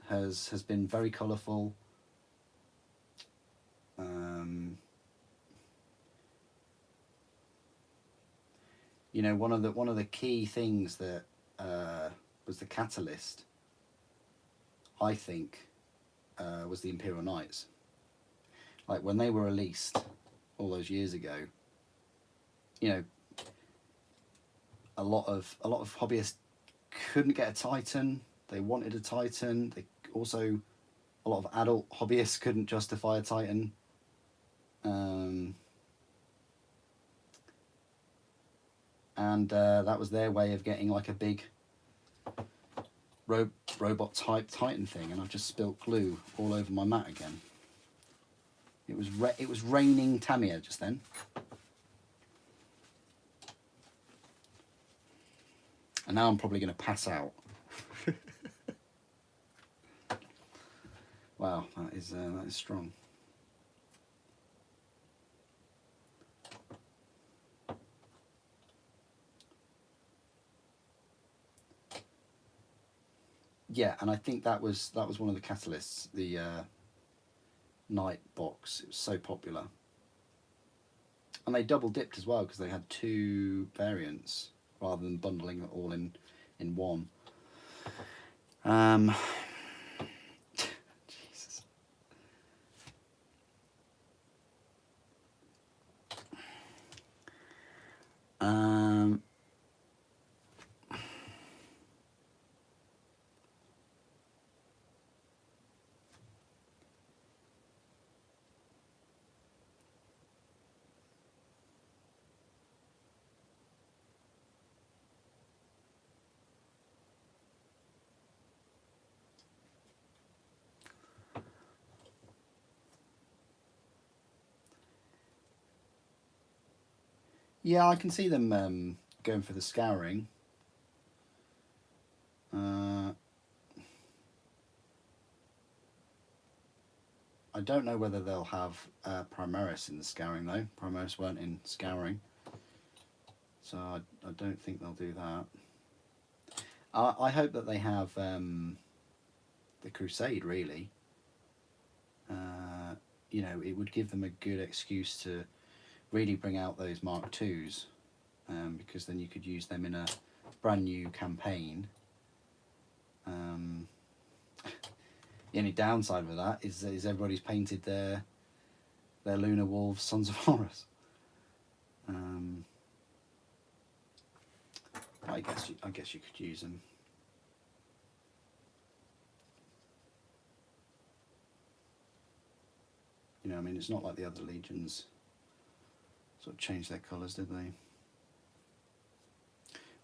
has been very colourful. You know, one of the key things that was the catalyst, I think, was the Imperial Knights. Like, when they were released all those years ago, you know, a lot of hobbyists couldn't get a Titan. They wanted a Titan. They also, a lot of adult hobbyists couldn't justify a Titan. And that was their way of getting like a big robot type Titan thing. And I've just spilt glue all over my mat again. It was raining Tamiya just then. And now I'm probably going to pass out. Wow, that is strong. Yeah, and I think that was one of the catalysts. The Night box. It was so popular, and they double dipped as well because they had 2 variants rather than bundling it all in one. Jesus. Yeah, I can see them going for the scouring. I don't know whether they'll have Primaris in the scouring though. Primaris weren't in scouring, so I don't think they'll do that. I hope that they have the Crusade, really. You know, it would give them a good excuse to really bring out those Mark IIs, because then you could use them in a brand new campaign. The only downside with that is everybody's painted their Lunar Wolves Sons of Horus. I guess you could use them. You know, I mean, it's not like the other legions sort of changed their colours, did they?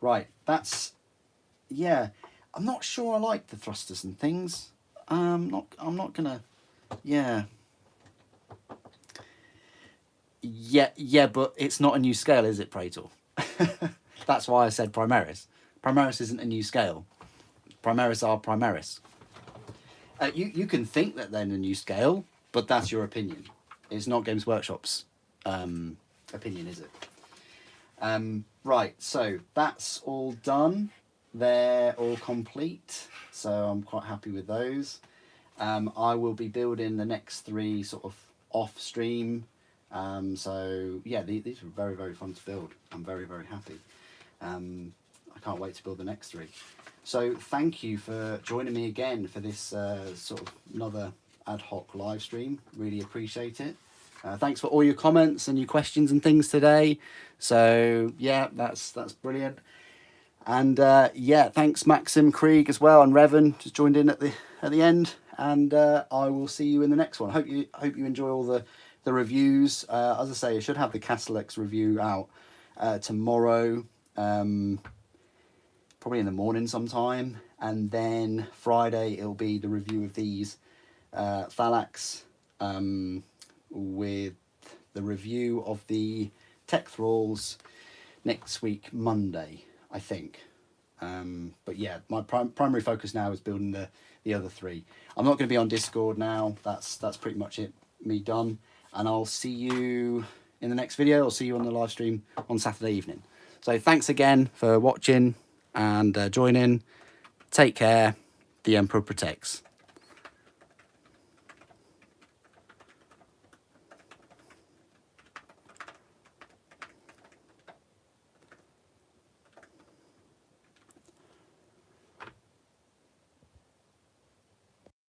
Right, that's, yeah. I'm not sure I like the thrusters and things. I'm not gonna, yeah. Yeah, but it's not a new scale, is it, Praetor? That's why I said Primaris. Primaris isn't a new scale. Primaris are Primaris. You can think that they're a new scale, but that's your opinion. It's not Games Workshop's opinion, is it? Right, so that's all done. They're all complete, so I'm quite happy with those. I will be building the next 3 sort of off stream. So yeah, these were very, very fun to build. I'm very, very happy. I can't wait to build the next 3. So thank you for joining me again for this sort of another ad hoc live stream. Really appreciate it. Thanks for all your comments and your questions and things today. So yeah, that's brilliant. And yeah, thanks Maxim, Krieg as well, and Revan just joined in at the end. And I will see you in the next one. Hope you enjoy all the reviews. As I say, I should have the Thallax review out tomorrow, probably in the morning sometime, and then Friday it'll be the review of these Thallax, with the review of the Tech Thralls next week Monday, I think. But yeah, my primary focus now is building the other 3. I'm not going to be on Discord now. That's pretty much it, me done. And I'll see you in the next video. I'll see you on the live stream on Saturday evening. So thanks again for watching and joining. Take care. The Emperor protects.